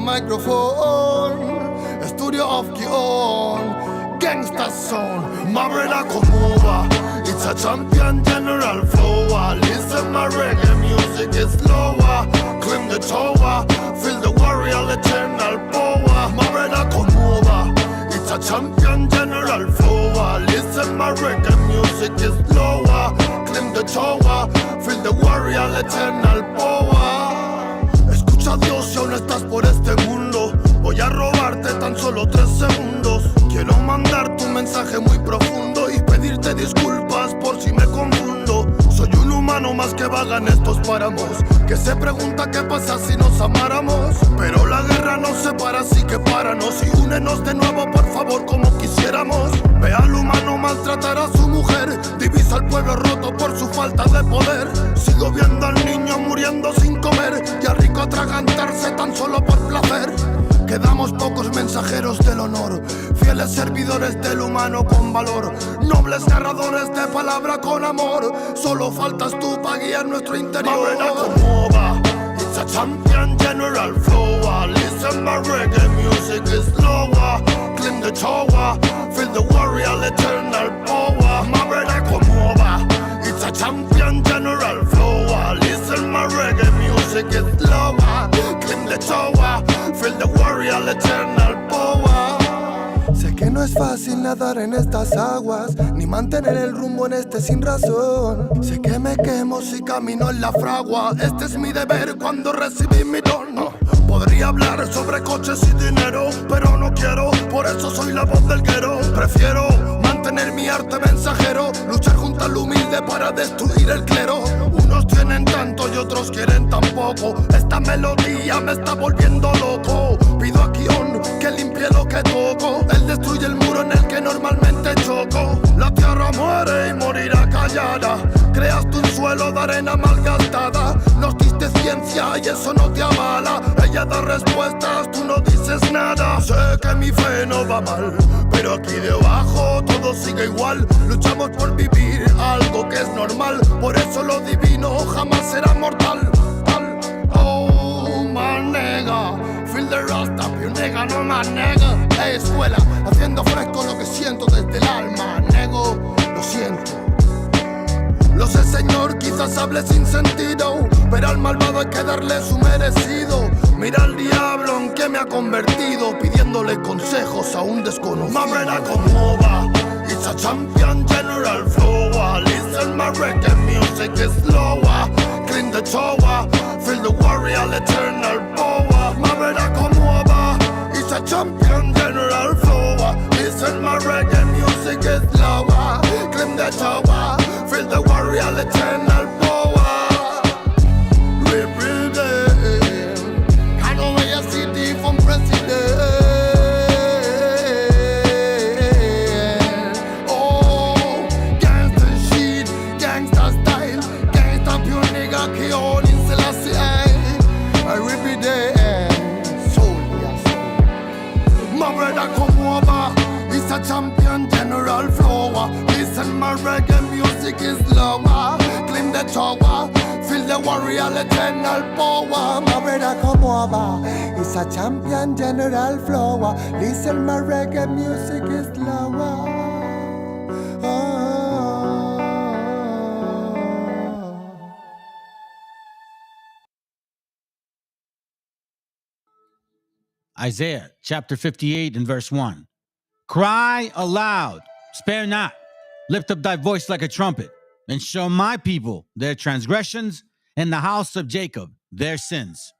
microphone, studio of Kion, gangsta sound, my brother come over. It's a champion general flow. Listen, my reggae music is lower. Climb the tower, feel the warrior eternal power. My brother come over. It's a champion general flow. Listen, my reggae music is lower. Climb the tower, feel the warrior eternal power. Escucha a Dios si aún estás por este mundo. Voy a robarte tan solo 3 segundos. Quiero mandar tu mensaje muy profundo y pedirte disculpas por si me confundo. Soy un humano más que vaga en estos páramos, que se pregunta qué pasa si nos amáramos. Pero la guerra nos separa, así que páranos y únenos de nuevo, por favor, como quisiéramos. Ve al humano maltratar a su mujer, divisa al pueblo roto por su falta de poder. Sigo viendo al niño muriendo sin comer y al rico atragantarse tan solo por placer. Quedamos pocos mensajeros del honor, fieles servidores del humano con valor, nobles narradores de palabra con amor. Solo faltas tú para guiar nuestro interior. It's a champion general flow. Listen, my reggae music is lower. Climb the tower, feel the warrior eternal power. My brother come over. It's a champion general flow. Listen, my reggae music is lower. Climb the tower, feel the warrior eternal power. Sé que no es fácil nadar en estas aguas, ni mantener el rumbo en este sin razón. Sé que me quemo si camino en la fragua. Este es mi deber cuando recibí mi don. Podría hablar sobre coches y dinero, pero no quiero, por eso soy la voz del guero. Prefiero mantener mi arte mensajero, luchar junto al humilde para destruir el clero. Unos tienen tanto y otros quieren tan poco. Esta melodía me está volviendo loco. Pido a Kion que limpie lo que toco. Él destruye el muro en el que normalmente choco. La tierra muere y morirá callada. Creaste un suelo de arena malgastada. Nos diste ciencia y eso no te avala. Ella da respuestas, tú no dices nada. Sé que mi fe no va mal, pero aquí debajo todo sigue igual. Luchamos por vivir algo que es normal. Por eso lo divino jamás será mortal. Oh, my nigga, feel the rasta, pure nigga, no my nigga. Hey, escuela, haciendo fresco lo que siento desde el alma. Nego, lo siento. Lo sé, señor, quizás hable sin sentido, pero al malvado hay que darle su merecido. Mira al diablo en que me ha convertido, pidiéndole consejos a un desconocido. My brother come over, it's a champion general flow. Listen, my reggae music is lower. Clean the tower, feel the warrior eternal power. My brother come over, it's a champion general flow. Listen, my reggae music is lower. Clean the tower, feel the warrior eternal power. Represent, can't away a city from president. Oh, gangsta shit, gangsta style, gangsta pure nigga, Kion in Selassie. I represent, soul, yes. My brother come over, it's a champion general flow. Listen, my reggae music is lower. Climb the tower, feel the warrior eternal power. My brother come over, it's a champion general flow. Listen, my reggae music is lower. Isaiah chapter 58 and verse 1. Cry aloud, spare not, lift up thy voice like a trumpet, and show my people their transgressions, and the house of Jacob their sins.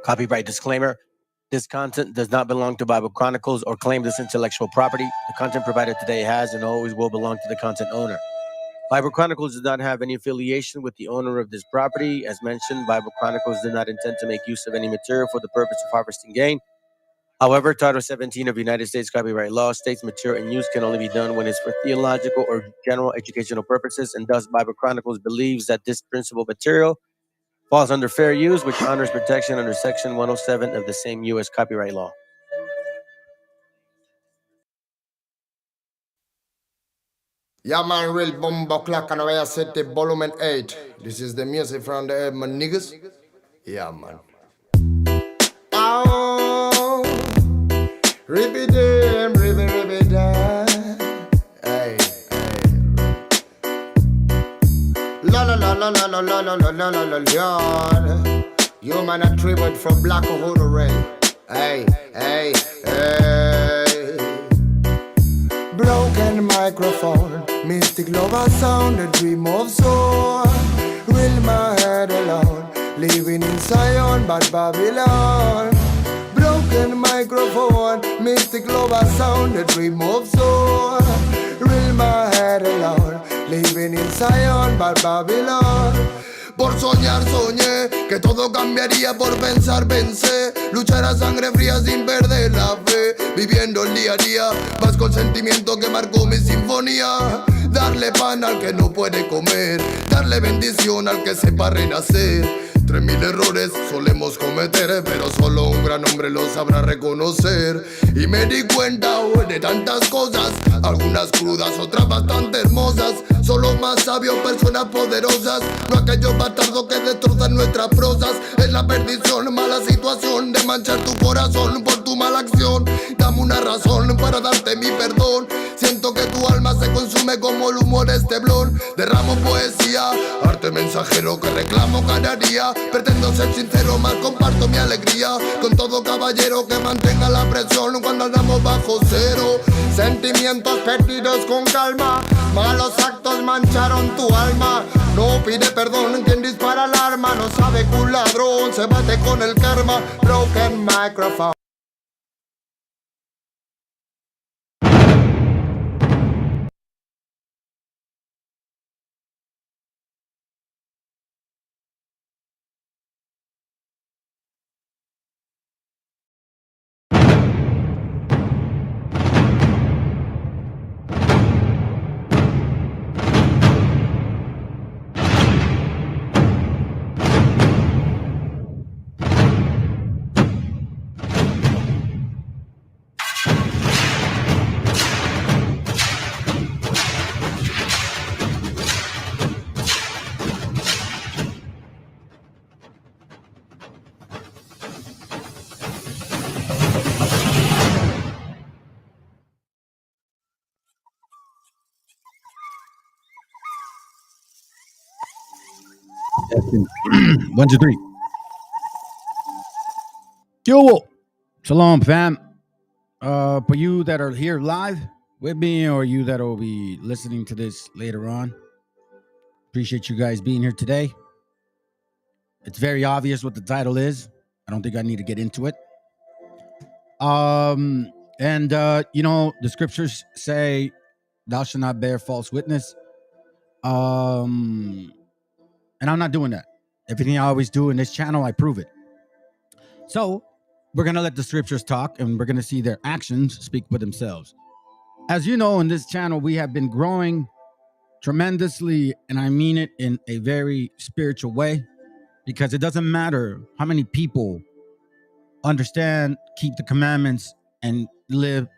Copyright disclaimer. This content does not belong to Bible Chronicles or claim this intellectual property. The content provided today has and always will belong to the content owner. Bible Chronicles does not have any affiliation with the owner of this property. As mentioned, Bible Chronicles did not intend to make use of any material for the purpose of harvesting gain. However, Title 17 of United States copyright law states material in use can only be done when it's for theological or general educational purposes, and thus Bible Chronicles believes that this principal material falls under fair use, which honors protection under Section 107 of the same U.S. copyright law. Yeah, man, real bomba clock and I set the volume 8. This is the music from the my niggas. Yeah, man. Oh, ribby damn, ribby damn. Hey, hey. La la la la la la la la la la la la la. You man a tribute from Black Hood Ray. Hey, hey, hey. Broken microphone, mystic lover sound, a dream of soul. Will my head alone, living in Zion, but Babylon. Broken microphone, mystic lover sound, a dream of soul. Will my head alone, living in Zion, but Babylon. Por soñar soñé que todo cambiaría, por pensar pensé, luchar a sangre fría sin perder la fe, viviendo el día a día, más con sentimiento que marcó mi sinfonía. Darle pan al que no puede comer, darle bendición al que sepa renacer. 3000 errores solemos cometer, pero solo un gran hombre lo sabrá reconocer. Y me di cuenta de tantas cosas, algunas crudas, otras bastante hermosas. Solo más sabios, personas poderosas, no aquellos bastardos que destrozan nuestras prosas. Es la perdición, mala situación de manchar tu corazón por tu mala acción. Dame una razón para darte mi perdón. Siento que tu alma se consume como el humo de este blon. Derramo poesía, arte mensajero que reclamo cada día. Pretendo ser sincero, más comparto mi alegría con todo caballero que mantenga la presión cuando andamos bajo cero. Sentimientos perdidos con calma, malos actos mancharon tu alma. No pide perdón quien dispara el arma, no sabe que un ladrón se bate con el karma. Broken microphone. One, two, three. Yo, shalom, fam. For you that are here live with me, or you that will be listening to this later on, appreciate you guys being here today. It's very obvious what the title is. I don't think I need to get into it. The scriptures say, "Thou shalt not bear false witness." And I'm not doing that. Everything I always do in this channel, I prove it. So we're going to let the scriptures talk, and we're going to see their actions speak for themselves. As you know, in this channel, we have been growing tremendously, and I mean it in a very spiritual way, because it doesn't matter how many people understand, keep the commandments, and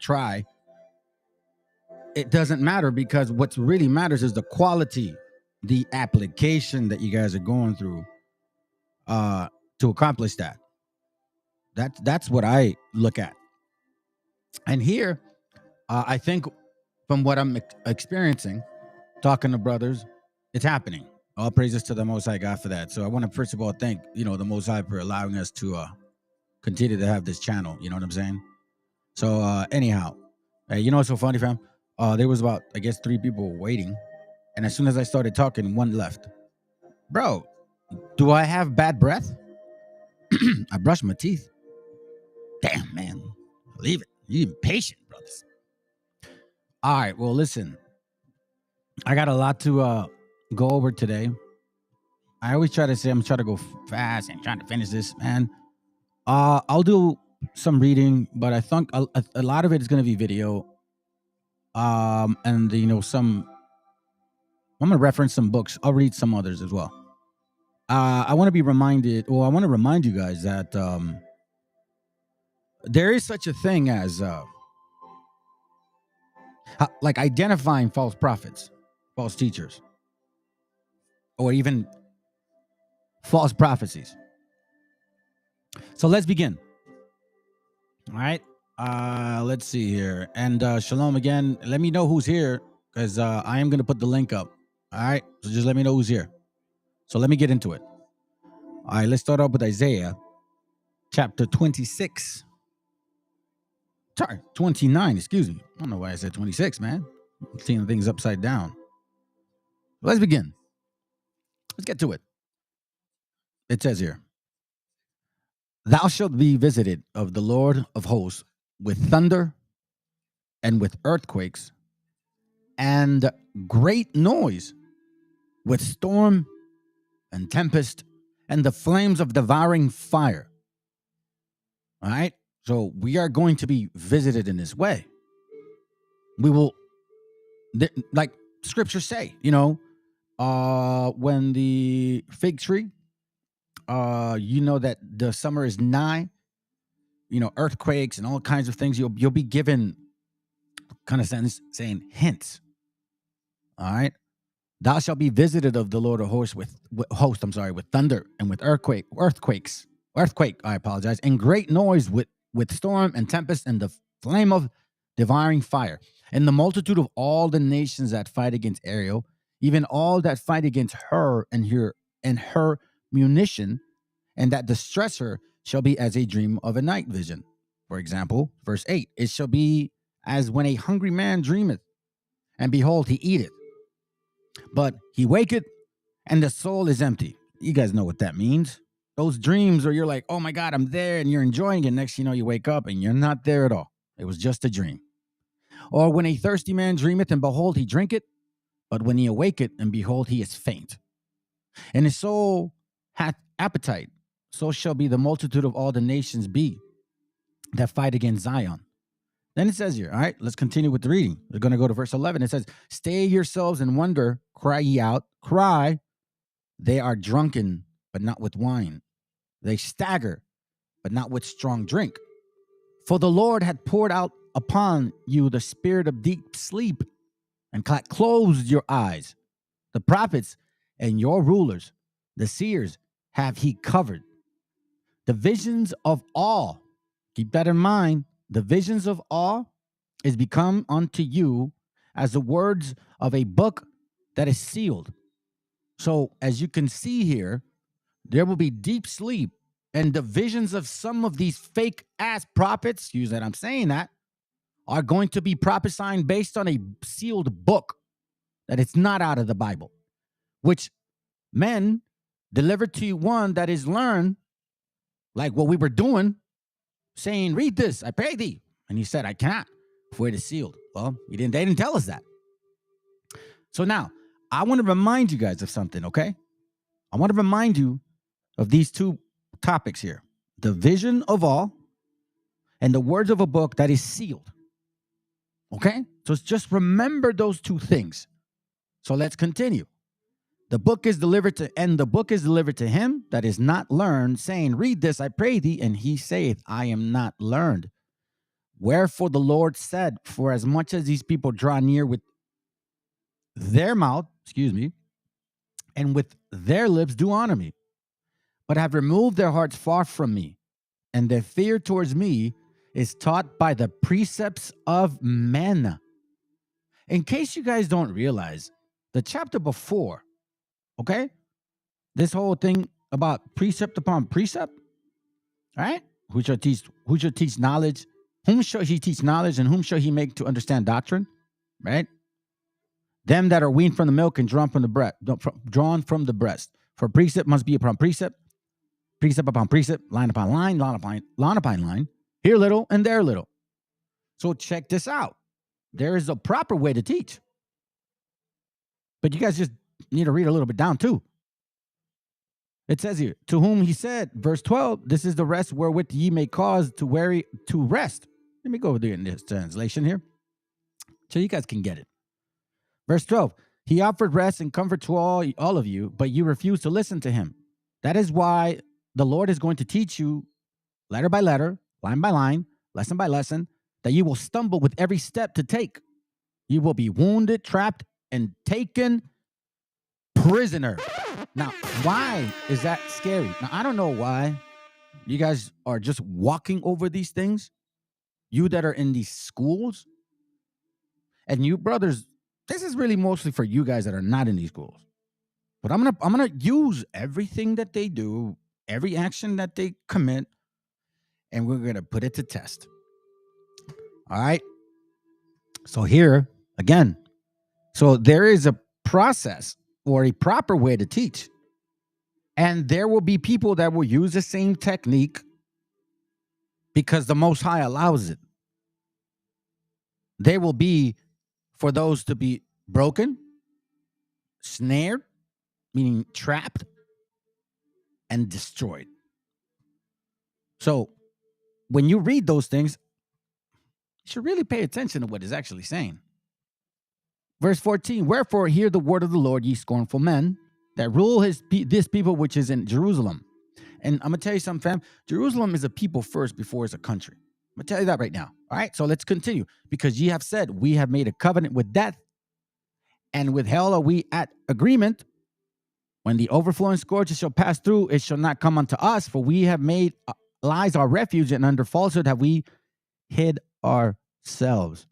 try. It doesn't matter, because what really matters is the quality, the application that you guys are going through to accomplish that. That's what I look at. And here, I think from what I'm experiencing, talking to brothers, it's happening. All praises to the Most High God for that. So I want to first of all thank the Most High for allowing us to continue to have this channel. You know what I'm saying? So anyhow, what's so funny, fam? There was about, I guess, 3 people waiting, and as soon as I started talking, one left. Bro, do I have bad breath? I brushed my teeth. Damn, man. Believe it. You're impatient, brothers. All right. Well, listen. I got a lot to go over today. I always try to say I'm trying to go fast and trying to finish this, man. I'll do some reading, but I think a lot of it is going to be video. And I'm going to reference some books. I'll read some others as well. I want to remind you guys that there is such a thing as like identifying false prophets, false teachers, or even false prophecies. So let's begin. All right. Let's see here. And shalom again. Let me know who's here, because I am going to put the link up. All right. So just let me know who's here. So let me get into it. All right. Let's start off with Isaiah chapter 26. Sorry, 29. Excuse me. I don't know why I said 26, man. I'm seeing things upside down. Let's begin. Let's get to it. It says here, "Thou shalt be visited of the Lord of hosts with thunder and with earthquakes and great noise, with storm and tempest and the flames of devouring fire." All right. So we are going to be visited in this way. We will, like scriptures say, when the fig tree, that the summer is nigh, earthquakes and all kinds of things, you'll be given kind of saying hints. All right. "Thou shalt be visited of the Lord of hosts with thunder and with earthquakes, I apologize, and great noise, with storm and tempest and the flame of devouring fire, and the multitude of all the nations that fight against Ariel, even all that fight against her and her munition, and that distress her, shall be as a dream of a night vision." For example, verse 8, "It shall be as when a hungry man dreameth, and behold, he eateth, but he waketh, and the soul is empty." You guys know what that means. Those dreams where you're like, oh my God, I'm there, and you're enjoying it. Next, you wake up and you're not there at all. It was just a dream. "Or when a thirsty man dreameth, and behold, he drinketh, but when he awaketh, and behold, he is faint. And his soul hath appetite. So shall be the multitude of all the nations be that fight against Zion." Then it says here, all right, let's continue with the reading. We're going to go to verse 11. It says, "Stay yourselves and wonder, cry ye out, cry. They are drunken, but not with wine. They stagger, but not with strong drink. For the Lord hath poured out upon you the spirit of deep sleep, and closed your eyes. The prophets and your rulers, the seers, have he covered. The visions of awe," keep that in mind, "the visions of awe is become unto you as the words of a book that is sealed." So as you can see here, there will be deep sleep, and the visions of some of these fake ass prophets, excuse that I'm saying that, are going to be prophesying based on a sealed book that it's not out of the Bible, which men delivered to you one that is learned, like what we were doing, saying, "Read this, I pray thee." And he said, "I cannot, for it is sealed." Well, they didn't tell us that. So now, I want to remind you guys of something, okay? I want to remind you of these two topics here: the vision of all and the words of a book that is sealed. Okay? So just remember those two things. So let's continue. The book is delivered to him that is not learned, saying, "Read this, I pray thee." And he saith, "I am not learned." Wherefore the Lord said, "For as much as these people draw near with their mouth, and with their lips do honor me, but have removed their hearts far from me, and their fear towards me is taught by the precepts of men." In case you guys don't realize, the chapter before, okay, this whole thing about precept upon precept, right? Who shall teach knowledge? Whom shall he teach knowledge, and whom shall he make to understand doctrine? Right? Them that are weaned from the milk and drawn from the breast. For precept must be upon precept, precept upon precept, line upon line, line upon line, here little and there little. So check this out. There is a proper way to teach. But you guys just need to read a little bit down too. It says here, to whom he said, verse 12, this is the rest wherewith ye may cause to weary to rest. Let me go over there in this translation here so you guys can get it. Verse 12, he offered rest and comfort to all of you, but you refuse to listen to him. That is why the Lord is going to teach you letter by letter, line by line, lesson by lesson, that you will stumble with every step to take. You will be wounded, trapped, and taken prisoner. Now, why is that scary? Now, I don't know why you guys are just walking over these things. You that are in these schools, and you brothers, this is really mostly for you guys that are not in these schools. But I'm gonna use everything that they do, every action that they commit, and we're gonna put it to test. All right. So here again, so there is a process or a proper way to teach. And there will be people that will use the same technique because the Most High allows it. They will be for those to be broken, snared, meaning trapped, and destroyed. So when you read those things, you should really pay attention to what it's actually saying. Verse 14, wherefore hear the word of the Lord, ye scornful men, that rule this people which is in Jerusalem. And I'm going to tell you something, fam. Jerusalem is a people first before it's a country. I'm going to tell you that right now. All right, so let's continue. Because ye have said, we have made a covenant with death, and with hell are we at agreement. When the overflowing scourges shall pass through, it shall not come unto us, for we have made lies our refuge, and under falsehood have we hid ourselves.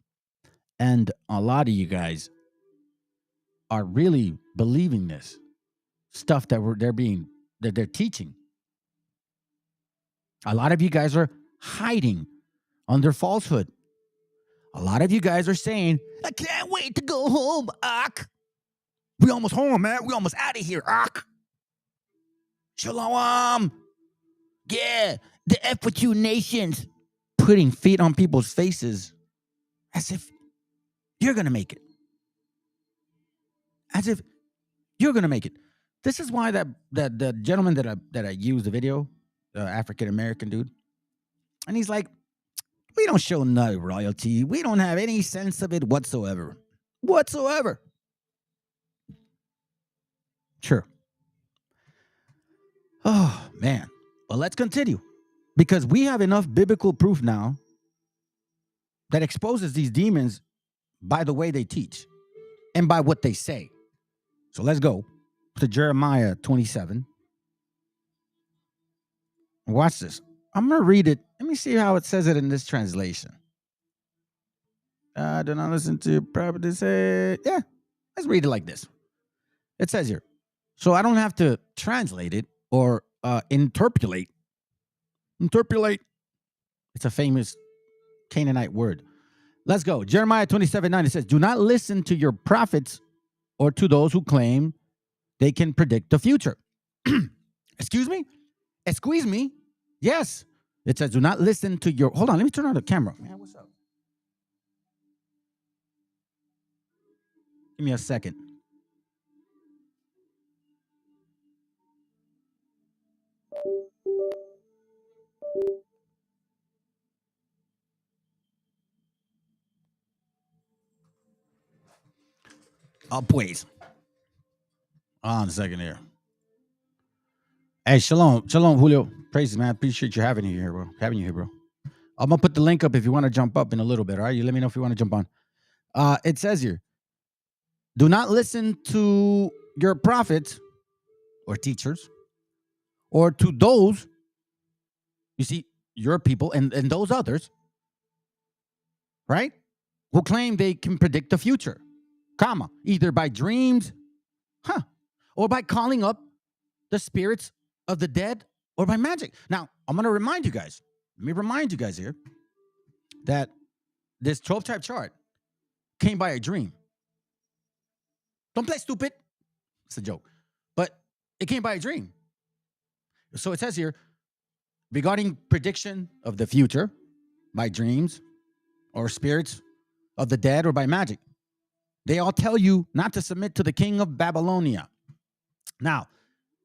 And a lot of you guys are really believing this stuff that they're teaching. A lot of you guys are hiding under falsehood. A lot of you guys are saying, I can't wait to go home, Ak. We almost home, man. We almost out of here, Ak. Shalom. Yeah, the F with you nations. Putting feet on people's faces as if you're going to make it. As if you're going to make it. This is why that the gentleman that I used the video, African-American dude, and he's like, we don't show no royalty. We don't have any sense of it whatsoever. Whatsoever. Sure. Oh, man. Well, let's continue. Because we have enough biblical proof now that exposes these demons by the way they teach and by what they say. So let's go to Jeremiah 27. Watch this. I'm going to read it. Let me see how it says it in this translation. Do not listen to property say. Yeah, let's read it like this. It says here. So I don't have to translate it or interpolate. Interpolate. It's a famous Canaanite word. Let's go. Jeremiah 27:9. It says, do not listen to your prophets or to those who claim they can predict the future. Excuse me? Excuse me? Yes. It says, do not listen to your... Hold on, let me turn on the camera. Man, what's up? Give me a second. Oh, please. Hold on a second here. Hey, shalom. Shalom, Julio. Praises, man. I appreciate you having you here, bro. I'm going to put the link up if you want to jump up in a little bit, all right? You let me know if you want to jump on. It says here, do not listen to your prophets or teachers or to those, you see, your people and those others, right, who claim they can predict the future, comma, either by dreams, or by calling up the spirits of the dead or by magic. Now, I'm going to remind you guys, let me remind you guys here that this 12-type chart came by a dream. Don't play stupid. It's a joke. But it came by a dream. So it says here, regarding prediction of the future by dreams or spirits of the dead or by magic, they all tell you not to submit to the king of Babylonia. Now,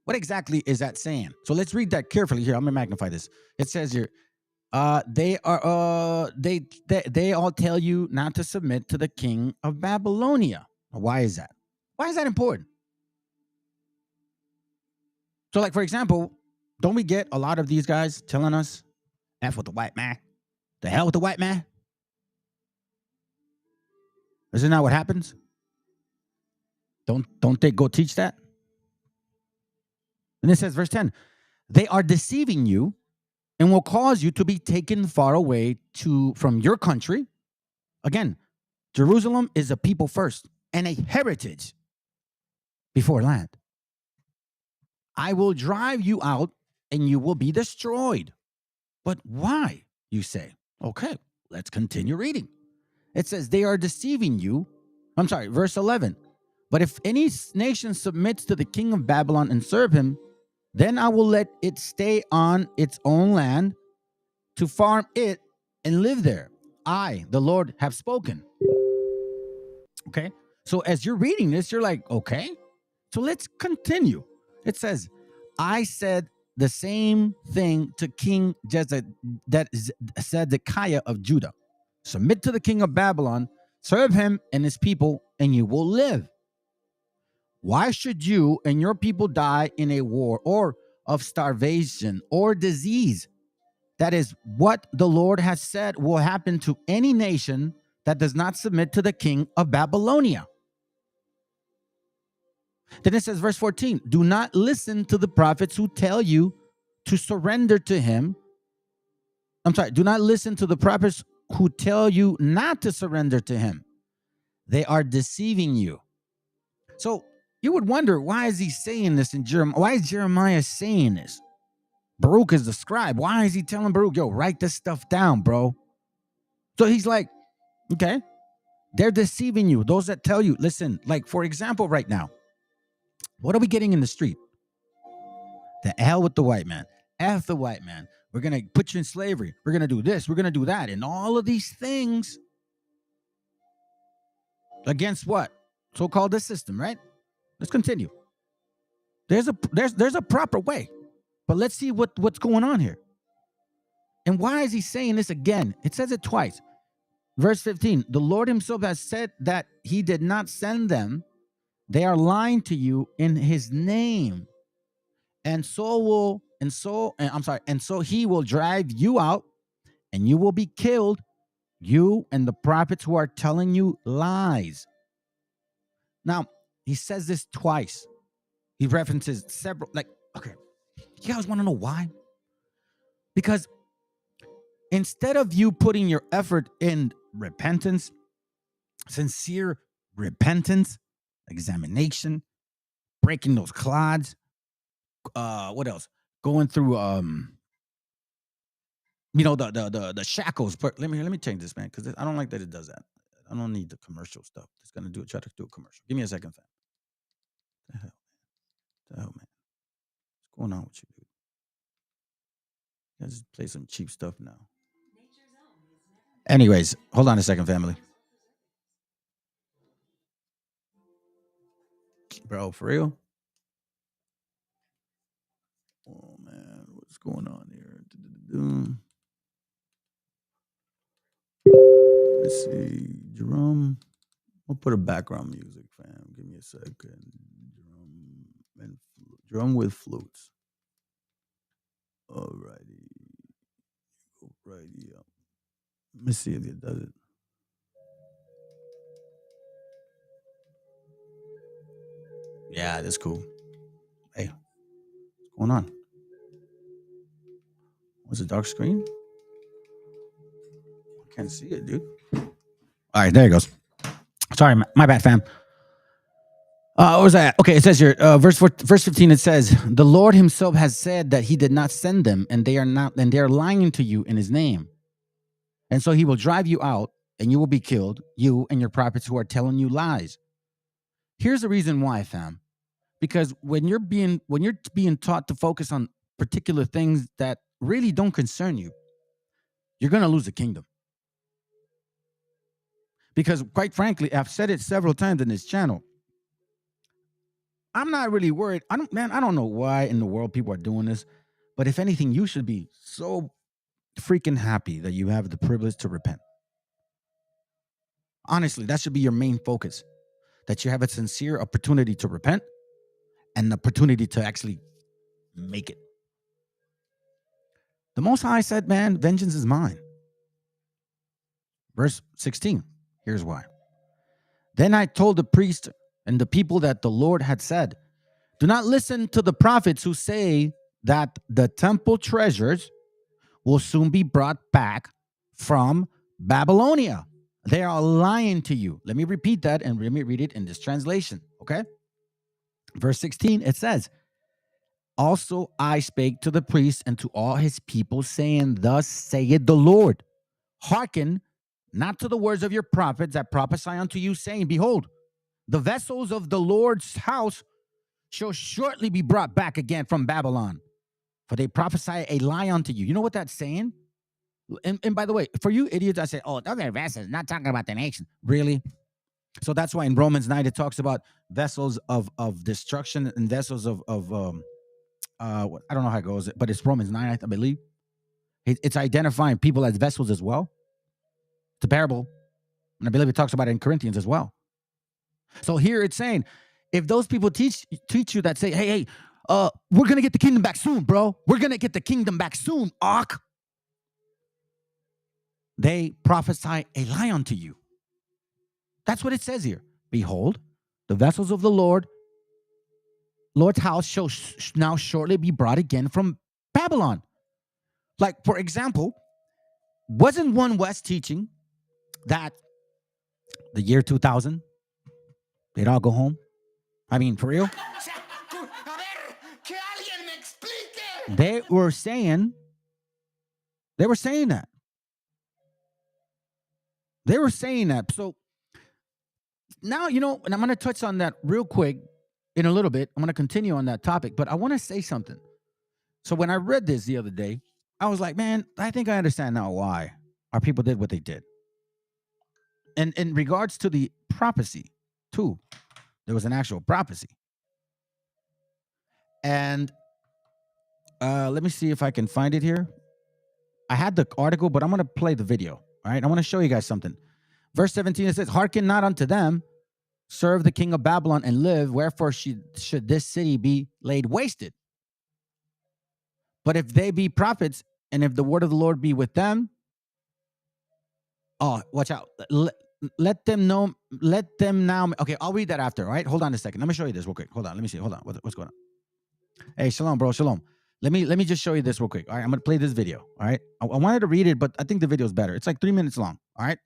what exactly is that saying? So let's read that carefully here. I'm gonna magnify this. It says here, they all tell you not to submit to the king of Babylonia. Why is that? Why is that important? So, like, for example, don't we get a lot of these guys telling us, F with the white man, the hell with the white man? Isn't that what happens? Don't they go teach that? And it says, verse 10, they are deceiving you and will cause you to be taken far away from your country. Again, Jerusalem is a people first and a heritage before land. I will drive you out and you will be destroyed. But why, you say? Okay, let's continue reading. It says, they are deceiving you. I'm sorry, verse 11. But if any nation submits to the king of Babylon and serve him, then I will let it stay on its own land to farm it and live there. I, the Lord, have spoken. Okay, so as you're reading this, you're like, okay, so let's continue. It says, I said the same thing to King Zedekiah of Judah. Submit to the king of Babylon, serve him and his people, and you will live. Why should you and your people die in a war or of starvation or disease? That is what the Lord has said will happen to any nation that does not submit to the king of Babylonia. Then it says, verse 14, do not listen to the prophets who tell you to surrender to him. Do not listen to the prophets who tell you not to surrender to him. They are deceiving you. So you would wonder, why is he saying this in Jeremiah? Why is Jeremiah saying this? Baruch is the scribe. Why is he telling Baruch, yo, write this stuff down, bro? So he's like, okay, they're deceiving you. Those that tell you, listen, like, for example, right now, what are we getting in the street? The hell with the white man. F the white man. We're going to put you in slavery. We're going to do this. We're going to do that. And all of these things against what? So-called the system, right? Let's continue. There's a proper way. But let's see what's going on here. And why is he saying this again? It says it twice. Verse 15, the Lord himself has said that he did not send them. They are lying to you in his name. And so he will drive you out and you will be killed, you and the prophets who are telling you lies. Now, he says this twice. He references several, okay. You guys want to know why? Because instead of you putting your effort in repentance, sincere repentance, examination, breaking those clods, what else? Going through the shackles. But let me change this, man, because I don't like that it does that. I don't need the commercial stuff. It's gonna try to do a commercial. Give me a second, fam. The hell, man. What's going on with you, dude? You guys just play some cheap stuff now. Anyways, hold on a second, family. Bro, for real? Oh, man. What's going on here? Let's see. Drum. I'll put a background music, fam. Give me a second. Drum with flutes. Alrighty. Alrighty. Let me see if it does it. Yeah, that's cool. Hey, what's going on? What's a dark screen? I can't see it, dude. All right, there it goes. Sorry, my bad, fam. What was that? Okay, it says here, verse 15. It says, "The Lord Himself has said that He did not send them, and they are lying to you in His name. And so He will drive you out, and you will be killed, you and your prophets who are telling you lies." Here's the reason why, fam. Because when you're being taught to focus on particular things that really don't concern you, you're going to lose the kingdom. Because quite frankly, I've said it several times in this channel. I'm not really worried. I don't know why in the world people are doing this, but if anything, you should be so freaking happy that you have the privilege to repent. Honestly, that should be your main focus, that you have a sincere opportunity to repent and the opportunity to actually make it. The Most High said, man, vengeance is mine. Verse 16, here's why. Then I told the priest and the people that the Lord had said, do not listen to the prophets who say that the temple treasures will soon be brought back from Babylonia. They are lying to you. Let me repeat that and let me read it in this translation, okay? Verse 16, it says, also I spake to the priest and to all his people, saying, thus saith the Lord, hearken not to the words of your prophets that prophesy unto you, saying, behold, the vessels of the Lord's house shall shortly be brought back again from Babylon. For they prophesy a lie unto you. You know what that's saying? And by the way, for you idiots, I say, oh, those are vessels, not talking about the nation. Really? So that's why in Romans 9, it talks about vessels of destruction and vessels of I don't know how it goes, but it's Romans 9, I believe. It's identifying people as vessels as well. It's a parable. And I believe it talks about it in Corinthians as well. So here it's saying, if those people teach you that say, hey, we're going to get the kingdom back soon, bro. We're going to get the kingdom back soon, Ark. They prophesy a lie unto you. That's what it says here. Behold, the vessels of the Lord's house shall now shortly be brought again from Babylon. Like, for example, wasn't One West teaching that the year 2000, they'd all go home? I mean, for real? They were saying that. They were saying that. So now, and I'm going to touch on that real quick in a little bit. I'm going to continue on that topic, but I want to say something. So when I read this the other day, I was like, man, I think I understand now why our people did what they did. And in regards to the prophecy, too, there was an actual prophecy. And let me see if I can find it here. I had the article, but I'm going to play the video. All right, I want to show you guys something. Verse 17, it says, hearken not unto them, serve the king of Babylon and live, wherefore should this city be laid wasted? But if they be prophets, and if the word of the Lord be with them, oh, watch out. Let them know, let them now. Okay, I'll read that after, all right? Hold on a second. Let me show you this real quick. Hold on, let me see. Hold on, what's going on? Hey, shalom, bro, shalom. Let me just show you this real quick. All right, I'm going to play this video, all right? I wanted to read it, but I think the video is better. It's like 3 minutes long, all right?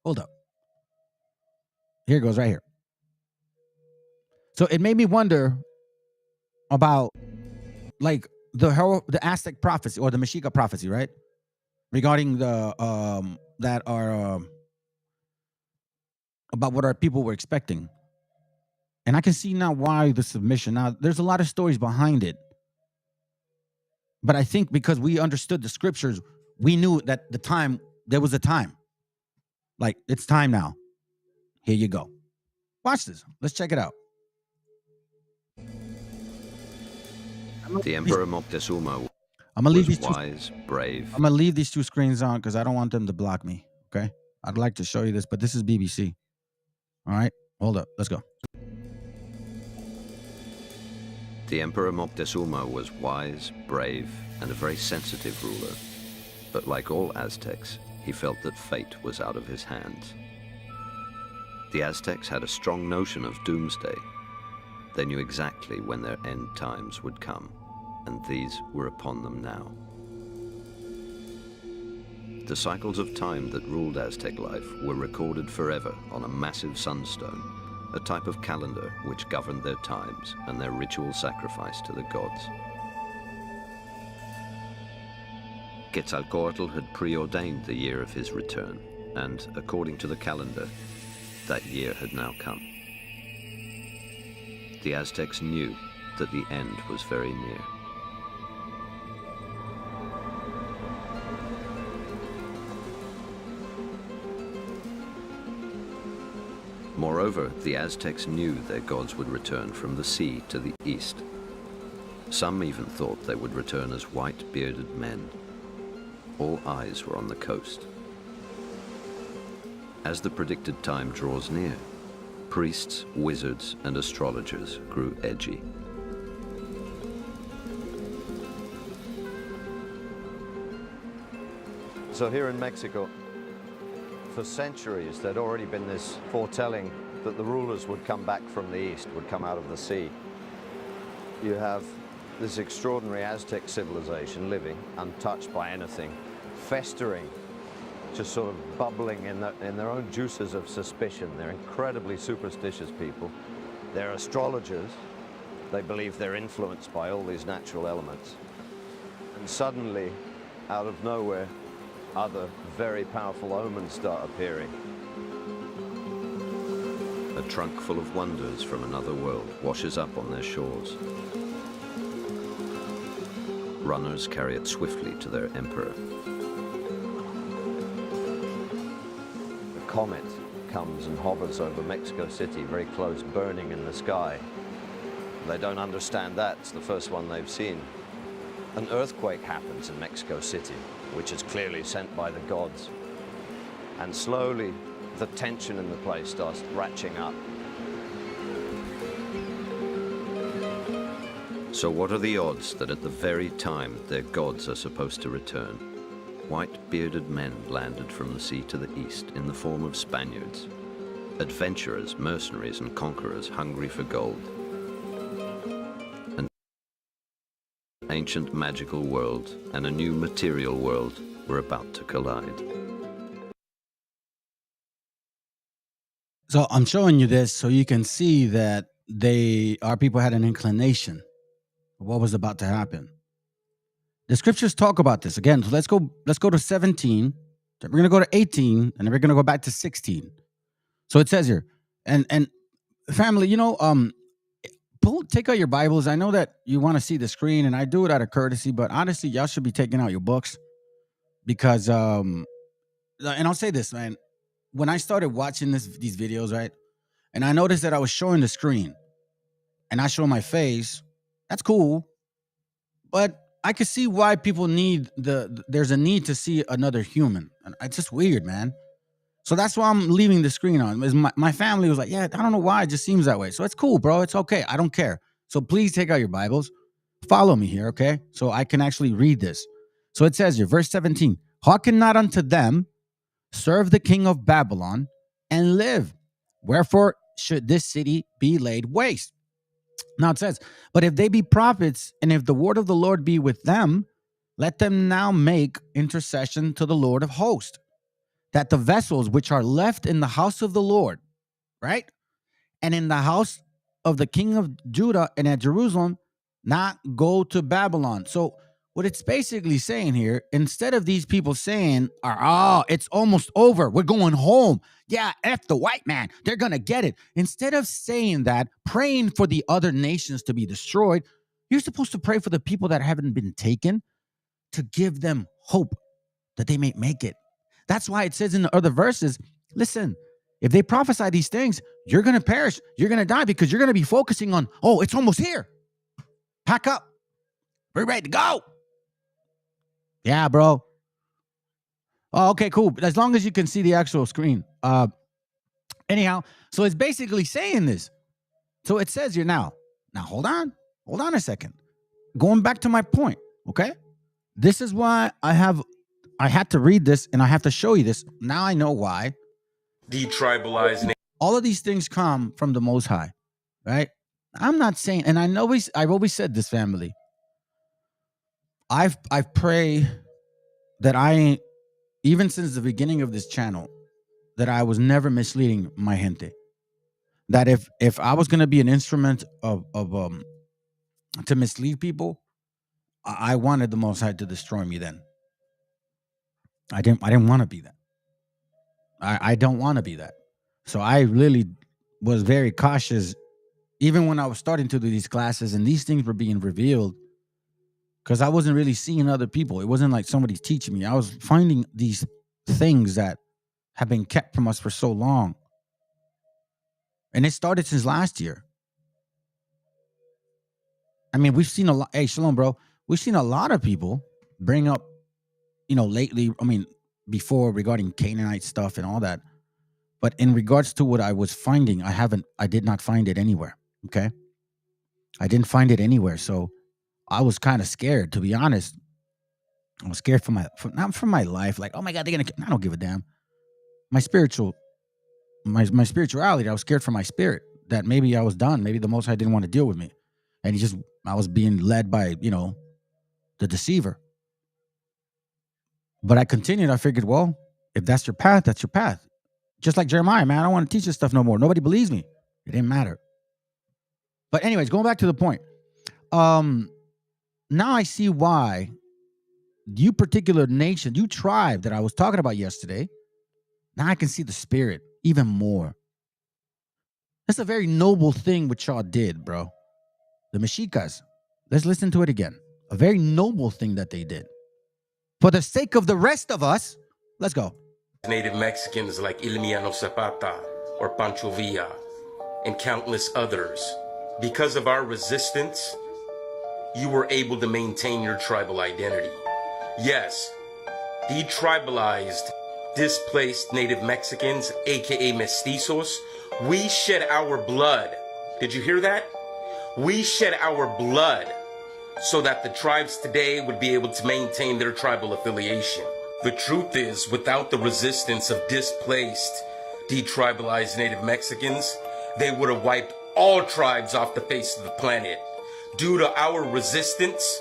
Hold up. Here it goes right here. So it made me wonder about, like, the Aztec prophecy or the Mexica prophecy, right? Regarding the that are about what our people were expecting. And I can see now why the submission. Now, there's a lot of stories behind it. But I think because we understood the scriptures, we knew that there was a time. Like, it's time now. Here you go. Watch this. Let's check it out. The Emperor Moctezuma was wise, brave. I'm going to leave these two screens on because I don't want them to block me, okay? I'd like to show you this, but this is BBC. All right? Hold up. Let's go. The Emperor Moctezuma was wise, brave, and a very sensitive ruler. But like all Aztecs, he felt that fate was out of his hands. The Aztecs had a strong notion of doomsday. They knew exactly when their end times would come, and these were upon them now. The cycles of time that ruled Aztec life were recorded forever on a massive sunstone, a type of calendar which governed their times and their ritual sacrifice to the gods. Quetzalcoatl had preordained the year of his return, and according to the calendar, that year had now come. The Aztecs knew that the end was very near. Moreover, the Aztecs knew their gods would return from the sea to the east. Some even thought they would return as white bearded men. All eyes were on the coast. As the predicted time draws near, priests, wizards, and astrologers grew edgy. So here in Mexico, for centuries, there'd already been this foretelling that the rulers would come back from the east, would come out of the sea. You have this extraordinary Aztec civilization living untouched by anything, festering, just sort of bubbling in their own juices of suspicion. They're incredibly superstitious people. They're astrologers. They believe they're influenced by all these natural elements. And suddenly, out of nowhere, other very powerful omens start appearing. A trunk full of wonders from another world washes up on their shores. Runners carry it swiftly to their emperor. The comet comes and hovers over Mexico City, very close, burning in the sky. They don't understand that. It's the first one they've seen. An earthquake happens in Mexico City, which is clearly sent by the gods. And slowly, the tension in the place starts ratcheting up. So what are the odds that at the very time their gods are supposed to return, white bearded men landed from the sea to the east in the form of Spaniards, adventurers, mercenaries, and conquerors hungry for gold? An ancient magical world and a new material world were about to collide. So I'm showing you this so you can see that our people had an inclination of what was about to happen. The scriptures talk about this again. So let's go to 17. Then we're gonna go to 18, and then we're gonna go back to 16. So it says here, and family, take out your Bibles. I know that you want to see the screen, and I do it out of courtesy, but honestly, y'all should be taking out your books because and I'll say this, man. When I started watching these videos, right, and I noticed that I was showing the screen and I show my face, that's cool, but I could see why people there's a need to see another human. And it's just weird, man. So that's why I'm leaving the screen on. My family was like, yeah, I don't know why, it just seems that way. So it's cool, bro. It's okay. I don't care. So please take out your Bibles. Follow me here, okay? So I can actually read this. So it says here, verse 17, hearken not unto them, serve the king of Babylon, and live. Wherefore should this city be laid waste? Now it says, but if they be prophets, and if the word of the Lord be with them, let them now make intercession to the Lord of hosts, that the vessels which are left in the house of the Lord, right, and in the house of the king of Judah and at Jerusalem, not go to Babylon. So what it's basically saying here, instead of these people saying, it's almost over, we're going home, yeah, F the white man, they're going to get it. Instead of saying that, praying for the other nations to be destroyed, you're supposed to pray for the people that haven't been taken, to give them hope that they may make it. That's why it says in the other verses, listen, if they prophesy these things, you're going to perish, you're going to die, because you're going to be focusing on, it's almost here. Pack up. We're ready to go. Yeah, bro. Oh, okay, cool. As long as you can see the actual screen. Anyhow, so it's basically saying this. So it says here now, hold on a second. Going back to my point, okay? This is why I had to read this and I have to show you this. Now I know why. Detribalizing. All of these things come from the Most High, right? I'm not saying, and I've always said this, family. I've prayed that even since the beginning of this channel, that I was never misleading my gente. That if I was going to be an instrument of to mislead people, I wanted the Most High to destroy me then. I didn't want to be that. I don't want to be that. So I really was very cautious, even when I was starting to do these classes and these things were being revealed, because I wasn't really seeing other people. It wasn't like somebody's teaching me. I was finding these things that have been kept from us for so long. And it started since last year. I mean, we've seen a lot. Hey, Shalom, bro. We've seen a lot of people bring up, lately, I mean, before regarding Canaanite stuff and all that. But in regards to what I was finding, I did not find it anywhere. Okay. I didn't find it anywhere. So I was kind of scared, to be honest. I was scared not for my life. Like, oh my God, they're going to, I don't give a damn. My spirituality, I was scared for my spirit that maybe I was done. Maybe the Most High didn't want to deal with me. And I was being led by, the deceiver. But I continued. I figured, well, if that's your path, that's your path. Just like Jeremiah, man, I don't want to teach this stuff no more. Nobody believes me. It didn't matter. But anyways, going back to the point. Now I see why you particular nation, you tribe that I was talking about yesterday, now I can see the spirit even more. That's a very noble thing what y'all did, bro. The Meshikas. Let's listen to it again. A very noble thing that they did. For the sake of the rest of us, let's go. Native Mexicans like Emiliano Zapata or Pancho Villa and countless others. Because of our resistance, you were able to maintain your tribal identity. Yes, detribalized, displaced Native Mexicans, aka mestizos, we shed our blood. Did you hear that? We shed our blood so that the tribes today would be able to maintain their tribal affiliation. The truth is, without the resistance of displaced, detribalized Native Mexicans, they would have wiped all tribes off the face of the planet. Due to our resistance,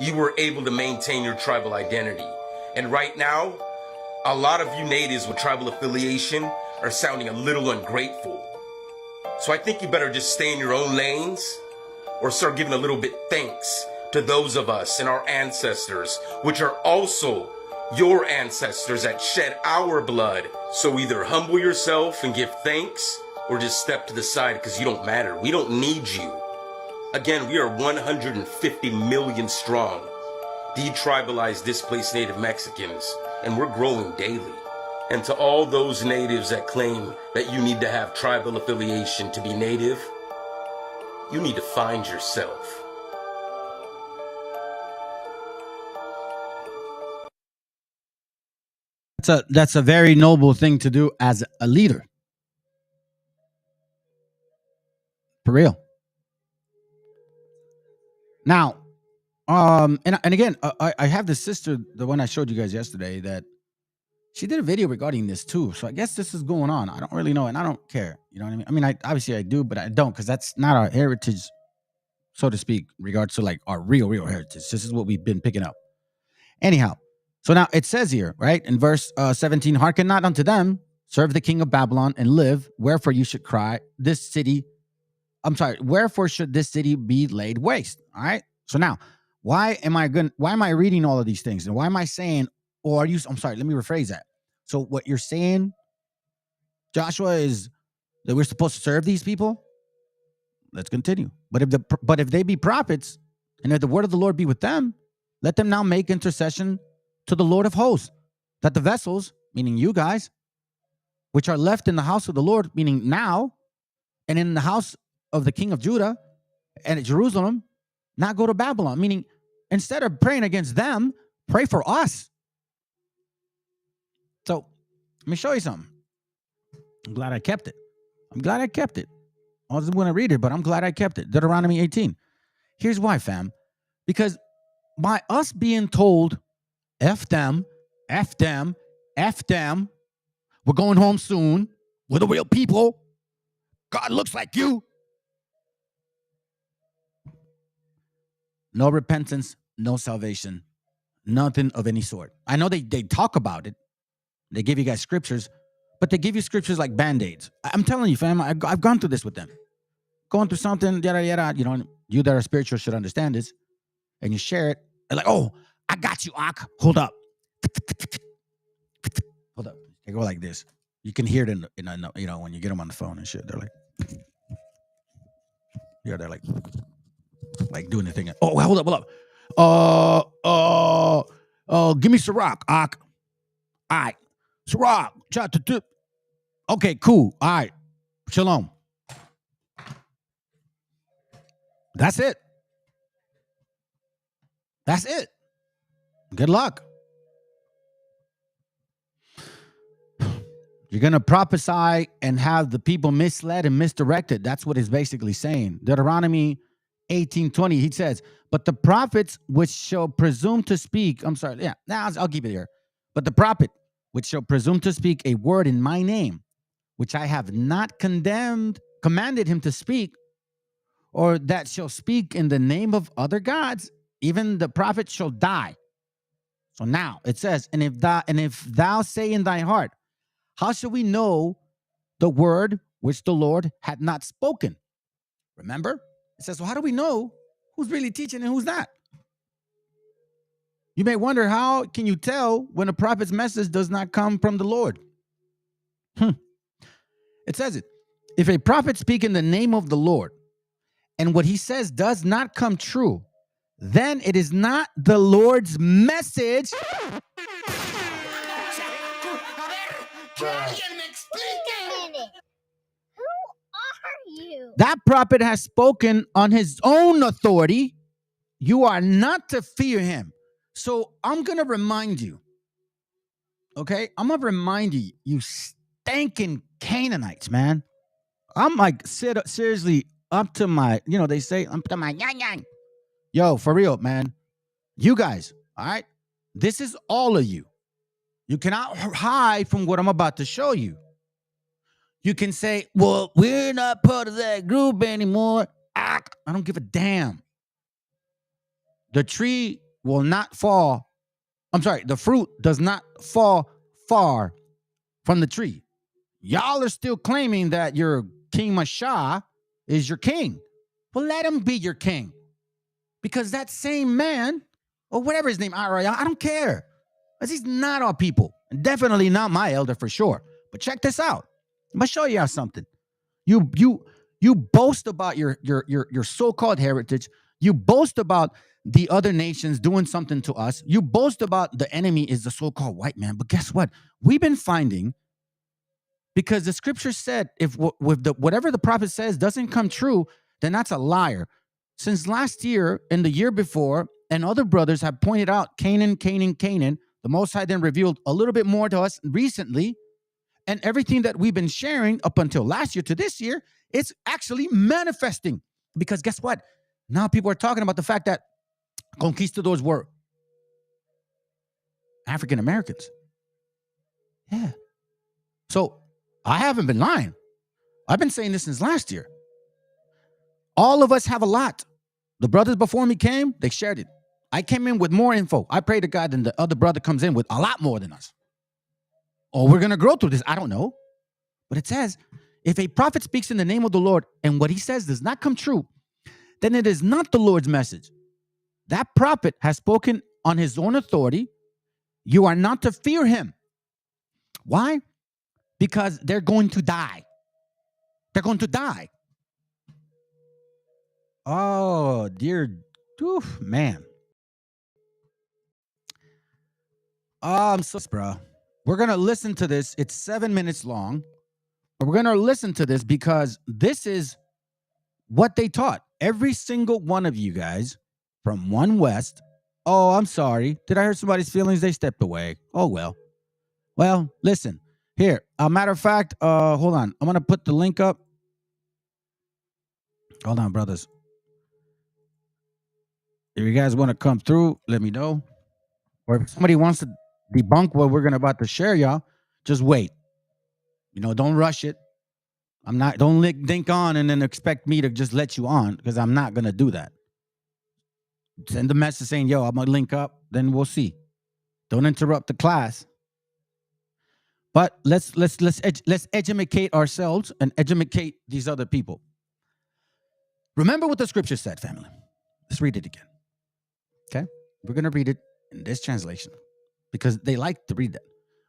you were able to maintain your tribal identity. And right now, a lot of you natives with tribal affiliation are sounding a little ungrateful. So I think you better just stay in your own lanes or start giving a little bit thanks to those of us and our ancestors, which are also your ancestors that shed our blood. So either humble yourself and give thanks or just step to the side because you don't matter. We don't need you. Again, we are 150 million strong, detribalized, displaced Native Mexicans, and we're growing daily. And to all those natives that claim that you need to have tribal affiliation to be native, you need to find yourself. That's a very noble thing to do as a leader. For real. Now, and again, I have this sister, the one I showed you guys yesterday, that she did a video regarding this too. So I guess this is going on. I don't really know, and I don't care. You know what I mean? I mean, obviously I do, but I don't, because that's not our heritage, so to speak, in regards to like our real heritage. This is what we've been picking up. Anyhow, so now it says here, right, in verse 17, hearken not unto them, serve the king of Babylon and live, wherefore you should cry, wherefore should this city be laid waste? All right. So now, why am I reading all of these things? And why am I saying, let me rephrase that. So what you're saying, Joshua, is that we're supposed to serve these people? Let's continue. But if they be prophets, and if the word of the Lord be with them, let them now make intercession to the Lord of hosts, that the vessels, meaning you guys, which are left in the house of the Lord, meaning now, and in the house of the king of Judah and at Jerusalem, not go to Babylon. Meaning, instead of praying against them, pray for us. So, let me show you something. I'm glad I kept it. I wasn't going to read it, but I'm glad I kept it. Deuteronomy 18. Here's why, fam. Because by us being told, F them, we're going home soon, we're the real people, God looks like you. No repentance, no salvation, nothing of any sort. I know they talk about it. They give you guys scriptures, but they give you scriptures like Band-Aids. I'm telling you, fam, I've gone through this with them. Going through something, yada, you that are spiritual should understand this. And you share it. They're like, oh, I got you, Ak. Hold up. They go like this. You can hear it in when you get them on the phone and shit. They're like, they're like doing the thing. Oh, hold up. Give me Ciroc, Ak. All right. Ciroc. Okay, cool. All right. Shalom. That's it. That's it. Good luck. You're going to prophesy and have the people misled and misdirected. That's what it's basically saying. Deuteronomy 18:20, he says, but the prophets which shall presume to speak, I'm sorry, yeah, now I'll keep it here. But the prophet which shall presume to speak a word in my name, which I have not commanded him to speak, or that shall speak in the name of other gods, even the prophet shall die. So now it says, and if thou say in thy heart, how shall we know the word which the Lord had not spoken? Remember? It says, well, how do we know who's really teaching and who's not? You may wonder, how can you tell when a prophet's message does not come from the Lord? It says it. If a prophet speak in the name of the Lord, and what he says does not come true, then it is not the Lord's message. That prophet has spoken on his own authority. You are not to fear him. So I'm going to remind you, okay? I'm going to remind you, you stinking Canaanites, man. I'm like, seriously, up to my, they say, up to my yang yang. Yo, for real, man. You guys, all right? This is all of you. You cannot hide from what I'm about to show you. You can say, well, we're not part of that group anymore. I don't give a damn. The tree will not fall. I'm sorry, the fruit does not fall far from the tree. Y'all are still claiming that your King Mashah is your king. Well, let him be your king. Because that same man, or whatever his name, I don't care. Because he's not our people. And definitely not my elder for sure. But check this out. I'm going to show you something. You boast about your so-called heritage. You boast about the other nations doing something to us. You boast about the enemy is the so-called white man. But guess what? We've been finding, because the scripture said, if whatever the prophet says doesn't come true, then that's a liar. Since last year and the year before, and other brothers have pointed out Canaan, the Most High then revealed a little bit more to us recently. And everything that we've been sharing up until last year to this year, it's actually manifesting. Because guess what? Now people are talking about the fact that conquistadors were African Americans. Yeah. So I haven't been lying. I've been saying this since last year. All of us have a lot. The brothers before me came, they shared it. I came in with more info. I pray to God, and the other brother comes in with a lot more than us. Or we're going to grow through this. I don't know. But it says, if a prophet speaks in the name of the Lord and what he says does not come true, then it is not the Lord's message. That prophet has spoken on his own authority. You are not to fear him. Why? Because they're going to die. They're going to die. Oh, dear. Oof, man. Oh, I'm so, bro. We're going to listen to this. It's 7 minutes long. But we're going to listen to this because this is what they taught. Every single one of you guys from One West. Oh, I'm sorry. Did I hurt somebody's feelings? They stepped away. Oh, well. Well, listen. Here. A matter of fact, hold on. I'm going to put the link up. Hold on, brothers. If you guys want to come through, let me know. Or if somebody wants to debunk what we're about to share, y'all, just wait. Don't rush it. Don't link on and then expect me to just let you on, because I'm not going to do that. Send the message saying, yo, I'm going to link up, then we'll see. Don't interrupt the class. But let's educate ourselves and educate these other people. Remember what the scripture said, family. Let's read it again. Okay? We're going to read it in this translation because they like to read that.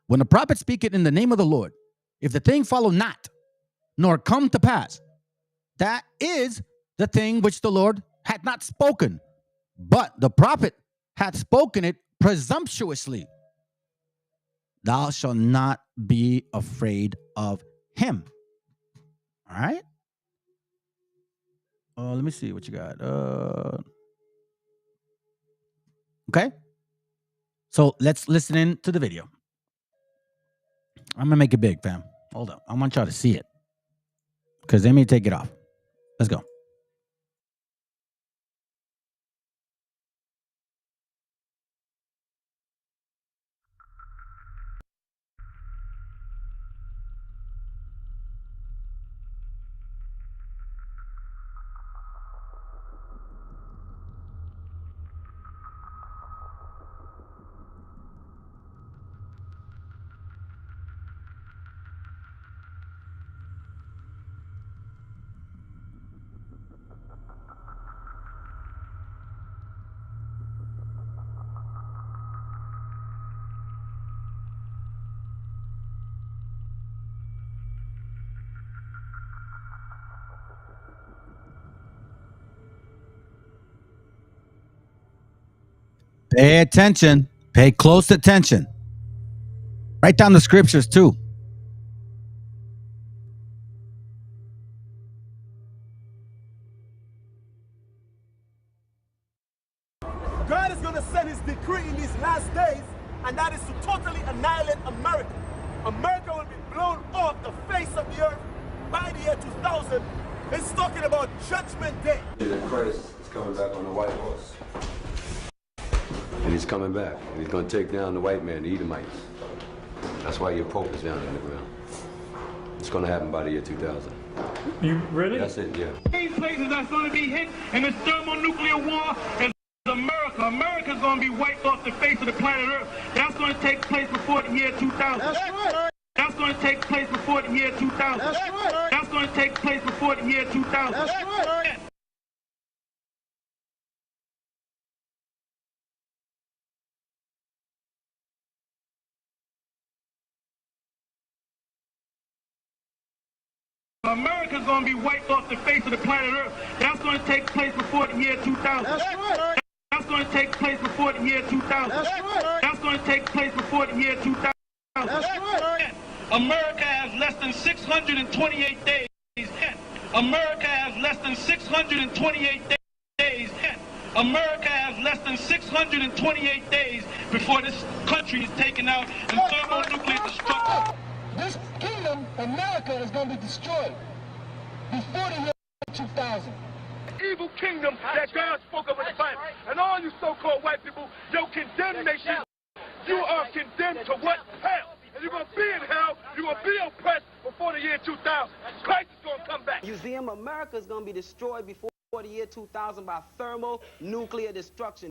When the prophet speaketh in the name of the Lord, if the thing follow not, nor come to pass, that is the thing which the Lord had not spoken, but the prophet had spoken it presumptuously. Thou shalt not be afraid of him. All right? Let me see what you got. Okay. So let's listen in to the video. I'm gonna make it big, fam. Hold up. I want y'all to see it. Because they may take it off. Let's go. Pay attention. Pay close attention. Write down the scriptures too. God is going to send his decree in these last days, and that is to totally annihilate America. America will be blown off the face of the earth by the year 2000. It's talking about Judgment Day. That Christ is coming back on a white horse. And he's coming back. And he's going to take down the white man, the Edomites. That's why your Pope is down in the ground. It's going to happen by the year 2000. You really? That's it, yeah. These places that's going to be hit in this thermonuclear war is America. America's going to be wiped off the face of the planet Earth. That's going to take place before the year 2000. That's right. That's going to take place before the year 2000. That's right. That's going to take place before the year 2000. That's right. America's going to be wiped off the face of the planet Earth. That's going to take place before the year 2000. That's right. That's going to take place before the year 2000. That's right. That's going to take place before the year 2000. That's right. America has less than 628 days. America has less than 628 days. America has less than 628 days before this country is taken out in thermonuclear destruction. This kingdom, America, is going to be destroyed before the year 2000. Evil kingdom that God spoke of in the Bible. And all you so-called white people, your condemnation, you are condemned to what? Hell. And you're going to be in hell, you're going to be oppressed before the year 2000. Christ is going to come back. Museum America is going to be destroyed before the year 2000 by thermonuclear destruction.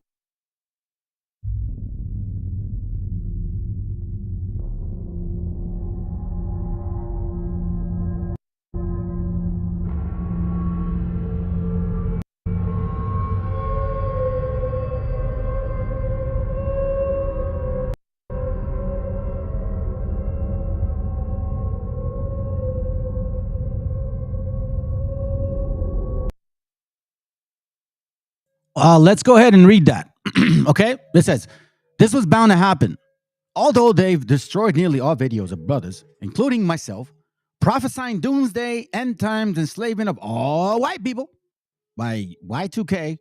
Let's go ahead and read that. Okay? It says, this was bound to happen. Although they've destroyed nearly all videos of brothers, including myself, prophesying doomsday, end times, enslavement of all white people by Y2K,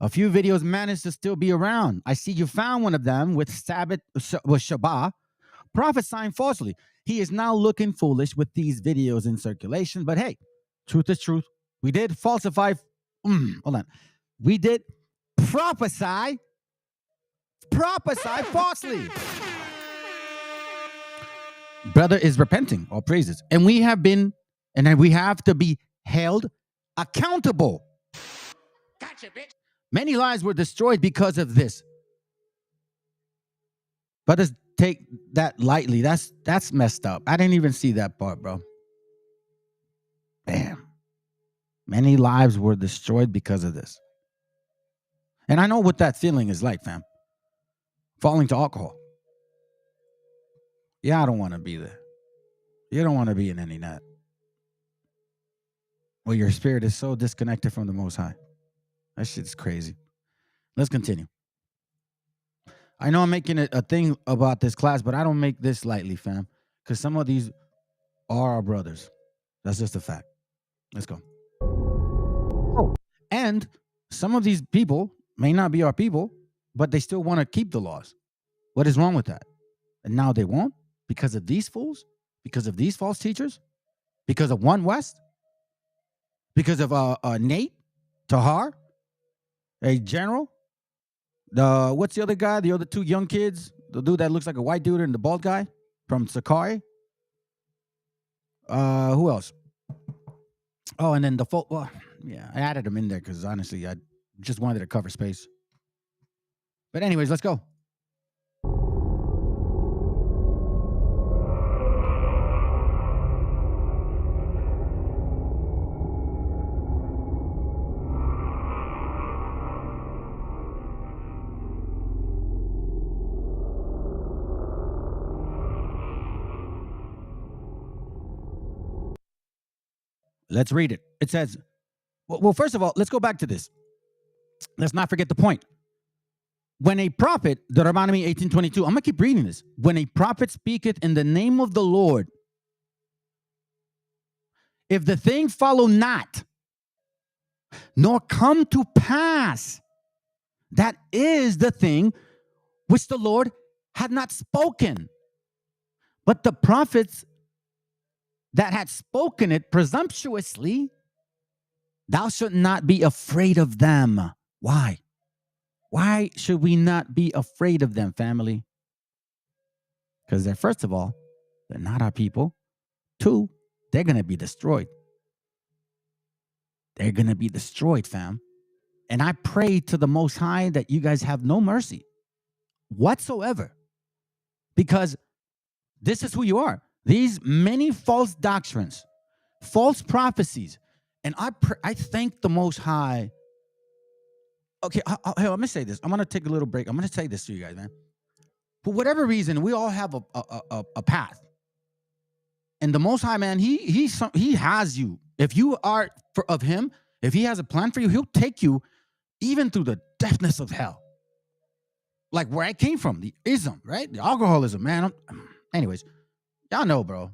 a few videos managed to still be around. I see you found one of them with Shabbat, prophesying falsely. He is now looking foolish with these videos in circulation, but hey, truth is truth. We did falsify, hold on. We did prophesy falsely. Brother is repenting, all praises. And we have been, and then we have to be held accountable. Gotcha, bitch. Many lives were destroyed because of this. Brothers take that lightly. That's messed up. I didn't even see that part, bro. Damn. Many lives were destroyed because of this. And I know what that feeling is like, fam. Falling to alcohol. Yeah, I don't want to be there. You don't want to be in any net. Well, your spirit is so disconnected from the Most High. That shit's crazy. Let's continue. I know I'm making it a thing about this class, but I don't make this lightly, fam. Because some of these are our brothers. That's just a fact. Let's go. Oh. And some of these people may not be our people, but they still want to keep the laws. What is wrong with that? And now they won't because of these fools, because of these false teachers, because of One West, because of Nate, Tahar, a general. What's the other guy? The other two young kids, the dude that looks like a white dude and the bald guy from Sakai. Who else? Oh, and then the well, yeah, I added them in there because honestly, I just wanted to cover space. But anyways, let's go. Let's read it. It says, well, first of all, let's go back to this. Let's not forget the point. When a prophet, Deuteronomy 18:22, I'm going to keep reading this. When a prophet speaketh in the name of the Lord, if the thing follow not, nor come to pass, that is the thing which the Lord had not spoken. But the prophets that had spoken it presumptuously, thou shalt not be afraid of them. Why? Why should we not be afraid of them, family? Because they're, first of all, they're not our people. Two, they're going to be destroyed. They're going to be destroyed, fam. And I pray to the Most High that you guys have no mercy whatsoever. Because this is who you are. These many false doctrines, false prophecies. And I thank the Most High. Okay, let me say this. I'm going to take a little break. I'm going to say this to you guys, man. For whatever reason, we all have a path. And the Most High, man, he has you. If you are of him, if he has a plan for you, he'll take you even through the depthness of hell. Like where I came from, the ism, right? The alcoholism, man. Anyways, y'all know, bro.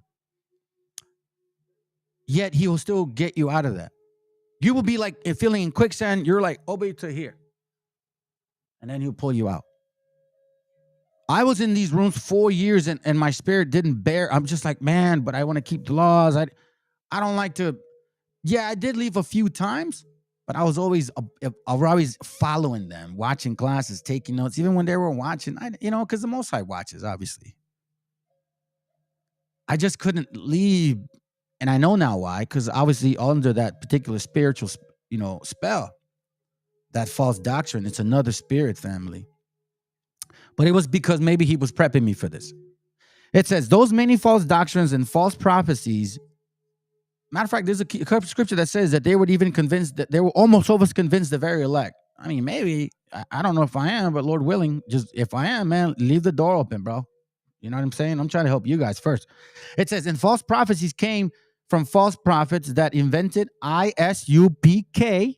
Yet he will still get you out of that. You will be like feeling in quicksand. You're like, obey to here. And then he'll pull you out. I was in these rooms 4 years and my spirit didn't bear. I'm just like, man, but I want to keep the laws. I don't like to. Yeah, I did leave a few times, but I was always following them, watching classes, taking notes, even when they were watching, because the Most High watches, obviously. I just couldn't leave. And I know now why, because obviously under that particular spiritual, spell, that false doctrine, it's another spirit family. But it was because maybe he was prepping me for this. It says, those many false doctrines and false prophecies. Matter of fact, there's a scripture that says that they would even convince that they were almost always convinced the very elect. I mean, maybe, I don't know if I am, but Lord willing, just if I am, man, leave the door open, bro. You know what I'm saying? I'm trying to help you guys first. It says, and false prophecies came from false prophets that invented ISUPK,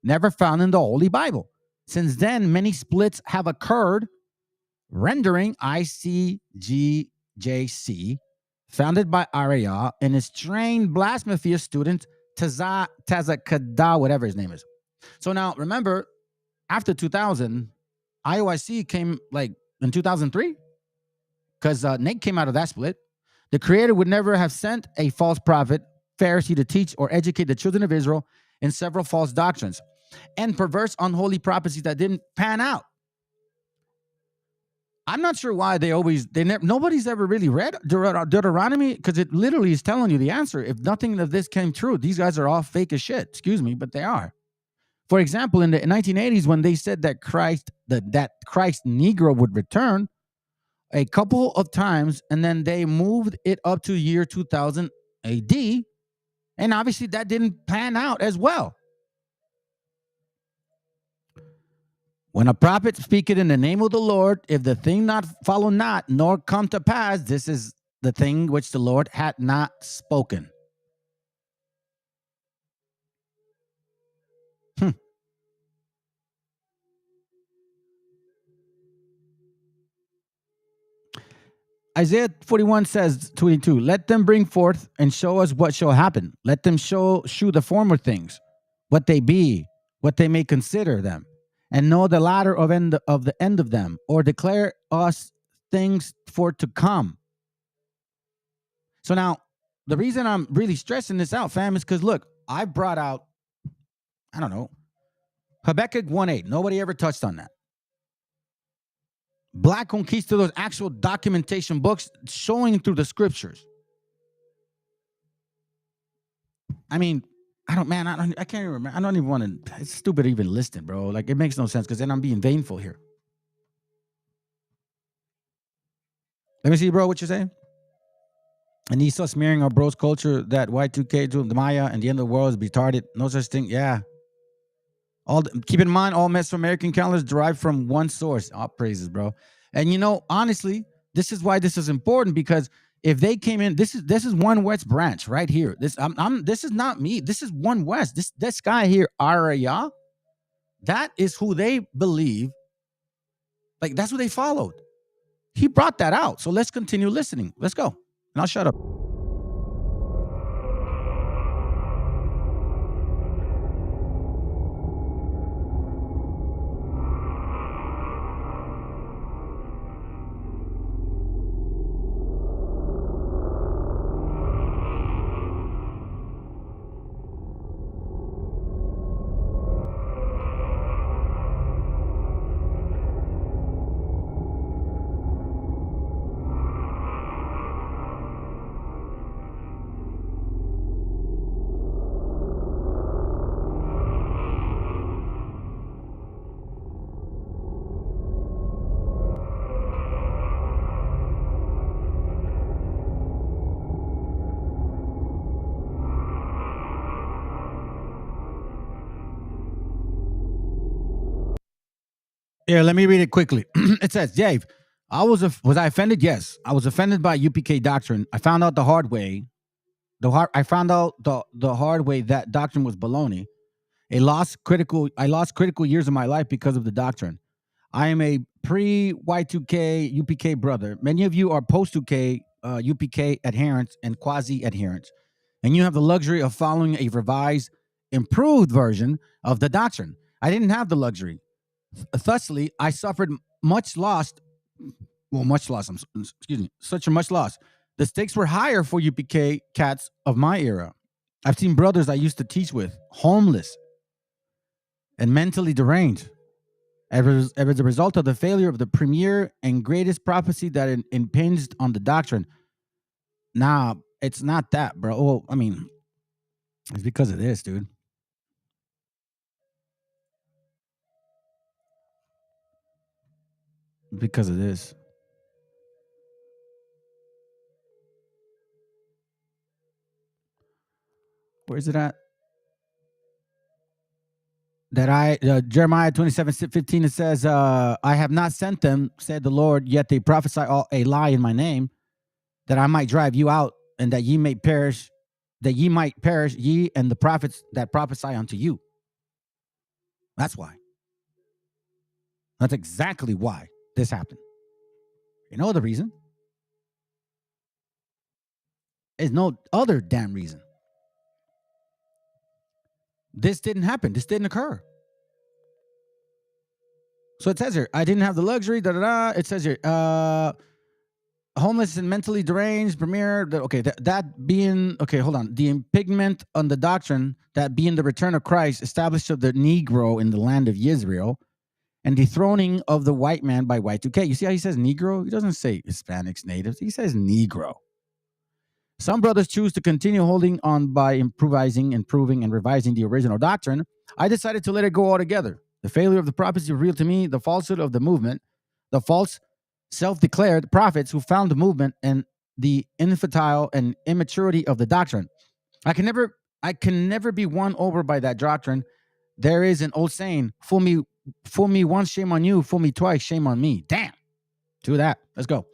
never found in the Holy Bible. Since then, many splits have occurred, rendering ICGJC, founded by Arya, and his trained blasphemy student, Tazakada, whatever his name is. So now, remember, after 2000, IOIC came like in 2003, because Nate came out of that split. The Creator would never have sent a false prophet, Pharisee, to teach or educate the children of Israel in several false doctrines and perverse, unholy prophecies that didn't pan out. I'm not sure why nobody's ever really read Deuteronomy, because it literally is telling you the answer. If nothing of this came true, these guys are all fake as shit. Excuse me, but they are. For example, in the 1980s, when they said that Christ Negro would return a couple of times, and then they moved it up to year 2000 AD, and obviously that didn't pan out as well. When a prophet speaketh in the name of the Lord, if the thing not follow not, nor come to pass, this is the thing which the Lord had not spoken. Isaiah 41 says, 22, let them bring forth and show us what shall happen. Let them shew the former things, what they be, what they may consider them, and know the latter of the end of them, or declare us things for to come. So now, the reason I'm really stressing this out, fam, is because look, I brought out, I don't know, Habakkuk 1:8. Nobody ever touched on that. Black Conquistadors, actual documentation books showing through the scriptures. I mean, I can't even remember. I don't even want to. It's stupid to even list it, bro. Like, it makes no sense because then I'm being vainful here. Let me see, bro, what you're saying. And Esau smearing our bros culture that Y2K to the Maya and the end of the world is retarded. No such thing. Yeah. Keep in mind, all Mesoamerican calendars derive from one source. All praises, bro. And you know, honestly, this is why this is important, because if they came in, this is One West branch right here. This is not me. This is One West. This guy here, Araya, that is who they believe. Like, that's who they followed. He brought that out. So let's continue listening. Let's go. And I'll shut up. Here, let me read it quickly. It says, Dave, was I offended? Yes. I was offended by UPK doctrine. I found out the hard way. I found out the hard way that doctrine was baloney. I lost critical years of my life because of the doctrine. I am a pre-Y2K UPK brother. Many of you are post-2K UPK adherents and quasi-adherents. And you have the luxury of following a revised, improved version of the doctrine. I didn't have the luxury. Thusly, I suffered much loss. Such a much loss. The stakes were higher for UPK cats of my era. I've seen brothers I used to teach with, homeless and mentally deranged, as a result of the failure of the premier and greatest prophecy that impinged on the doctrine. Nah, it's not that, bro. Well, I mean, it's because of this, dude. Because of this. Where is it at? That Jeremiah 27:15, it says, I have not sent them, said the Lord, yet they prophesy a lie in my name, that I might drive you out, and that ye might perish, ye and the prophets that prophesy unto you. That's why. That's exactly why this happened. You know the reason? There's no other damn reason. This didn't happen. This didn't occur. So it says here, I didn't have the luxury, It says here, homeless and mentally deranged, premier. Okay, that being, okay, hold on. The impingement on the doctrine, that being the return of Christ, established of the Negro in the land of Israel, and dethroning of the white man by Y2K. You see how he says Negro? He doesn't say Hispanics, natives. He says Negro. Some brothers choose to continue holding on by improvising, improving, and revising the original doctrine. I decided to let it go altogether. The failure of the prophecy revealed to me the falsehood of the movement, the false self-declared prophets who found the movement, and the infantile and immaturity of the doctrine. I can never be won over by that doctrine. There is an old saying, fool me once, shame on you. Fool me twice, shame on me. Damn. Do that. Let's go.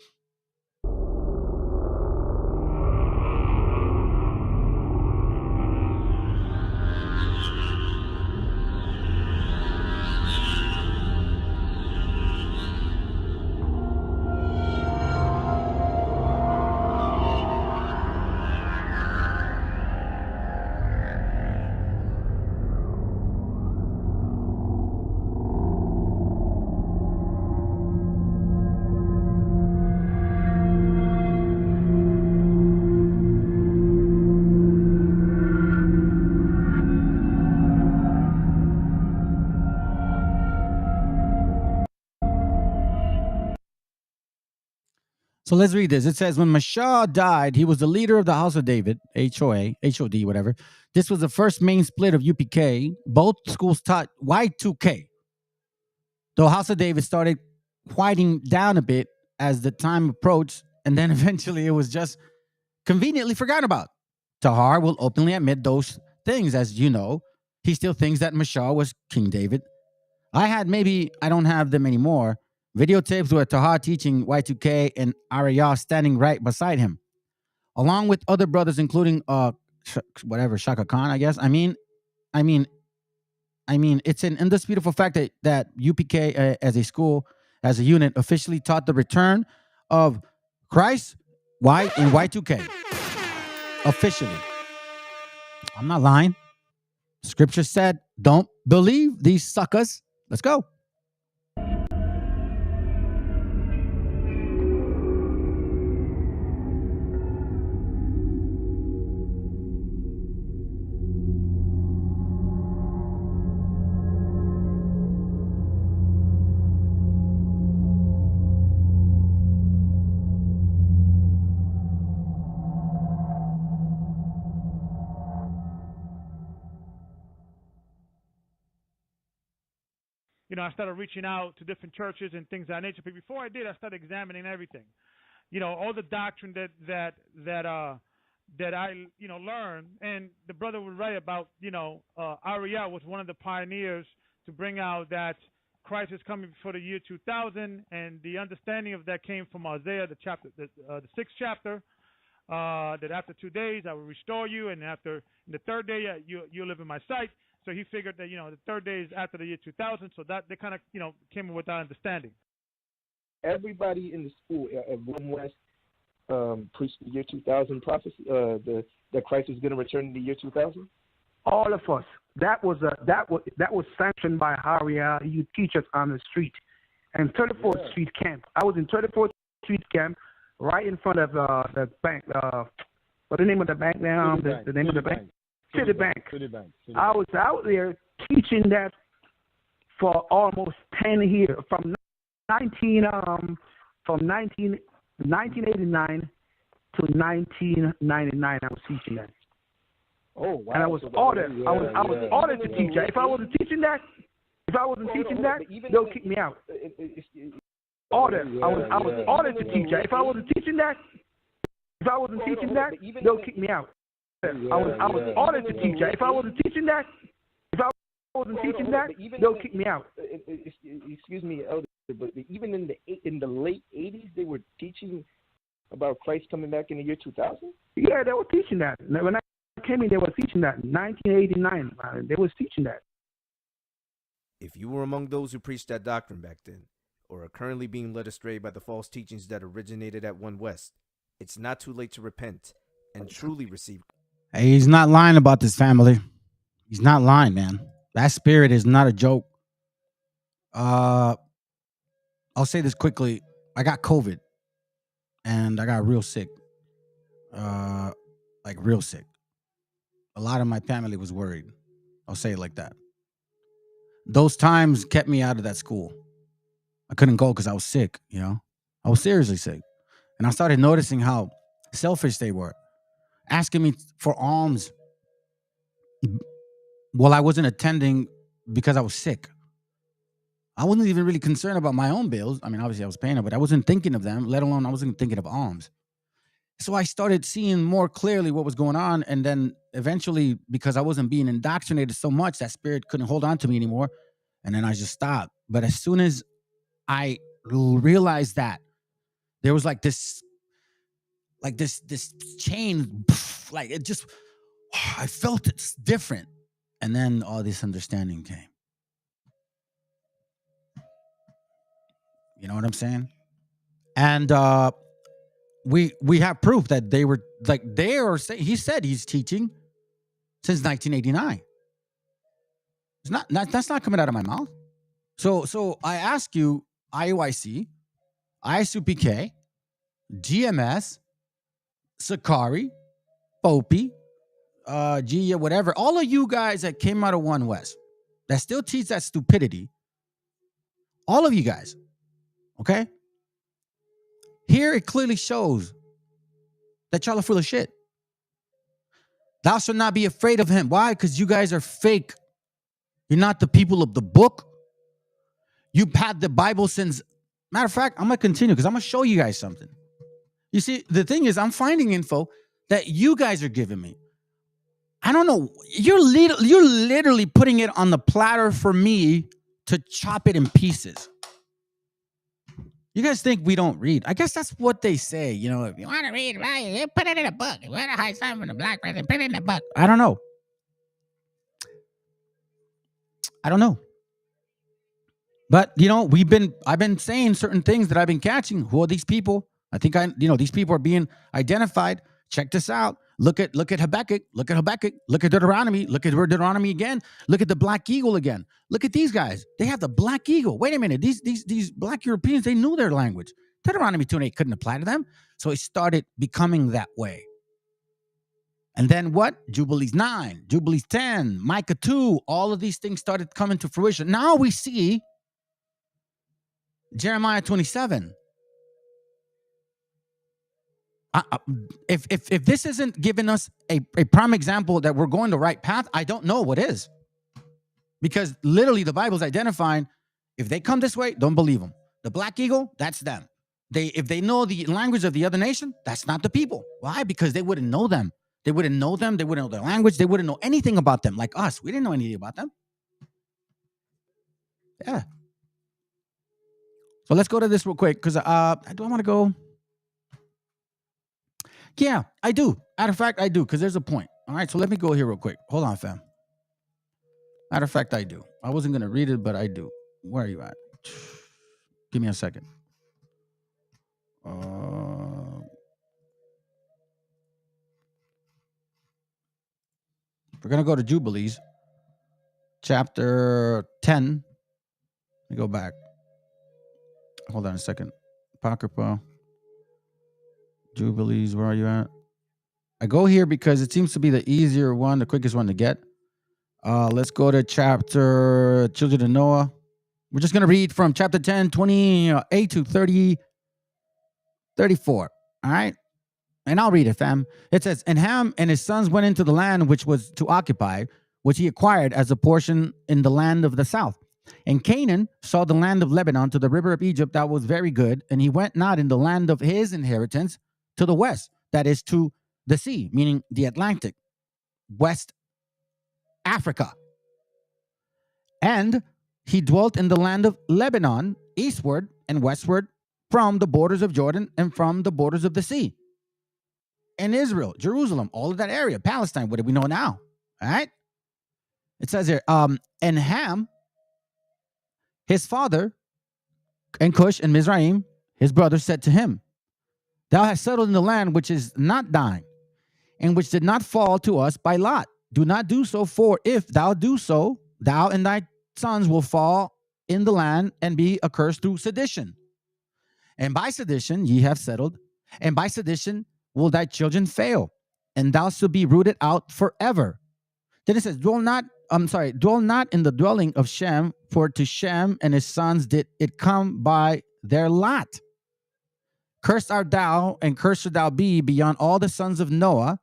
So let's read this. It says, when Mashah died, he was the leader of the House of David, HOA, HOD, whatever. This was the first main split of UPK. Both schools taught Y2K. Though House of David started quieting down a bit as the time approached, and then eventually it was just conveniently forgotten about. Tahar will openly admit those things, as you know. He still thinks that Mashah was King David. I don't have them anymore, videotapes where Tahar teaching Y2K and Ariyah standing right beside him, along with other brothers, including Shaka Khan, I guess. I mean, it's an indisputable fact that UPK as a school, as a unit, officially taught the return of Christ in Y2K. Officially. I'm not lying. Scripture said, don't believe these suckers. Let's go. I started reaching out to different churches and things of that nature. But before I did, I started examining everything. All the doctrine that I learned. And the brother would write about Ariyah was one of the pioneers to bring out that Christ is coming before the year 2000, and the understanding of that came from Isaiah, the 6th chapter. That after 2 days I will restore you, and after the third day you'll live in my sight. So he figured that the third day is after the year 2000. So that they kind of came with that understanding. Everybody in the school at One West preached the year 2000 prophecy. That Christ was going to return in the year 2000. All of us. That was sanctioned by Haria. You teach us on the street, and 34th Street camp. I was in 34th Street camp, right in front of the bank. What's the name of the bank now? The name of the bank. Citibank. I was out there teaching that for almost 10 years, from 1989 to 1999. I was teaching that. Oh wow! And I was ordered. I was ordered to teach that. If I wasn't teaching that, they'll kick me out. Ordered. I was ordered to teach that. If I wasn't teaching that, they'll kick me out. I was ordered to teach that. If I wasn't teaching that, they'll kick me out. Excuse me, Elder, but even in the late 80s, they were teaching about Christ coming back in the year 2000. Yeah, they were teaching that. When I came in, they were teaching that. 1989, they was teaching that. If you were among those who preached that doctrine back then, or are currently being led astray by the false teachings that originated at One West, it's not too late to repent and truly receive. Hey, he's not lying about this, family. He's not lying, man. That spirit is not a joke. I'll say this quickly. I got COVID, and I got real sick. Like real sick. A lot of my family was worried. I'll say it like that. Those times kept me out of that school. I couldn't go because I was sick, I was seriously sick. And I started noticing how selfish they were, asking me for alms while I wasn't attending because I was sick. I wasn't even really concerned about my own bills. I mean, obviously I was paying them, but I wasn't thinking of them, let alone I wasn't thinking of alms. So I started seeing more clearly what was going on. And then eventually, because I wasn't being indoctrinated so much, that spirit couldn't hold on to me anymore. And then I just stopped. But as soon as I realized that, there was like this chain, like it just, I felt it's different. And then all this understanding came. You know what I'm saying? And we have proof that they were like, he said he's teaching since 1989. That's not coming out of my mouth. So I ask you, IUIC, ISUPK, GMS, Sakari, Popey, Gia, whatever, all of you guys that came out of One West that still teach that stupidity, all of you guys, okay? Here it clearly shows that y'all are full of shit. Thou shalt not be afraid of him. Why? Because you guys are fake. You're not the people of the book. You've had the Bible since. Matter of fact, I'm going to continue because I'm going to show you guys something. You see, the thing is, I'm finding info that you guys are giving me. I don't know. You're literally putting it on the platter for me to chop it in pieces. You guys think we don't read? I guess that's what they say. You know, if you want to read, right, put it in a book. If you want to hide something from the black person, put it in a book. I don't know. But you know, I've been saying certain things that I've been catching. Who are these people? I think these people are being identified. Check this out. Look at Habakkuk. Look at Habakkuk. Look at Deuteronomy. Look at Deuteronomy again. Look at the black eagle again. Look at these guys. They have the black eagle. Wait a minute. These black Europeans, they knew their language. Deuteronomy 2:8 couldn't apply to them. So it started becoming that way. And then what? Jubilees 9, Jubilees 10, Micah 2, all of these things started coming to fruition. Now we see Jeremiah 27. If this isn't giving us a prime example that we're going the right path, I don't know what is. Because literally the Bible's identifying, if they come this way, don't believe them. The black eagle, that's them. If they know the language of the other nation, that's not the people. Why? Because they wouldn't know them. They wouldn't know them. They wouldn't know their language. They wouldn't know anything about them. Like us, we didn't know anything about them. Yeah. So let's go to this real quick because do I want to go? Yeah, I do. Matter of fact, I do, because there's a point. All right, so let me go here real quick. Hold on, fam. Matter of fact, I do. I wasn't going to read it, but I do. Where are you at? Give me a second. We're going to go to Jubilees, chapter 10. Let me go back. Hold on a second. Apocrypha. Jubilees, where are you at? I go here because it seems to be the easier one, the quickest one to get. Let's go to chapter Children of Noah. We're just going to read from chapter 10, 28 to 34. All right? And I'll read it, fam. It says, and Ham and his sons went into the land which was to occupy, which he acquired as a portion in the land of the south. And Canaan saw the land of Lebanon to the river of Egypt that was very good, and he went not in the land of his inheritance to the west, that is to the sea, meaning the Atlantic, West Africa. And he dwelt in the land of Lebanon, eastward and westward, from the borders of Jordan and from the borders of the sea. And Israel, Jerusalem, all of that area, Palestine, what do we know now? All right? It says here, and Ham, his father, and Cush and Mizraim, his brother, said to him, thou hast settled in the land which is not thine, and which did not fall to us by lot. Do not do so, for if thou do so, thou and thy sons will fall in the land and be accursed through sedition. And by sedition ye have settled, and by sedition will thy children fail, and thou shalt be rooted out forever. Then it says, dwell not in the dwelling of Shem, for to Shem and his sons did it come by their lot. Cursed art thou, and cursed shalt thou be beyond all the sons of Noah,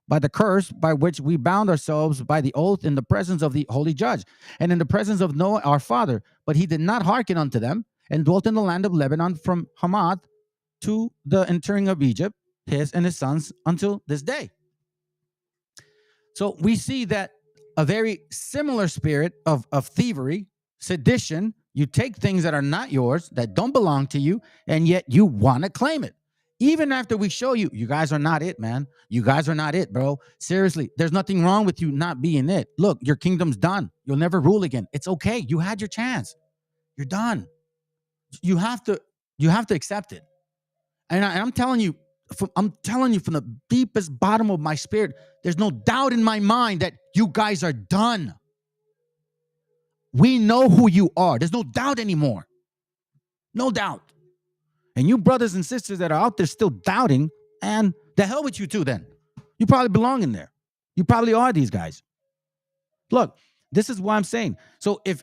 by the curse by which we bound ourselves by the oath in the presence of the holy judge, and in the presence of Noah our father. But he did not hearken unto them, and dwelt in the land of Lebanon from Hamath to the entering of Egypt, his and his sons, until this day. So we see that a very similar spirit of thievery, sedition. You take things that are not yours, that don't belong to you, and yet you want to claim it. Even after we show you, you guys are not it, man. You guys are not it, bro. Seriously, there's nothing wrong with you not being it. Look, your kingdom's done. You'll never rule again. It's okay. You had your chance. You're done. You have to accept it. And I'm telling you from the deepest bottom of my spirit, there's no doubt in my mind that you guys are done. We know who you are. There's no doubt anymore. No doubt. And you brothers and sisters that are out there still doubting, and the hell with you too then. You probably belong in there. You probably are these guys. Look, this is what I'm saying. So if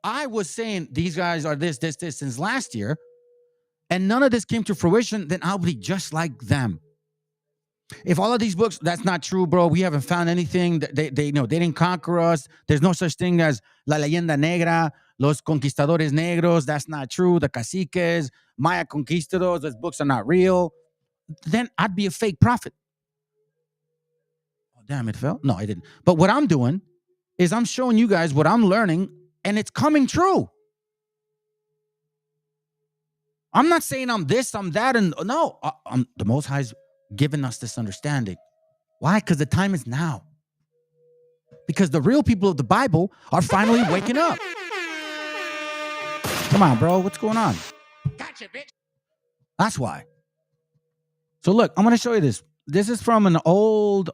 I was saying these guys are this since last year, and none of this came to fruition, then I'll be just like them. If all of these books, that's not true, bro. We haven't found anything. They didn't conquer us. There's no such thing as La Leyenda Negra, Los Conquistadores Negros. That's not true. The Caciques, Maya Conquistadors, those books are not real. Then I'd be a fake prophet. Oh, damn, it fell? No, I didn't. But what I'm doing is I'm showing you guys what I'm learning, and it's coming true. I'm not saying I'm this, I'm that, and no, the Most High's given us this understanding. Why? Because the time is now. Because the real people of the Bible are finally waking up. Come on, bro. What's going on? Gotcha, bitch. That's why. So look, I'm going to show you this. This is from an old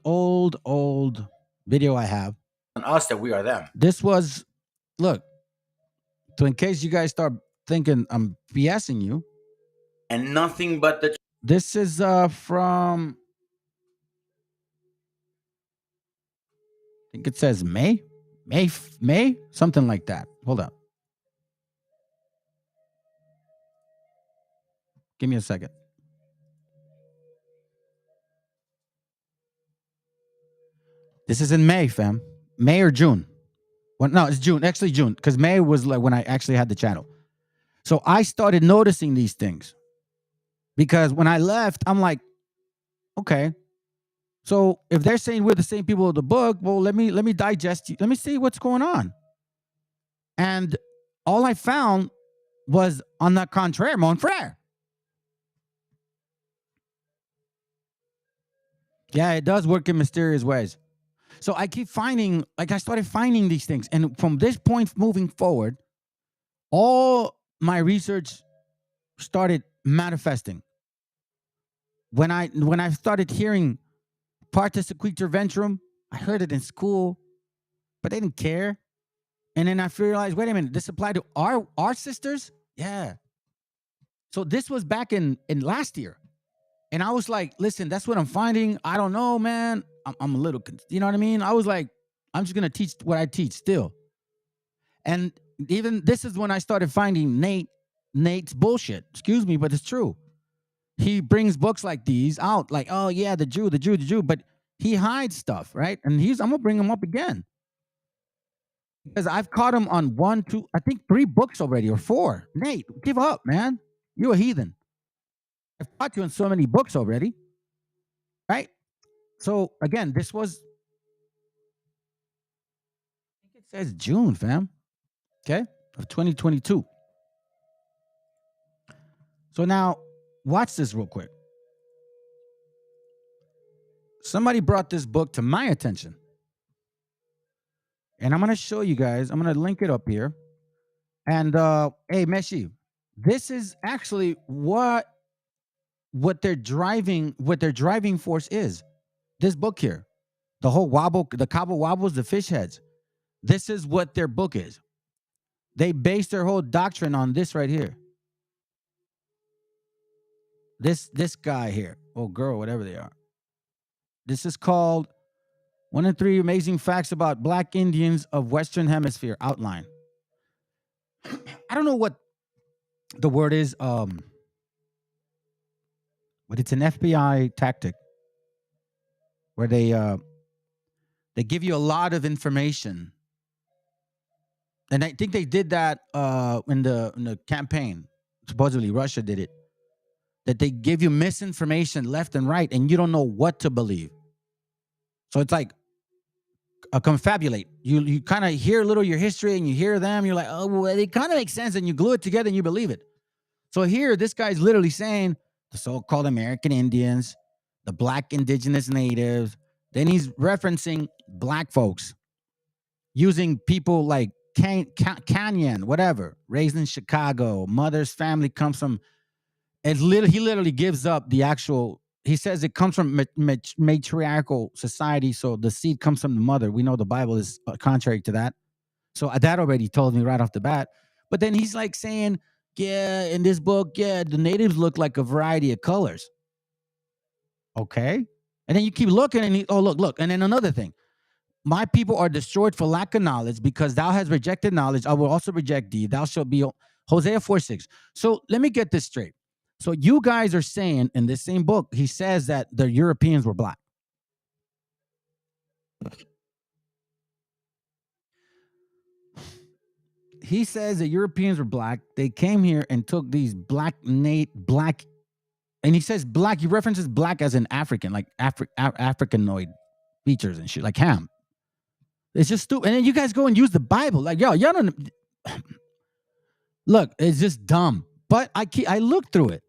video I have. On us that we are them. This was, look, so in case you guys start thinking I'm BSing you. And nothing but the... This is from... I think it says May, something like that. Hold up. Give me a second. This is in May, fam. May or June. Well, no, it's June. Actually, June, because May was like when I actually had the channel. So I started noticing these things because when I left, I'm like, okay. So if they're saying we're the same people of the book, well, let me digest you. Let me see what's going on. And all I found was on the contraire, mon frère. Yeah, it does work in mysterious ways. So I keep finding, like I started finding these things. And from this point moving forward, all my research started manifesting. When I started hearing Parta Sequitur Ventrum, I heard it in school, but they didn't care. And then I realized, wait a minute, this applied to our sisters? Yeah. So this was back in last year. And I was like, listen, that's what I'm finding. I don't know, man. I'm a little, you know what I mean? I was like, I'm just going to teach what I teach still. And even this is when I started finding Nate's bullshit. Excuse me, but it's true. He brings books like these out, like, oh yeah, the Jew, but he hides stuff, right? And I'm gonna bring him up again. Because I've caught him on 1, 2, I think 3 books already, or 4. Nate, give up, man. You're a heathen. I've caught you in so many books already. Right? So again, this was, I think it says June, fam. Okay, of 2022. So now, watch this real quick. Somebody brought this book to my attention. And I'm going to show you guys. I'm going to link it up here. And, hey, Meshi, this is actually what their driving force is. This book here. The whole wobble, the Cabo Wobbles, the fish heads. This is what their book is. They base their whole doctrine on this right here. This guy here, or girl, whatever they are. This is called 1 in 3 Amazing Facts About Black Indians of Western Hemisphere outline. I don't know what the word is, but it's an FBI tactic where they give you a lot of information. And I think they did that in the campaign. Supposedly Russia did it. That they give you misinformation left and right, and you don't know what to believe. So it's like a confabulate. You kind of hear a little of your history, and you hear them. You're like, oh, well, it kind of makes sense, and you glue it together, and you believe it. So here, this guy's literally saying the so-called American Indians, the black indigenous natives. Then he's referencing black folks, using people like Canyon, whatever, raised in Chicago. Mother's family comes from... He literally gives up the actual, he says it comes from matriarchal society, so the seed comes from the mother. We know the Bible is contrary to that. So that already told me right off the bat. But then he's like saying, yeah, in this book, yeah, the natives look like a variety of colors. Okay. And then you keep looking and look. And then another thing. My people are destroyed for lack of knowledge, because thou hast rejected knowledge. I will also reject thee. Thou shalt be Hosea 4:6. So let me get this straight. So you guys are saying in this same book, he says that the Europeans were black. He says the Europeans were black. They came here and took these black, and he says black. He references black as an African, like Africanoid features and shit, like Ham. It's just stupid. And then you guys go and use the Bible, like y'all don't look. It's just dumb. But I looked through it.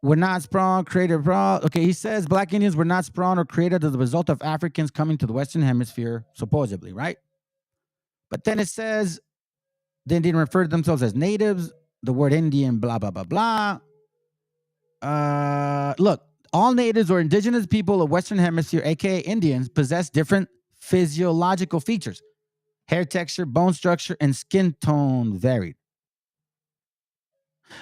Were not spawned, created abroad. Okay, he says black Indians were not spawned or created as a result of Africans coming to the Western Hemisphere, supposedly, right? But then it says they didn't refer to themselves as natives. The word Indian, blah, blah, blah, blah. Look, all natives or indigenous people of Western Hemisphere, aka Indians, possess different physiological features. Hair texture, bone structure, and skin tone varied.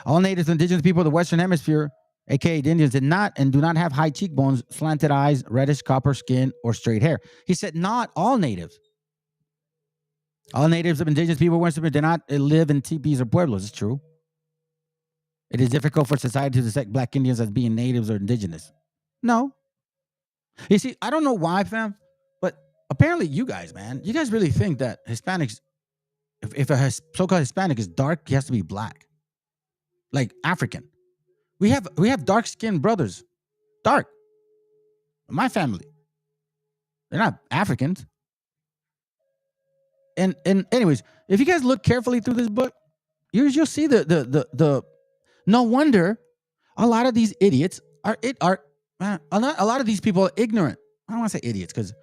All natives and indigenous people of the Western Hemisphere, aka the Indians, did not and do not have high cheekbones, slanted eyes, reddish copper skin, or straight hair. He said not all natives. All natives of indigenous people of Western Hemisphere did not live in teepees or pueblos. It's true. It is difficult for society to dissect black Indians as being natives or indigenous. No. You see, I don't know why, fam, but apparently you guys, man, you guys really think that Hispanics, if a so-called Hispanic is dark, he has to be black. Like African. We have dark-skinned brothers. Dark. My family. They're not Africans. And anyways, if you guys look carefully through this book, you'll see the no wonder a lot of these idiots are a lot of these people are ignorant. I don't want to say idiots because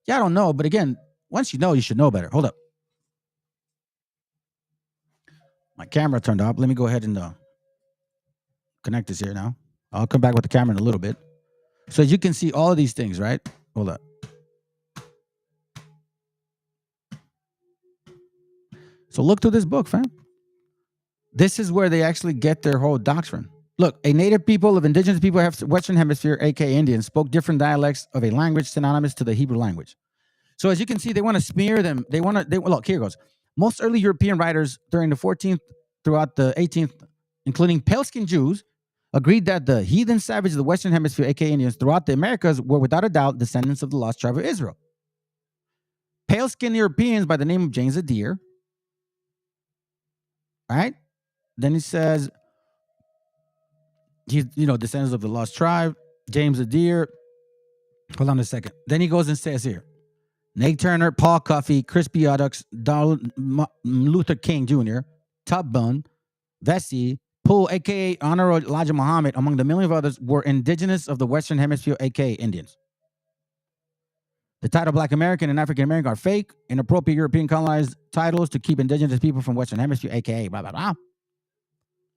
y'all don't know, but again, once you know, you should know better. Hold up. My camera turned off. Let me go ahead and connect this here now. I'll come back with the camera in a little bit. So as you can see all of these things, right? Hold up. So look through this book, fam. This is where they actually get their whole doctrine. Look, a native people of indigenous people of Western Hemisphere, aka Indians, spoke different dialects of a language synonymous to the Hebrew language. So as you can see, they want to smear them. Look, here it goes. Most early European writers during the 14th throughout the 18th, including pale-skinned Jews, agreed that the heathen savages of the Western Hemisphere, aka Indians, throughout the Americas were without a doubt descendants of the lost tribe of Israel. Pale-skinned Europeans by the name of James Adair, right? Then he says, he's, descendants of the lost tribe, James Adair. Hold on a second. Then he goes and says here, Nate Turner, Paul Cuffey, Crispy Uddux, Donald Luther King Jr., Tubman, Vesey, Poole, a.k.a. Honorable Elijah Muhammad, among the million of others, were indigenous of the Western Hemisphere, a.k.a. Indians. The title Black American and African American are fake, inappropriate European colonized titles to keep indigenous people from Western Hemisphere, a.k.a. blah, blah, blah.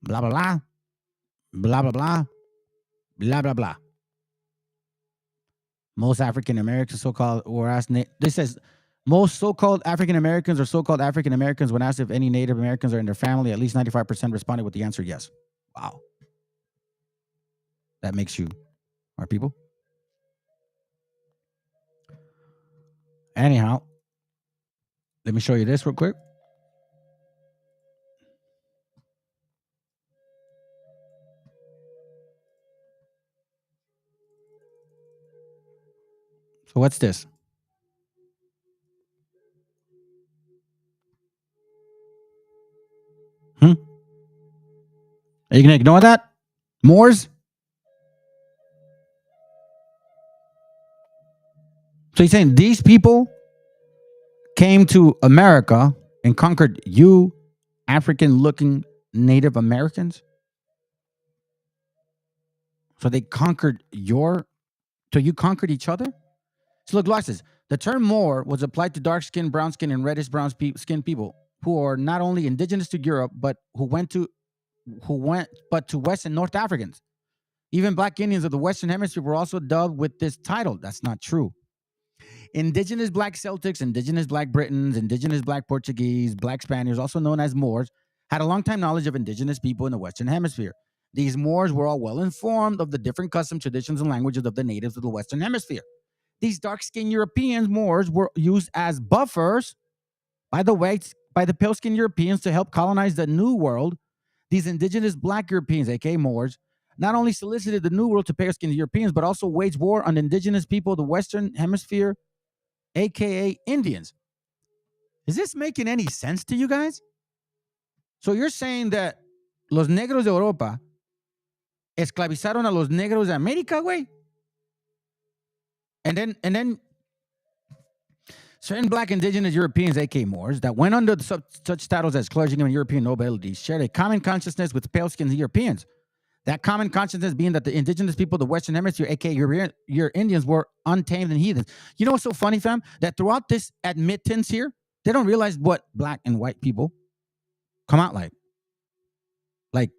Blah, blah, blah. Blah, blah, blah. Blah, blah, blah. Most African Americans, so-called, were asked. This says most so-called African Americans or so-called African Americans, when asked if any Native Americans are in their family, at least 95% responded with the answer yes. Wow. That makes you our people. Anyhow, let me show you this real quick. So what's this? Are you going to ignore that? Moors? So he's saying these people came to America and conquered you, African-looking Native Americans? So they conquered so you conquered each other? So look, watch this. The term Moor was applied to dark-skinned, brown-skinned, and reddish-brown-skinned people who are not only indigenous to Europe, but who went to West and North Africans. Even black Indians of the Western Hemisphere were also dubbed with this title. That's not true. Indigenous black Celtics, indigenous black Britons, indigenous black Portuguese, black Spaniards, also known as Moors, had a long-time knowledge of indigenous people in the Western Hemisphere. These Moors were all well informed of the different customs, traditions, and languages of the natives of the Western Hemisphere. These dark-skinned Europeans, Moors, were used as buffers by the pale-skinned Europeans to help colonize the New World these indigenous black Europeans, aka Moors, not only solicited the New World to pale-skinned Europeans, but also waged war on the indigenous people of the Western Hemisphere, aka Indians. Is this making any sense to you guys? So you're saying that los negros de Europa esclavizaron a los negros de América, güey? And then certain black indigenous Europeans, aka Moors, that went under such titles as clergymen and European nobility, shared a common consciousness with pale-skinned Europeans. That common consciousness being that the indigenous people of the Western Hemisphere, aka your Indians, were untamed and heathens. You know what's so funny, fam? That throughout this admittance here, they don't realize what black and white people come out like. Like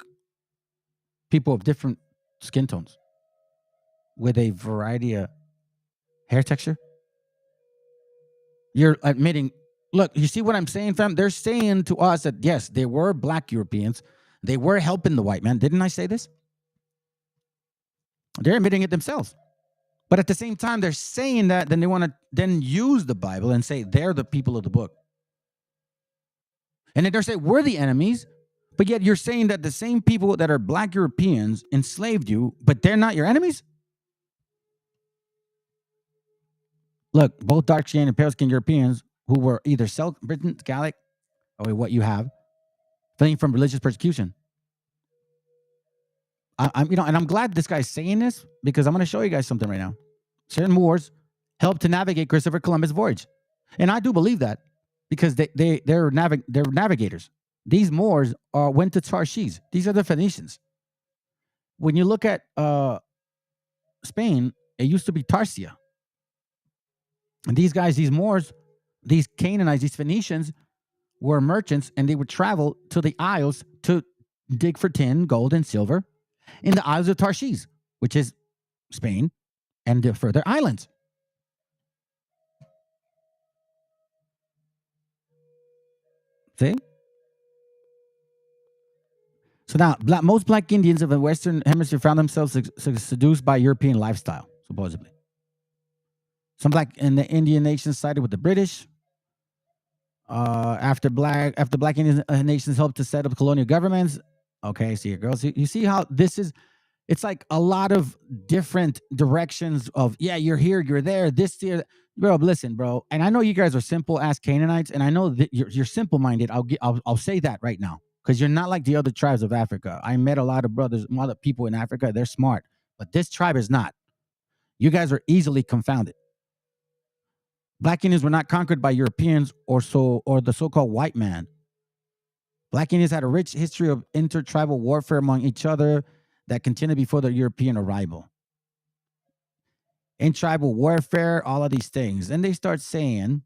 people of different skin tones with a variety of hair texture. You're admitting, look, you see what I'm saying, fam? They're saying to us that, yes, they were black Europeans. They were helping the white man. Didn't I say this? They're admitting it themselves. But at the same time, they're saying that, then they want to then use the Bible and say they're the people of the book. And then they're saying we're the enemies, but yet you're saying that the same people that are black Europeans enslaved you, but they're not your enemies? Look, both dark-skinned and pale-skinned Europeans who were either Britain, Gallic, or what you have, fleeing from religious persecution. And I'm glad this guy's saying this because I'm going to show you guys something right now. Certain Moors helped to navigate Christopher Columbus' voyage, and I do believe that because they're navigators. These Moors went to Tarshish. These are the Phoenicians. When you look at Spain, it used to be Tarsia. And these guys, these Moors, these Canaanites, these Phoenicians were merchants, and they would travel to the Isles to dig for tin, gold, and silver in the Isles of Tarshish, which is Spain, and the further islands. See? So now, most black Indians of the Western Hemisphere found themselves seduced by European lifestyle, supposedly. Some black in the Indian nations sided with the British. After black Indian nations helped to set up colonial governments. Okay, see it, girls. You see how this is? It's like a lot of different directions of, yeah, you're here, you're there, this here. Bro, listen, bro. And I know you guys are simple ass Canaanites, and I know that you're simple minded. I'll say that right now because you're not like the other tribes of Africa. I met a lot of brothers, a lot of people in Africa. They're smart, but this tribe is not. You guys are easily confounded. Black Indians were not conquered by Europeans or the so-called white man. Black Indians had a rich history of intertribal warfare among each other that continued before the European arrival. In tribal warfare, all of these things. Then they start saying,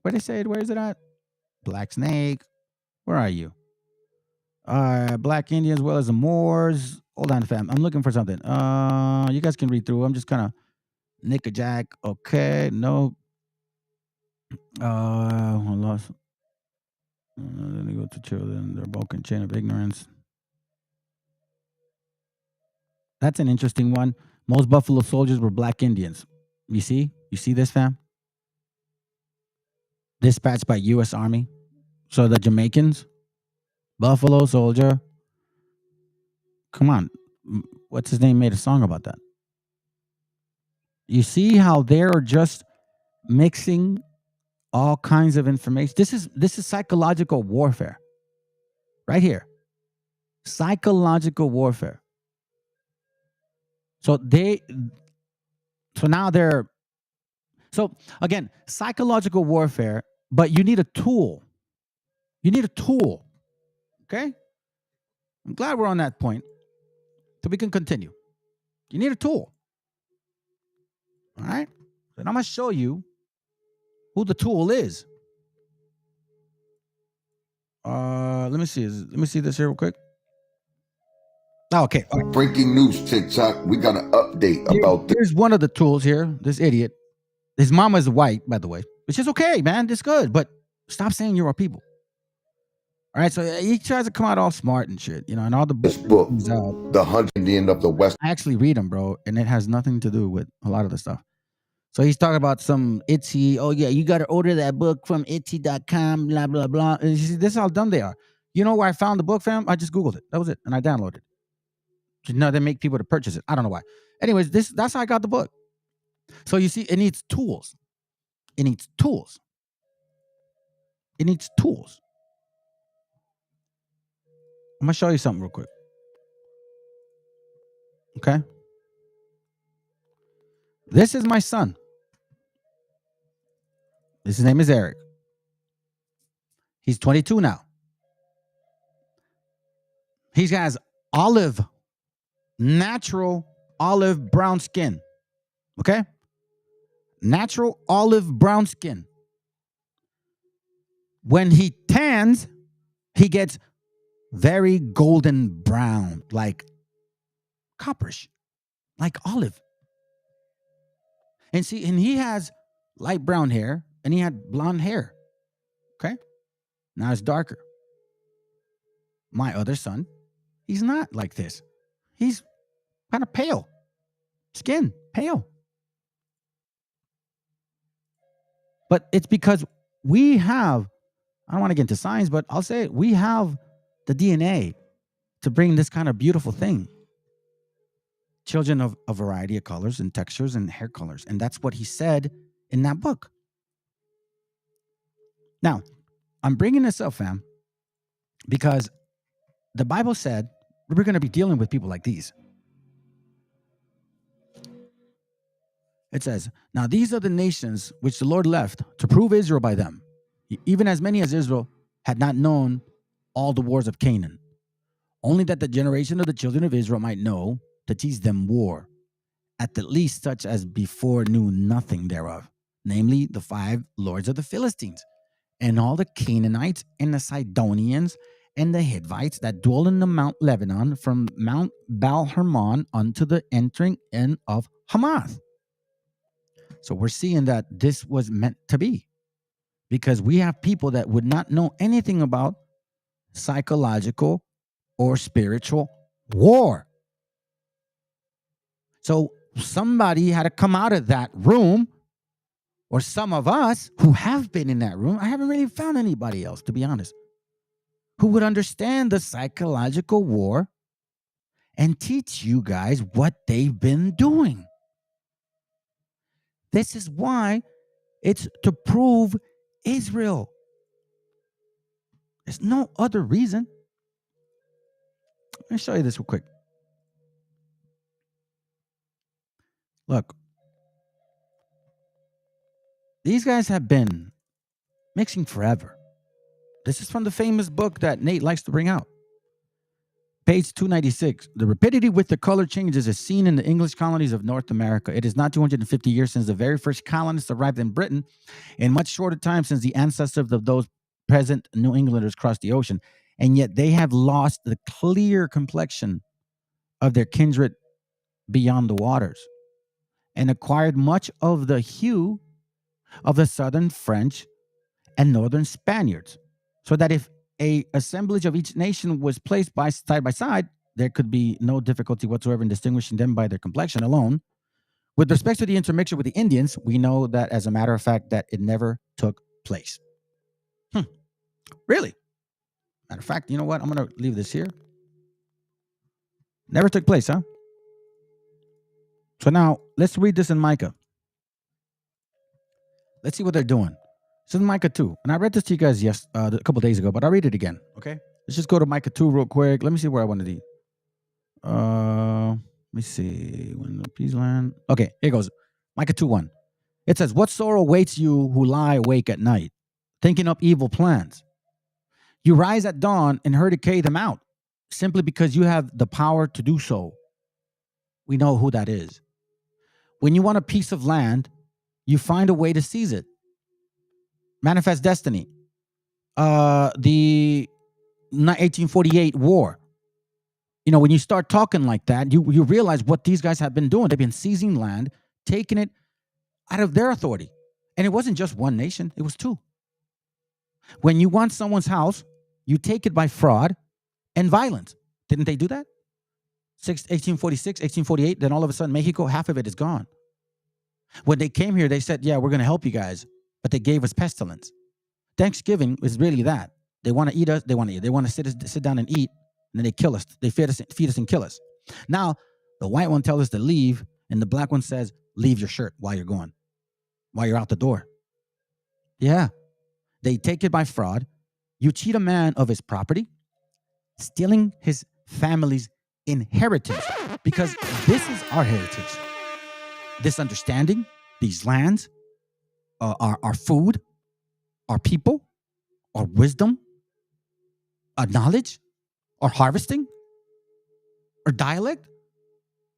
where they say it? Where is it at? Black Snake. Where are you? Black Indians as well as the Moors. Hold on, fam. I'm looking for something. You guys can read through. I'm just kind of Nick a Jack. Okay, no. I lost. Then they go to children. They're broken chain of ignorance. That's an interesting one. Most Buffalo Soldiers were black Indians. You see? You see this, fam? Dispatched by U.S. Army. So the Jamaicans, Buffalo Soldier. Come on. What's his name made a song about that? You see how they're just mixing all kinds of information. This is psychological warfare. Right here. Psychological warfare. So again, psychological warfare, but you need a tool. You need a tool. Okay? I'm glad we're on that point. So we can continue. You need a tool. All right? And I'm going to show you who the tool is. Let me see. Let me see this here real quick. Oh, okay. All right. Breaking news, TikTok. We got an update about this. Here's one of the tools here. This idiot. His mama is white, by the way. Which is okay, man. It's good. But stop saying you're our people. All right. So he tries to come out all smart and shit. And all the this book, The 100 Indian of the West. I actually read them, bro. And it has nothing to do with a lot of the stuff. So he's talking about some Etsy. Oh, yeah, you got to order that book from Etsy.com, blah, blah, blah. And you see, this is how dumb they are. You know where I found the book, fam? I just Googled it. That was it. And I downloaded it. Now they make people to purchase it. I don't know why. Anyways, that's how I got the book. So you see, it needs tools. It needs tools. It needs tools. I'm going to show you something real quick. Okay? This is my son. His name is Eric. He's 22 now. He has natural olive brown skin. Okay? Natural olive brown skin. When he tans, he gets very golden brown, like copperish, like olive. And see, and he has light brown hair, and he had blonde hair. Okay? Now it's darker. My other son, he's not like this. He's kind of pale. Skin, pale. But it's because we have, I don't want to get into science, but I'll say it, we have the DNA to bring this kind of beautiful thing. Children of a variety of colors and textures and hair colors. And that's what he said in that book. Now, I'm bringing this up, fam, because the Bible said we're going to be dealing with people like these. It says, now these are the nations which the Lord left to prove Israel by them, even as many as Israel had not known all the wars of Canaan, only that the generation of the children of Israel might know to teach them war, at the least such as before knew nothing thereof, namely the 5 lords of the Philistines, and all the Canaanites and the Sidonians and the Hivites that dwell in the Mount Lebanon, from Mount Baal-Hermon unto the entering in of Hamath. So we're seeing that this was meant to be, because we have people that would not know anything about psychological or spiritual war. So somebody had to come out of that room, or some of us who have been in that room. I haven't really found anybody else, to be honest, who would understand the psychological war and teach you guys what they've been doing. This is why it's to prove Israel. There's no other reason. Let me show you this real quick. Look, these guys have been mixing forever. This is from the famous book that Nate likes to bring out. Page 296. The rapidity with the color changes is seen in the English colonies of North America. It is not 250 years since the very first colonists arrived in Britain, and much shorter time since the ancestors of those present New Englanders crossed the ocean. And yet they have lost the clear complexion of their kindred beyond the waters, and acquired much of the hue of the southern French and northern Spaniards, so that if a assemblage of each nation was placed side by side, there could be no difficulty whatsoever in distinguishing them by their complexion alone. With respect to the intermixture with the Indians, we know that, as a matter of fact, that it never took place. Really? Matter of fact, you know what? I'm going to leave this here. Never took place, huh? So now, let's read this in Micah. Let's see what they're doing. This is Micah 2. And I read this to you guys a couple days ago, but I'll read it again, okay? Let's just go to Micah 2 real quick. Let me see where I want to be. Let me see. When the peace land. Okay, here goes. Micah 2:1. It says, what sorrow waits you who lie awake at night, thinking up evil plans? You rise at dawn and hurricane them out, simply because you have the power to do so. We know who that is. When you want a piece of land, you find a way to seize it. Manifest Destiny. The 1848 war. You know, when you start talking like that, you realize what these guys have been doing. They've been seizing land, taking it out of their authority. And it wasn't just one nation, it was 2. When you want someone's house, you take it by fraud and violence. Didn't they do that? 1846, 1848, then all of a sudden, Mexico, half of it is gone. When they came here, they said, yeah, we're going to help you guys. But they gave us pestilence. Thanksgiving is really that. They want to eat us. They want to eat. They want to sit down and eat, and then they kill us. They feed us and kill us. Now, the white one tells us to leave, and the black one says, leave your shirt while you're going, while you're out the door. Yeah. They take it by fraud. You cheat a man of his property, stealing his family's inheritance, because this is our heritage. This understanding, these lands, our food, our people, our wisdom, our knowledge, our harvesting, our dialect,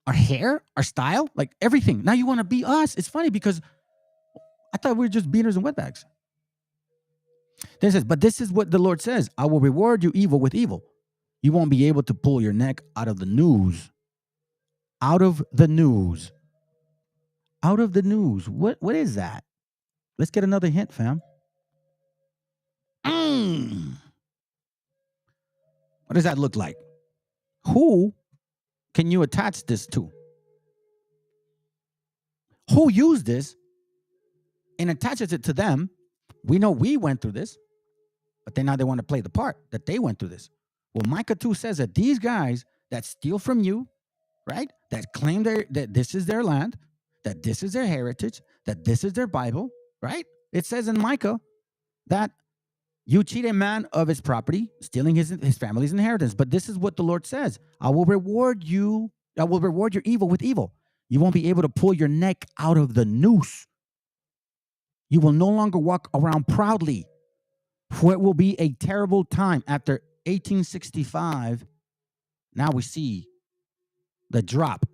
our hair, our style, like everything. Now you want to be us. It's funny because I thought we were just beaners and wetbacks. Then it says, but this is what the Lord says. I will reward you evil with evil. You won't be able to pull your neck out of the news. Out of the news. Out of the news. What is that? Let's get another hint, fam. What does that look like? Who can you attach this to? Who used this and attaches it to them? We know we went through this, but then now they want to play the part that they went through this. Well, Micah 2 says that these guys that steal from you, right? That claim that this is their land, that this is their heritage, that this is their Bible, right? It says in Micah that you cheat a man of his property, stealing his family's inheritance. But this is what the Lord says. I will reward your evil with evil. You won't be able to pull your neck out of the noose. You will no longer walk around proudly, for it will be a terrible time. After 1865, now we see the drop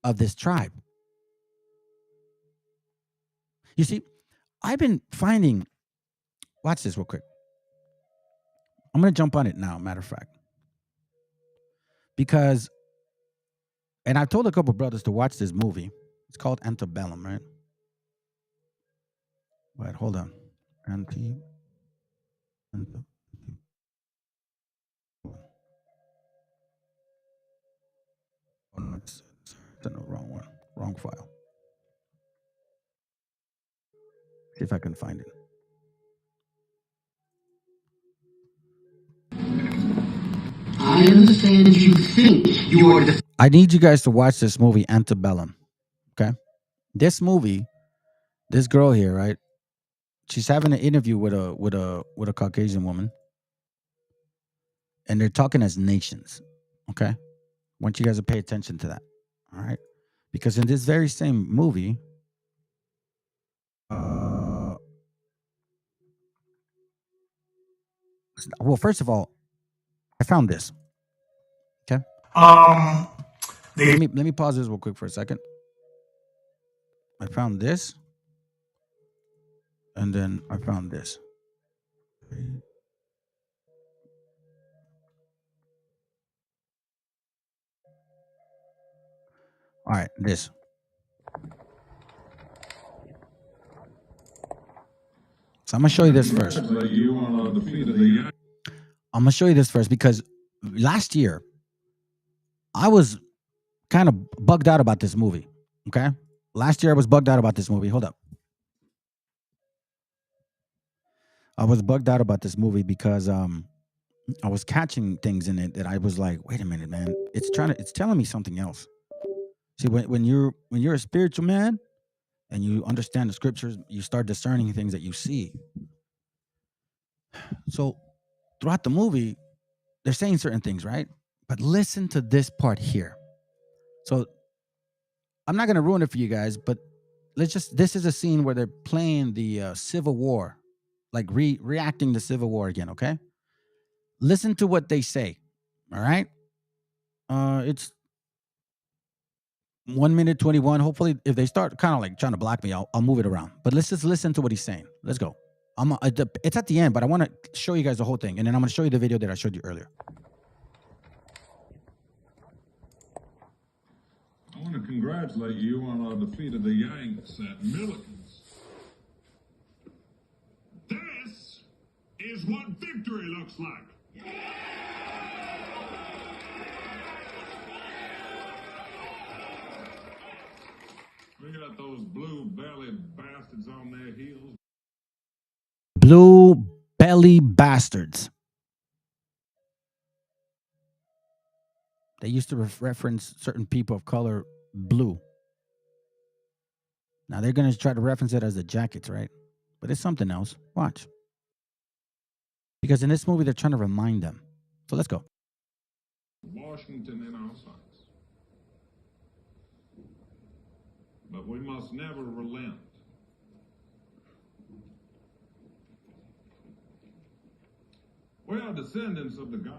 of this tribe. You see, I've been finding, watch this real quick. I'm going to jump on it now, matter of fact. Because, and I've told a couple brothers to watch this movie. It's called Antebellum, right? Wait, hold on. Oh, no, it's the wrong one. Wrong file. See if I can find it. I understand you think you are the... I need you guys to watch this movie, Antebellum. Okay? This movie, this girl here, right? She's having an interview with a Caucasian woman. And they're talking as nations. Okay? I want you guys to pay attention to that. All right? Because in this very same movie, well, first of all, I found this. Okay? Let me pause this real quick for a second. I found this. And then I found this. All right, this. So I'm going to show you this first. I'm going to show you this first because last year, I was kind of bugged out about this movie. Okay? Last year, I was bugged out about this movie. Hold up. I was bugged out about this movie because I was catching things in it that I was like, wait a minute, man. It's telling me something else. See, when you're a spiritual man and you understand the scriptures, you start discerning things that you see. So throughout the movie, they're saying certain things, right? But listen to this part here. So I'm not going to ruin it for you guys, but this is a scene where they're playing the Civil War, like reacting to Civil War again, okay? Listen to what they say, all right? It's 1 minute 21. Hopefully, if they start kind of like trying to block me, I'll move it around. But let's just listen to what he's saying. Let's go. It's at the end, but I want to show you guys the whole thing, and then I'm going to show you the video that I showed you earlier. I want to congratulate you on our defeat of the Yanks at Milliken's. This is what victory looks like. We got those blue-bellied bastards on their heels. belly bastards. They used to reference certain people of color blue. Now they're going to try to reference it as the jackets, right? But it's something else. Watch. Because in this movie, they're trying to remind them. So let's go. Washington in our sights. But we must never relent. We are descendants of the gods.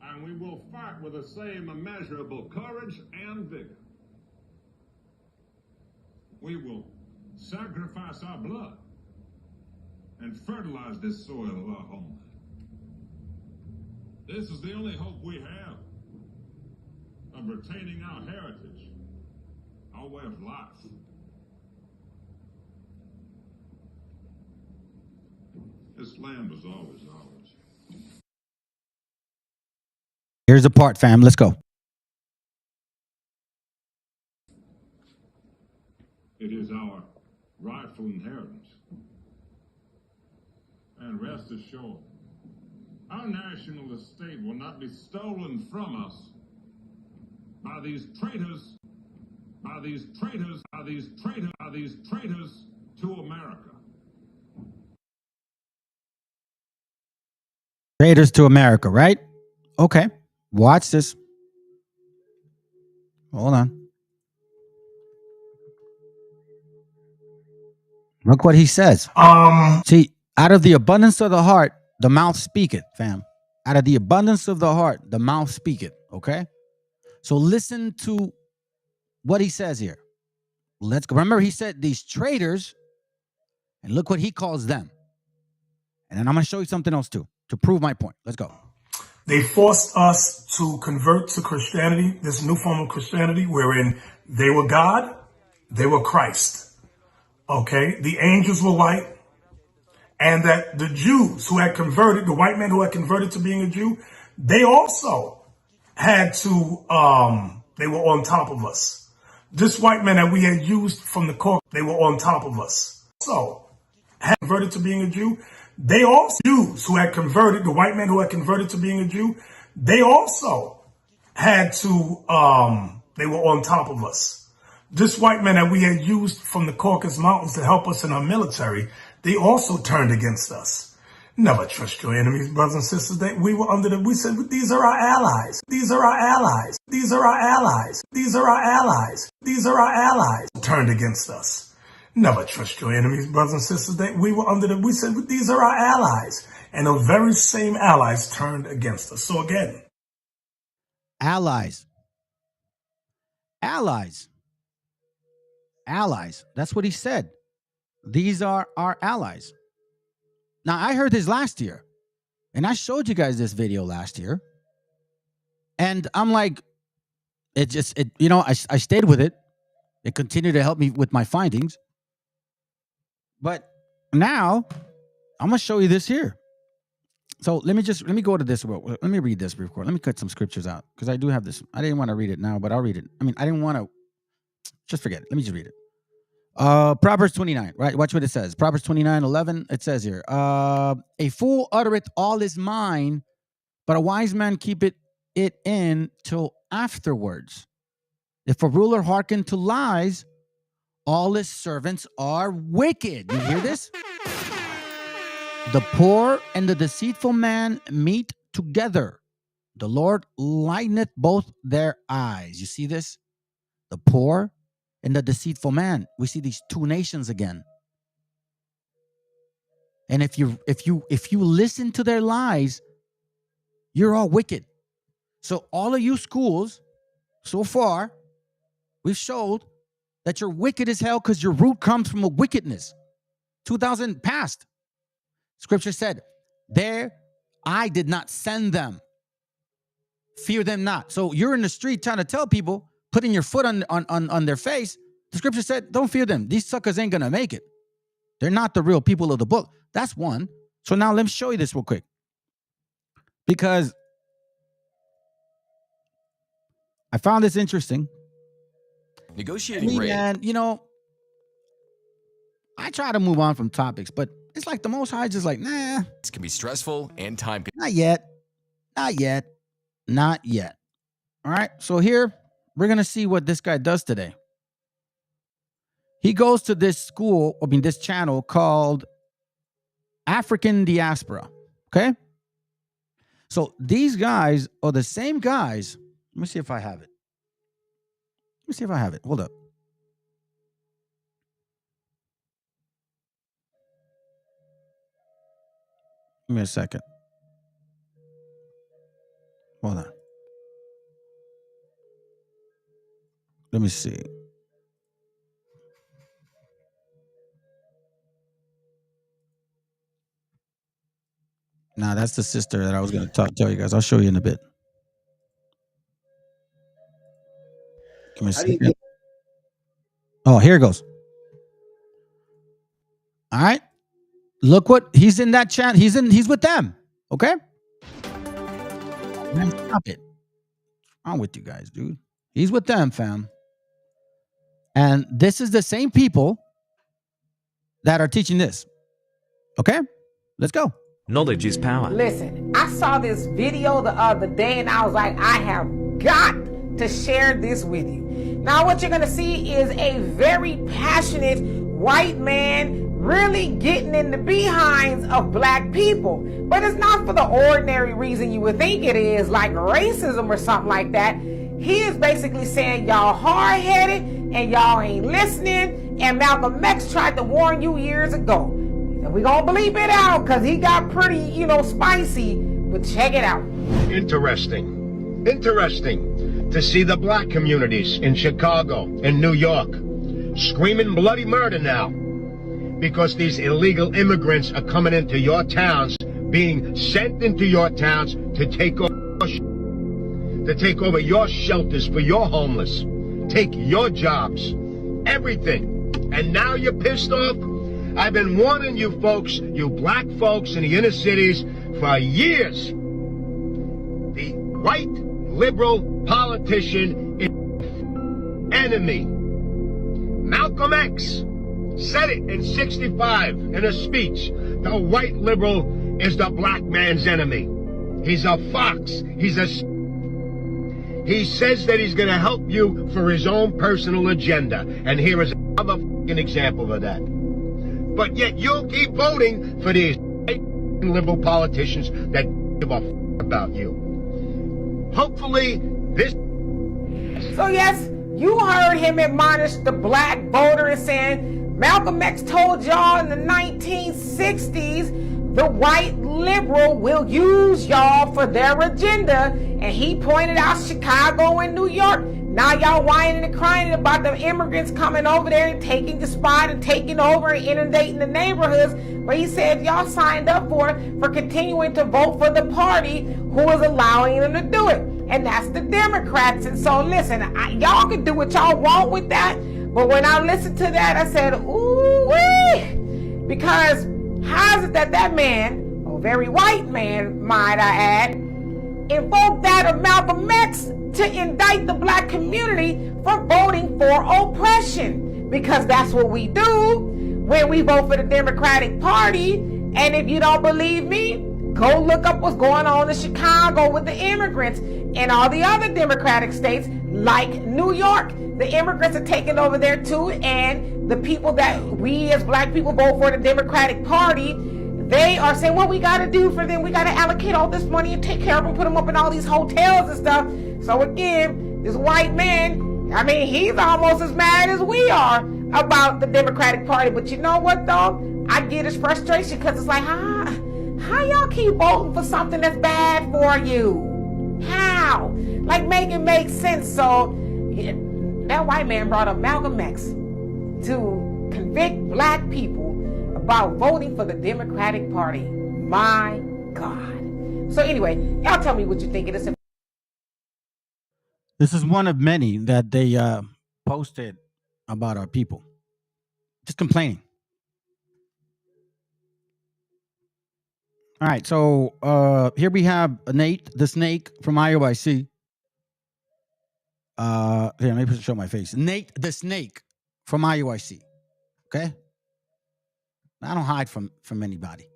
And we will fight with the same immeasurable courage and vigor. We will sacrifice our blood and fertilize this soil of our homeland. This is the only hope we have of retaining our heritage, our way of life. This land was always ours. Here's the part, fam. Let's go. It is our rightful inheritance. And rest assured, our national estate will not be stolen from us by these traitors, to America. Traitors to America, right? Okay. Watch this. Hold on. Look what he says. See, out of the abundance of the heart, the mouth speaketh, fam. Out of the abundance of the heart, the mouth speaketh, okay? So listen to what he says here. Let's go. Remember, he said these traitors, and look what he calls them. And then I'm going to show you something else too, to prove my point. Let's go. They forced us to convert to Christianity, this new form of Christianity, wherein they were God, they were Christ. Okay? The angels were white, and that the Jews who had converted, the white man who had converted to being a Jew, they also had to, they were on top of us. This white man that we had used from the court, they were on top of us. So, had converted to being a Jew, they also, Jews who had converted, the white man who had converted to being a Jew, they also had to, they were on top of us. This white man that we had used from the Caucasus Mountains to help us in our military, they also turned against us. Never trust your enemies, brothers and sisters. We were under we said, these are our allies. These are our allies. These are our allies. These are our allies. These are our allies. Turned against us. Never trust your enemies, brothers and sisters. We were under we said, these are our allies. And the very same allies turned against us. So again. Allies. Allies. Allies. That's what he said. These are our allies. Now, I heard this last year, and I showed you guys this video last year, and I'm like, I stayed with it. It continued to help me with my findings. But now, I'm going to show you this here. So let me go to this. Let me read this real quick. Let me cut some scriptures out, because I do have this. I didn't want to read it now, but I'll read it. I didn't want to. Just forget it. Let me just read it. Proverbs 29, right? Watch what it says. Proverbs 29:11. It says here, a fool uttereth all his mind, but a wise man keepeth it in till afterwards. If a ruler hearken to lies, all his servants are wicked. You hear this? The poor and the deceitful man meet together. The Lord lighteneth both their eyes. You see this? The poor and the deceitful man. We see these two nations again. And if you listen to their lies, you're all wicked. So all of you schools, so far, we've showed that you're wicked as hell because your root comes from a wickedness. 2000 past. Scripture said, I did not send them. Fear them not. So you're in the street trying to tell people, putting your foot on their face. The scripture said, don't fear them. These suckers ain't going to make it. They're not the real people of the book. That's one. So now let me show you this real quick. Because I found this interesting. Negotiating rate. And, I try to move on from topics, but It's like the Most High just like, nah. This can be stressful and time consuming. Not yet. Not yet. Not yet. All right. So here, we're going to see what this guy does today. He goes to this this channel called African Diaspora. Okay. So these guys are the same guys. Let me see if I have it. Hold up. Give me a second. Hold on. Let me see. Nah, that's the sister that I was going to tell you guys. I'll show you in a bit. Give me a second. Oh, here it goes. All right. Look what he's in that chat. He's with them. Okay. Man, stop it. What's wrong with you guys, dude? He's with them, fam. And this is the same people that are teaching this. Okay. Let's go. Knowledge is power. Listen, I saw this video the other day and I was like, I have got to share this with you. Now what you're going to see is a very passionate white man really getting in the behinds of black people. But it's not for the ordinary reason you would think it is, like racism or something like that. He is basically saying y'all hard-headed and y'all ain't listening, and Malcolm X tried to warn you years ago. And we're going to bleep it out because he got pretty, spicy, but check it out. Interesting to see the black communities in Chicago and New York screaming bloody murder now because these illegal immigrants are coming into your towns, being sent into your towns to take over your shelters for your homeless, take your jobs, everything. And now you're pissed off? I've been warning you folks, you black folks in the inner cities for years. The white liberal politician is enemy. Malcolm X said it in 65 in a speech. The white liberal is the black man's enemy. He's a fox. He says that he's going to help you for his own personal agenda. And here is another fucking example of that. But yet you'll keep voting for these liberal politicians that give a about you. Hopefully this... So yes, you heard him admonish the black voter and saying, Malcolm X told y'all in the 1960s, the white liberal will use y'all for their agenda. And he pointed out Chicago and New York. Now y'all whining and crying about the immigrants coming over there and taking the spot and taking over and inundating the neighborhoods. But he said y'all signed up for continuing to vote for the party who is allowing them to do it. And that's the Democrats. And so listen, y'all can do what y'all want with that. But when I listened to that, I said, ooh-wee. Because how is it that man, a very white man, might I add, invoked that of Malcolm X to indict the black community for voting for oppression? Because that's what we do when we vote for the Democratic Party. And if you don't believe me, go look up what's going on in Chicago with the immigrants and all the other Democratic states like New York. The immigrants are taking over there too, and the people that we as black people vote for the Democratic Party, they are saying, what we got to do for them, we got to allocate all this money and take care of them, put them up in all these hotels and stuff. So again, this white man, I mean, he's almost as mad as we are about the Democratic Party. But you know what, though? I get his frustration because it's like, how y'all keep voting for something that's bad for you? How? Like, make it make sense. So that white man brought up Malcolm X to convict black people about voting for the Democratic Party. My God. So anyway, y'all tell me what you think of this. This is one of many that they posted about our people. Just complaining. All right, so here we have Nate the Snake from IOIC. Here, maybe show my face. Nate the Snake from IOIC. Okay. I don't hide from anybody.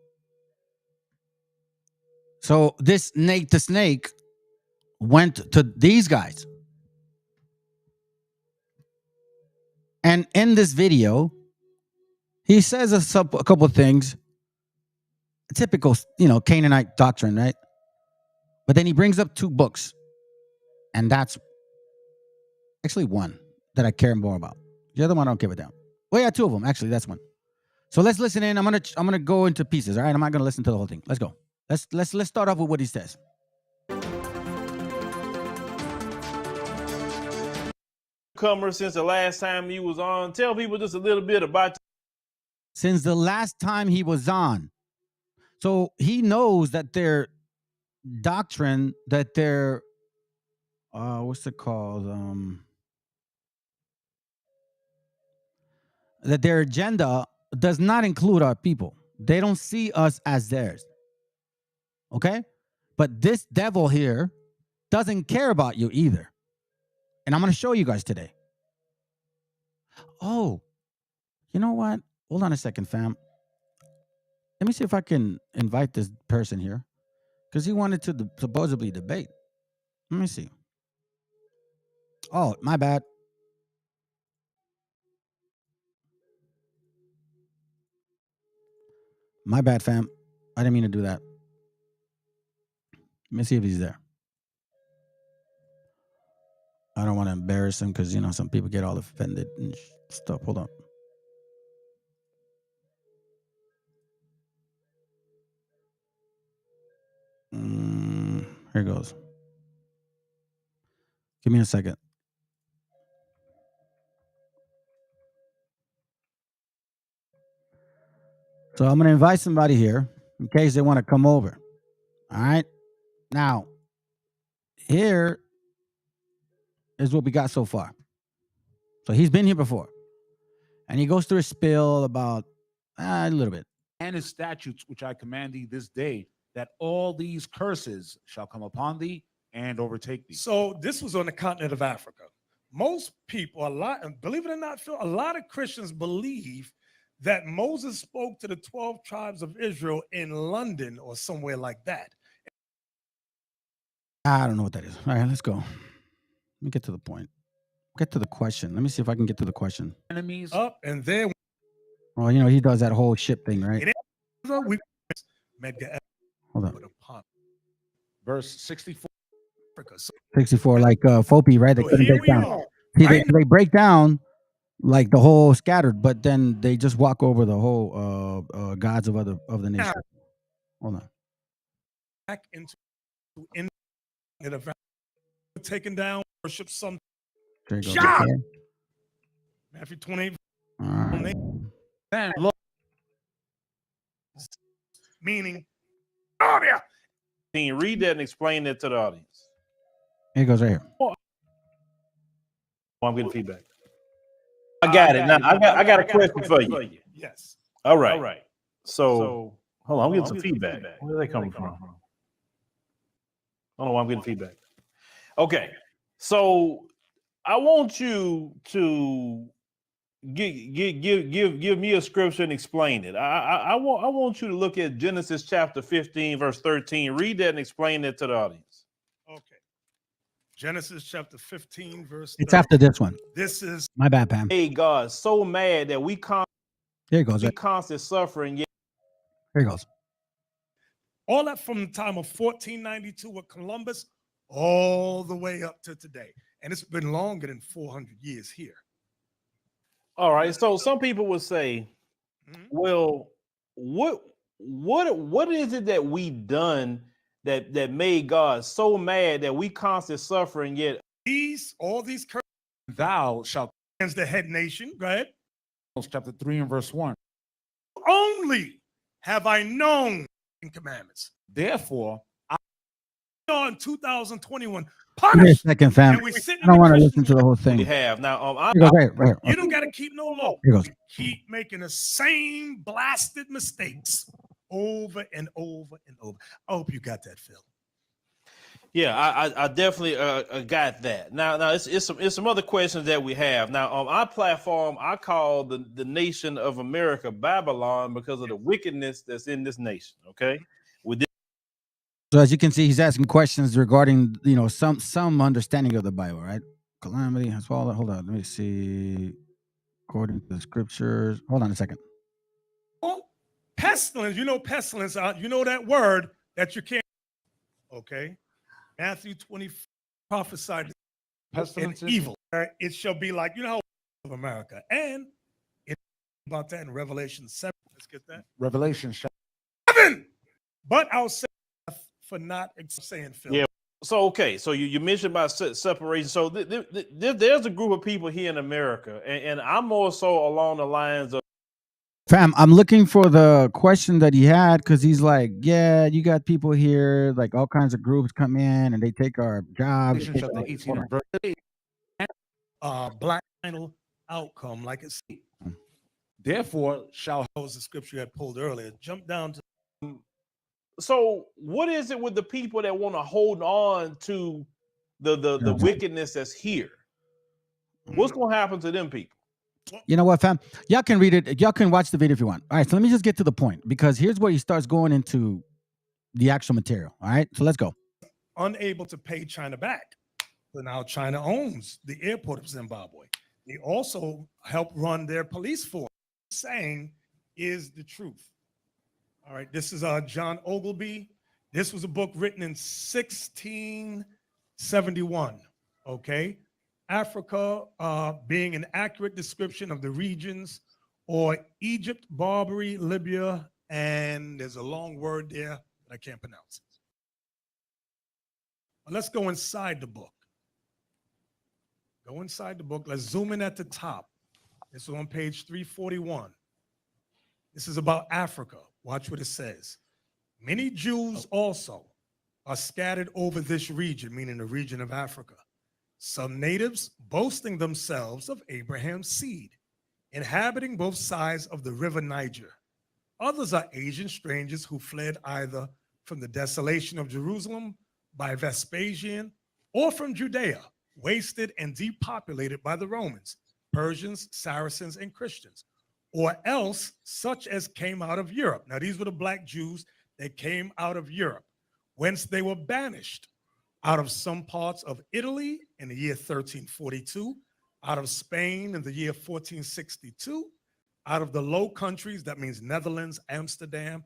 So this Nate the Snake went to these guys. And in this video, he says a couple of things. Typical, Canaanite doctrine, right? But then he brings up 2 books. And that's actually one that I care more about. The other one I don't give a damn. Well, yeah, 2 of them. Actually, that's one. So let's listen in. I'm gonna go into pieces. All right, I'm not gonna listen to the whole thing. Let's go. Let's start off with what he says. Comer, since the last time you was on, tell people just a little bit about. Since the last time he was on, so he knows that their doctrine, that their what's it called? That their agenda does not include our people. They don't see us as theirs. Okay? But this devil here doesn't care about you either. And I'm going to show you guys today. Oh, you know what? Hold on a second, fam. Let me see if I can invite this person here. Because he wanted to supposedly debate. Let me see. Oh, my bad. My bad, fam. I didn't mean to do that. Let me see if he's there. I don't want to embarrass him because, some people get all offended and stuff. Hold on. Here goes. Give me a second. So I'm going to invite somebody here in case they want to come over. All right. Now, here is what we got so far. So he's been here before. And he goes through a spiel about a little bit. And his statutes, which I command thee this day, that all these curses shall come upon thee and overtake thee. So this was on the continent of Africa. Most people, believe it or not, Phil, a lot of Christians believe that Moses spoke to the 12 tribes of Israel in London or somewhere like that. I don't know what that is. All right, let's go. Let me get to the point. Get to the question. Let me see if I can get to the question. Enemies up and there. Well, he does that whole ship thing, right? Hold on. Verse 64. 64, like Fopi, right? They couldn't break down. See, they break down like the whole scattered, but then they just walk over the whole gods of the nation. Hold on. Back into taken down, worship some. There you go. Shot! Matthew 28. Then look. Meaning, Can you read that and explain that to the audience? Here it goes right here. Oh, I'm getting feedback. I got it. Now I got a question for you. Yes. All right. So hold on, I'm getting some feedback. Where are they coming from? Hold on, I'm getting feedback. Okay. So I want you to give me a scripture and explain it. I want you to look at Genesis chapter 15, verse 13. Read that and explain that to the audience. Okay. Genesis chapter 15, verse 13. It's after this one. This is my bad, Pam. Hey, God, so mad that we Here it goes. Right? constant suffering. Here it goes. All that from the time of 1492 with Columbus all the way up to today. And it's been longer than 400 years here. All right. So some people would say, well, what is it that we done that made God so mad that we constant suffering yet? All these curses, thou shalt cleanse the head nation. Go ahead. Chapter 3 and verse 1. Only have I known commandments. Therefore, on 2021, Give me a punish. second, fam. I don't want to listen to the whole thing. We have now. Here goes, right here. You don't got to keep no law. Here goes. Keep making the same blasted mistakes over and over and over. I hope you got that, Phil. Yeah, I definitely got that. Now it's some other questions that we have. Now on our platform, I call the nation of America Babylon because of the wickedness that's in this nation. Okay, with this, So as you can see, he's asking questions regarding some understanding of the Bible, right? Calamity has fallen. Hold on, let me see. According to the scriptures, hold on a second. Pestilence, you know pestilence, you know that word that you can't, okay? Matthew 20 prophesied pestilence and evil. It shall be like, you know how of America. And it's about that in Revelation 7. Let's get that. Revelation 7. But I'll say for not saying Phil. yeah. So okay, so you mentioned about separation. So there's a group of people here in America, and I'm more so along the lines of. Fam, I'm looking for the question that he had because he's like, yeah, you got people here, like all kinds of groups come in and they take our jobs. Black final outcome, like it's. Therefore, shall was the scripture you had pulled earlier. Jump down to. So what is it with the people that want to hold on to the wickedness that's here? What's going to happen to them people? You know what, fam? Y'all can read it. Y'all can watch the video if you want. All right, so let me just get to the point because here's where he starts going into the actual material. All right, so let's go. Unable to pay China back. So now China owns the airport of Zimbabwe. They also help run their police force. Saying is the truth. All right, this is John Ogilvy. This was a book written in 1671. Okay. Africa being an accurate description of the regions or Egypt, Barbary, Libya, and there's a long word there that I can't pronounce. But let's go inside the book. Go inside the book. Let's zoom in at the top. This is on page 341. This is about Africa. Watch what it says. Many Jews also are scattered over this region, meaning the region of Africa. Some natives boasting themselves of Abraham's seed, inhabiting both sides of the river Niger. Others are Asian strangers who fled either from the desolation of Jerusalem by Vespasian or from Judea, wasted and depopulated by the Romans, Persians, Saracens, and Christians, or else such as came out of Europe. Now, these were the black Jews that came out of Europe, whence they were banished out of some parts of Italy in the year 1342, out of Spain in the year 1462, out of the Low Countries, that means Netherlands, Amsterdam.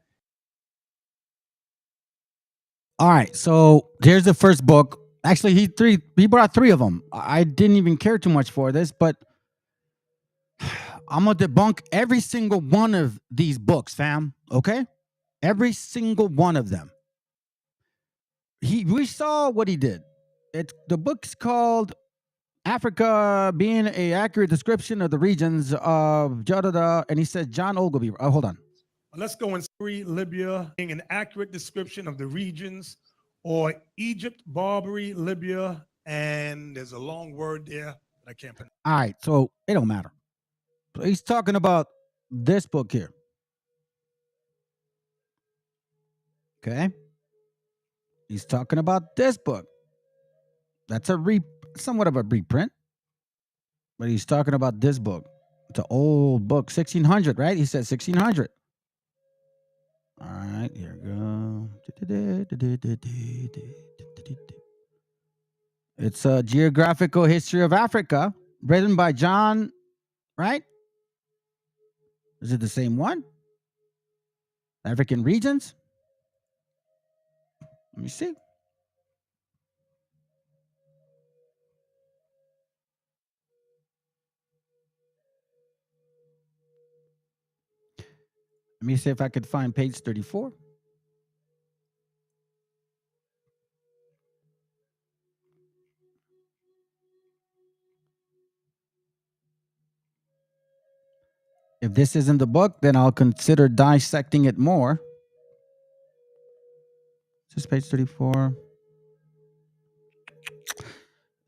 All right, so here's the first book. Actually, he brought three of them. I didn't even care too much for this, but I'm gonna debunk every single one of these books, fam. Okay, every single one of them. We saw what he did. The book's called Africa being an accurate description of the regions of Jadada, and he said John Ogilvy. Hold on. Let's go in Libya, being an accurate description of the regions, or Egypt, Barbary, Libya, and there's a long word there that I can't pronounce. All right, so it don't matter. So he's talking about this book here. Okay. He's talking about this book. That's somewhat of a reprint, but he's talking about this book. It's an old book, 1600, right? He said 1600. All right, here we go. It's a geographical history of Africa, written by John, right? Is it the same one? African regions? Let me see. Let me see if I could find page 34. If this isn't the book, then I'll consider dissecting it more. This is page 34.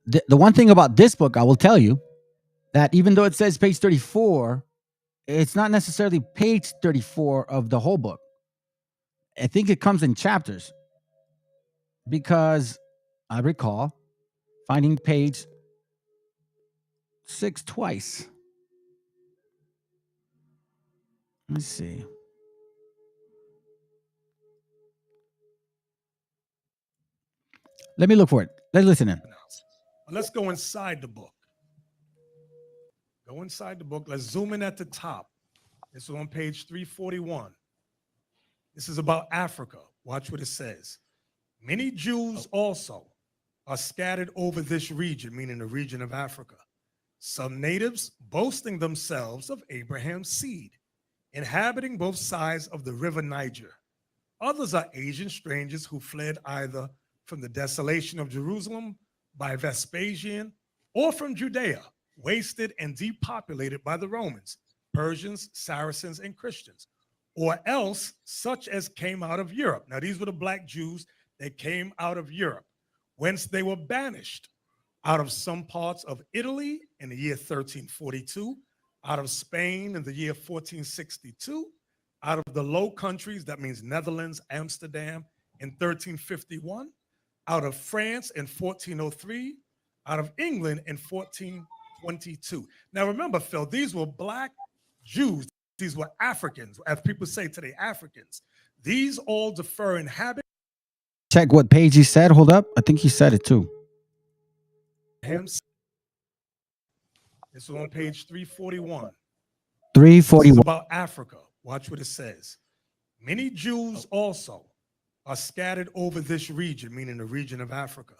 The one thing about this book, I will tell you, that even though it says page 34, it's not necessarily page 34 of the whole book. I think it comes in chapters. Because I recall finding page 6 twice. Let's see. Let me look for it. Let's listen in. But let's go inside the book. Go inside the book. Let's zoom in at the top. This is on page 341. This is about Africa. Watch what it says. Many Jews also are scattered over this region, meaning the region of Africa. Some natives boasting themselves of Abraham's seed, inhabiting both sides of the river Niger. Others are Asian strangers who fled either from the desolation of Jerusalem by Vespasian or from Judea, wasted and depopulated by the Romans, Persians, Saracens, and Christians, or else such as came out of Europe. Now, these were the black Jews that came out of Europe, whence they were banished out of some parts of Italy in the year 1342, out of Spain in the year 1462, out of the Low Countries, that means Netherlands, Amsterdam, in 1351, out of France in 1403, out of England in 1422. Now remember, Phil, these were black Jews. These were Africans, as people say today, Africans. These all defer in habit. Check what page he said. Hold up. I think he said it too. This is on page 341. 341. This is about Africa. Watch what it says. Many Jews also are scattered over this region, meaning the region of Africa.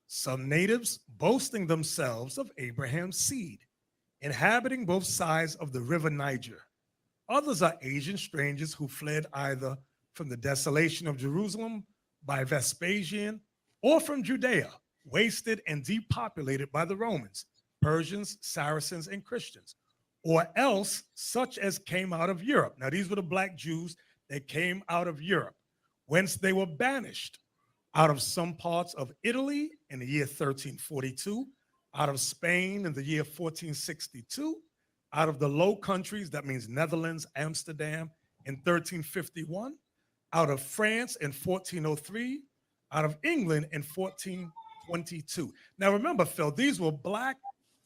Some natives boasting themselves of Abraham's seed, inhabiting both sides of the river Niger. Others are Asian strangers who fled either from the desolation of Jerusalem by Vespasian or from Judea, wasted and depopulated by the Romans, Persians, Saracens, and Christians, or else such as came out of Europe. Now, these were the black Jews that came out of Europe, whence they were banished out of some parts of Italy in the year 1342, out of Spain in the year 1462, out of the Low Countries, that means Netherlands, Amsterdam, in 1351, out of France in 1403, out of England in 1422. Now remember, Phil, these were black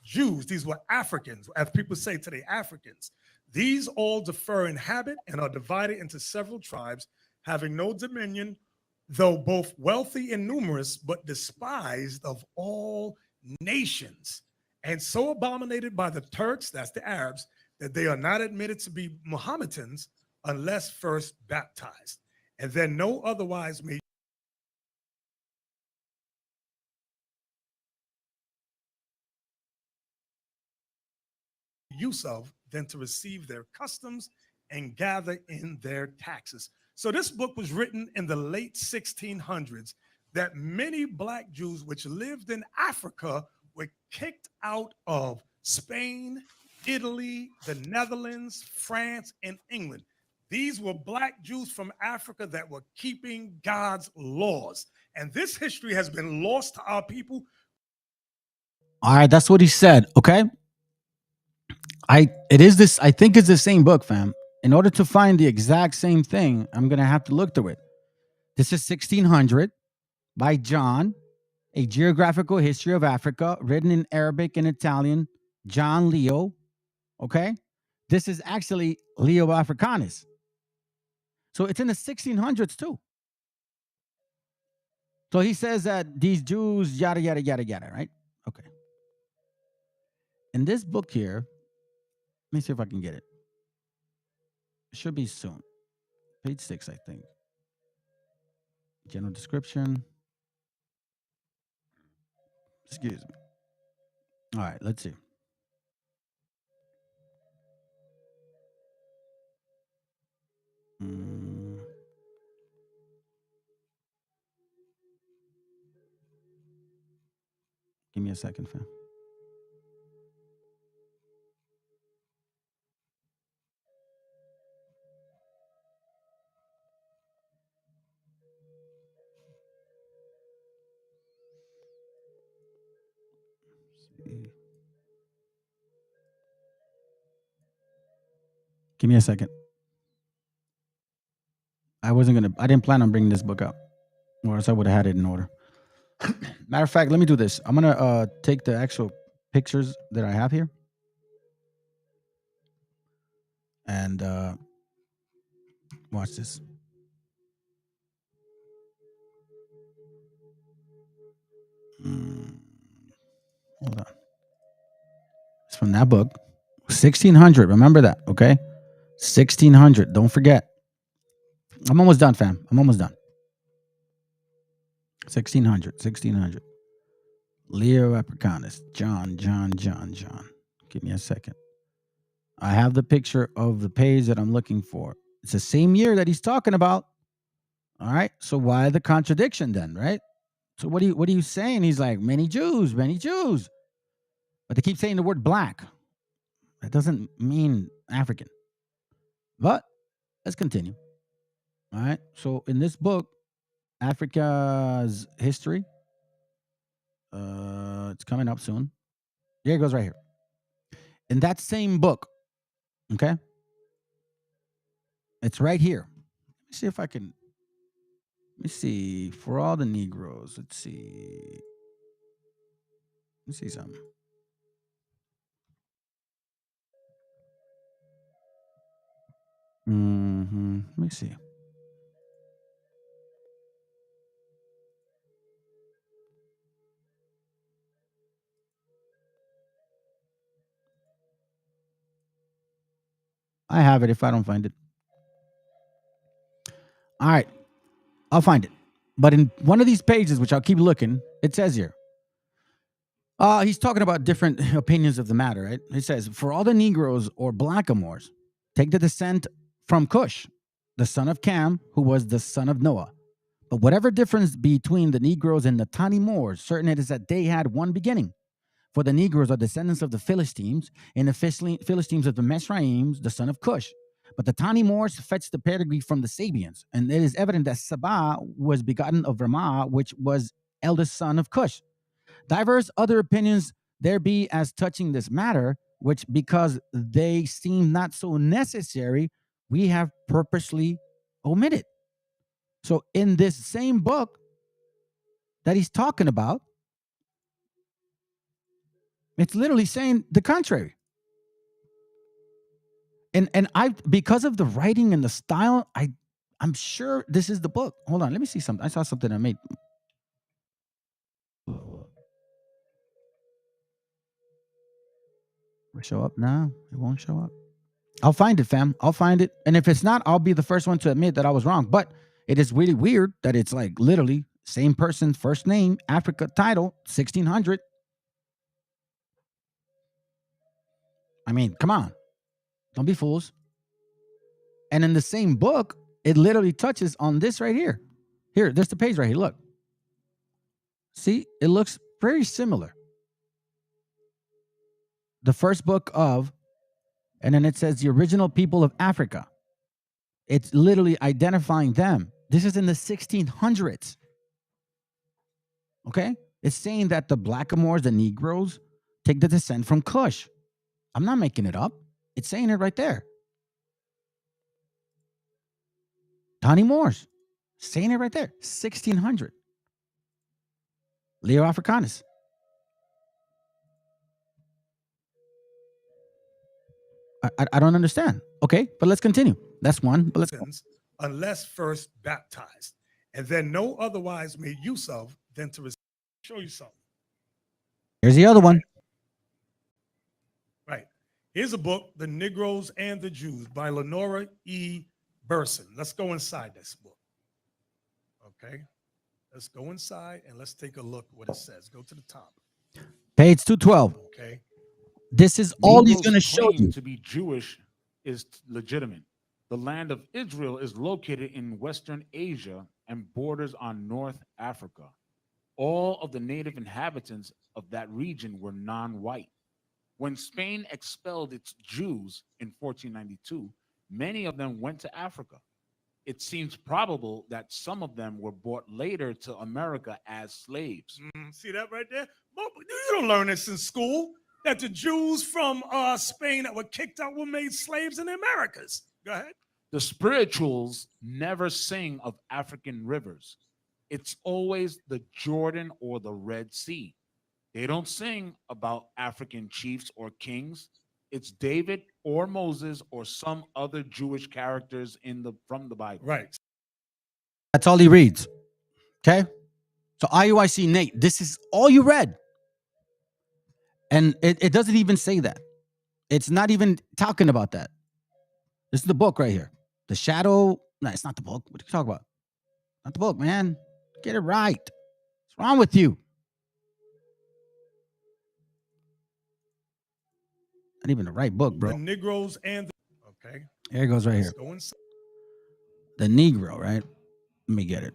Jews. These were Africans, as people say today, Africans. These all differ in habit and are divided into several tribes, having no dominion, though both wealthy and numerous, but despised of all nations, and so abominated by the Turks, that's the Arabs, that they are not admitted to be Mohammedans unless first baptized, and then no otherwise may use of than to receive their customs and gather in their taxes. So this book was written in the late 1600s, that many black Jews which lived in Africa were kicked out of Spain, Italy, the Netherlands, France, and England. These were black Jews from Africa that were keeping God's laws. And this history has been lost to our people. All right, that's what he said. Okay. I think it's the same book, fam. In order to find the exact same thing, I'm gonna have to look through it. This is 1600 by John, A Geographical History of Africa, written in Arabic and Italian, John Leo. Okay. This is actually Leo Africanus. So it's in the 1600s too. So he says that these Jews, yada, yada, yada, yada, right? Okay. In this book here, let me see if I can get it. It should be soon. Page 6, I think. General description. Excuse me. All right, let's see. Give me a second, fam. Give me a second. I didn't plan on bringing this book up, or else I would have had it in order. Matter of fact, let me do this. I'm gonna take the actual pictures that I have here, and watch this. Hold on. It's from that book, 1600. Remember that, okay? 1600. Don't forget. I'm almost done, fam. I'm almost done. 1600. Leo Africanus. John. Give me a second. I have the picture of the page that I'm looking for. It's the same year that he's talking about. All right. So why the contradiction then, right? So what are you saying? He's like, many Jews. But they keep saying the word black. That doesn't mean African. But let's continue. All right. So in this book, Africa's history, it's coming up soon. Here it goes right here. In that same book, okay? It's right here. Let me see if I can. Let me see. For all the Negroes, let's see. Let me see something. Let me see. I have it if I don't find it. All right. I'll find it. But in one of these pages, which I'll keep looking, it says here. He's talking about different opinions of the matter, right? He says, for all the Negroes or blackamoors, take the descent from Cush, the son of Cam, who was the son of Noah. But whatever difference between the Negroes and the tiny Moors, certain it is that they had one beginning. For the Negroes are descendants of the Philistines, and the Philistines of the Mesraims, the son of Cush. But the tiny Moors fetched the pedigree from the Sabians, and it is evident that Saba was begotten of Ramah, which was eldest son of Cush. Diverse other opinions there be as touching this matter, which because they seem not so necessary, we have purposely omitted. So in this same book that he's talking about, it's literally saying the contrary. And I, because of the writing and the style, I'm sure this is the book. Hold on, let me see something. I saw something I made. Will it show up? No, it won't show up. I'll find it, fam. I'll find it. And if it's not, I'll be the first one to admit that I was wrong. But it is really weird that it's like literally same person, first name, Africa title, 1600. I mean, come on. Don't be fools. And in the same book, it literally touches on this right here. Here, there's the page right here. Look. See, it looks very similar. The first book of, and then it says the original people of Africa. It's literally identifying them. This is in the 1600s. Okay? It's saying that the blackamoors, the Negroes, take the descent from Cush. I'm not making it up. It's saying it right there. Tiny Moors, saying it right there. 1600. Leo Africanus. I don't understand. Okay, but let's continue. That's one. But let's go. Unless first baptized, and then no otherwise made use of than to show you something. Here's the other one. Right. Here's a book, The Negroes and the Jews by Lenora E. Burson. Let's go inside this book. Okay. Let's go inside and let's take a look what it says. Go to the top. Page 212. Okay. This is all he's going to show you. To be Jewish is legitimate. The land of Israel is located in Western Asia and borders on North Africa. All of the native inhabitants of that region were non-white. When Spain expelled its Jews in 1492, many of them went to Africa. It seems probable that some of them were brought later to America as slaves. See that right there? You don't learn this in school, that the Jews from Spain that were kicked out were made slaves in the Americas. Go ahead. The spirituals never sing of African rivers. it's always the Jordan or the Red Sea. They don't sing about African chiefs or kings. It's David or Moses or some other Jewish characters from the Bible. Right. That's all he reads. Okay? So IUIC Nate, this is all you read. And it doesn't even say that. It's not even talking about that. This is the book right here. The shadow. No, it's not the book. What are you talking about? Not the book, man. Get it right. What's wrong with you? Not even the right book, bro. The Negroes and okay. Here it goes right here. Let's go inside. The Negro, right? Let me get it.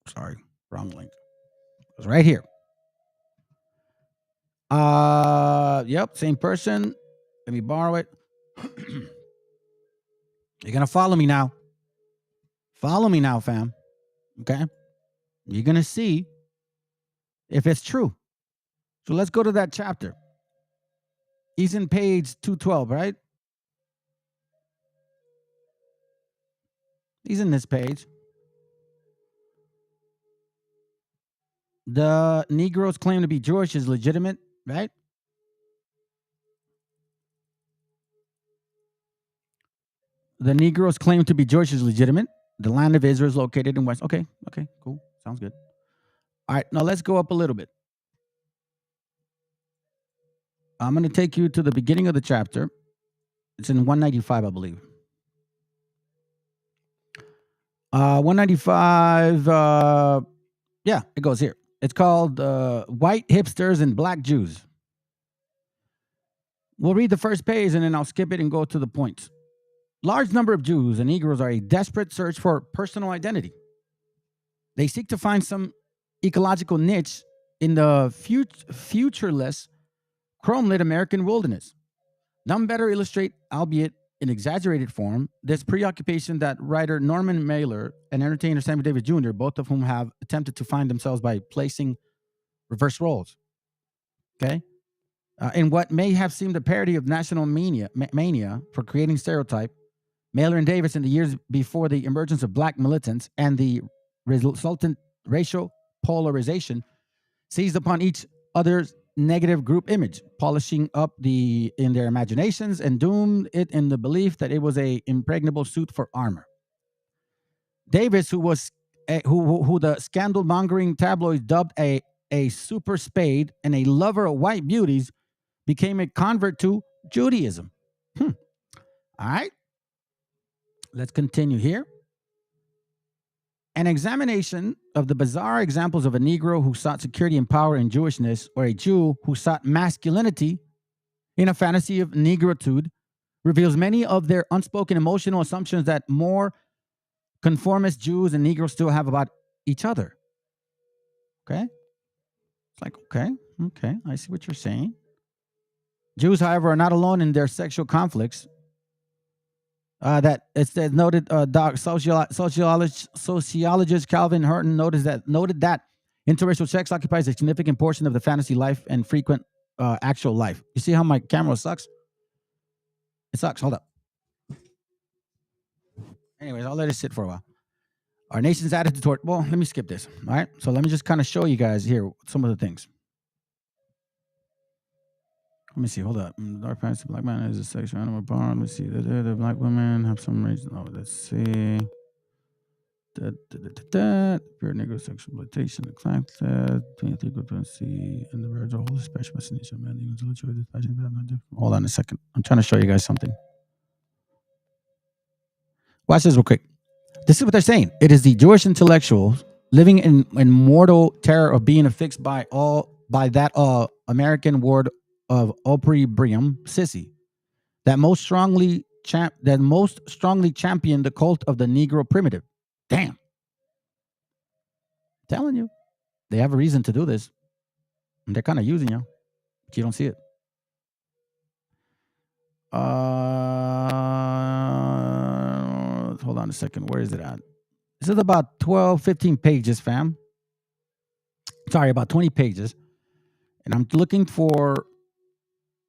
Sorry, wrong link. It was right here. Yep, same person. Let me borrow it. You're gonna follow me now. Follow me now, fam. Okay? You're gonna see if it's true. So let's go to that chapter. He's in page 212, right? He's in this page. The Negroes claim to be Jewish is legitimate, right? The Negroes claim to be Jewish is legitimate. The land of Israel is located in West. Okay, cool. Sounds good. All right, now let's go up a little bit. I'm going to take you to the beginning of the chapter. It's in 195, I believe. 195, yeah, it goes here. It's called White Hipsters and Black Jews. We'll read the first page and then I'll skip it and go to the points. Large number of Jews and Negroes are a desperate search for personal identity. They seek to find some ecological niche in the futureless, chrome-lit American wilderness. None better illustrate, albeit in exaggerated form, this preoccupation that writer Norman Mailer and entertainer Sammy Davis Jr., both of whom have attempted to find themselves by placing reverse roles. Okay? In what may have seemed a parody of national mania for creating stereotype, Mailer and Davis, in the years before the emergence of black militants and the resultant racial polarization, seized upon each other's negative group image, polishing up in their imaginations and doomed it in the belief that it was a impregnable suit for armor. Davis, who the scandal-mongering tabloids dubbed a super spade and a lover of white beauties, became a convert to Judaism. All right. Let's continue here. An examination of the bizarre examples of a Negro who sought security and power in Jewishness, or a Jew who sought masculinity in a fantasy of negritude, reveals many of their unspoken emotional assumptions that more conformist Jews and Negroes still have about each other. Okay? It's like, okay, I see what you're saying. Jews, however, are not alone in their sexual conflicts. That it's noted, sociologist Calvin Hurton noted that interracial sex occupies a significant portion of the fantasy life and frequent actual life. You see how my camera sucks? It sucks. Hold up. Anyways, I'll let it sit for a while. Our nation's attitude toward, well, let me skip this. All right. So let me just kind of show you guys here some of the things. Let me see. Hold up. Dark pants, black man is a sexual animal born. Let me see. The black women have some reason. Oh, let's see. Pure Negro sexual exploitation. The clan between frequency and the virgin whole special fascination. Man, hold on a second. I'm trying to show you guys something. Watch this real quick. This is what they're saying. It is the Jewish intellectuals living in mortal terror of being affixed by that American word of opprobrium, sissy, that most strongly championed the cult of the Negro primitive. Damn. I'm telling you. They have a reason to do this. And they're kind of using you. But you don't see it. Hold on a second. Where is it at? This is about 12, 15 pages, fam. Sorry, about 20 pages. And I'm looking for...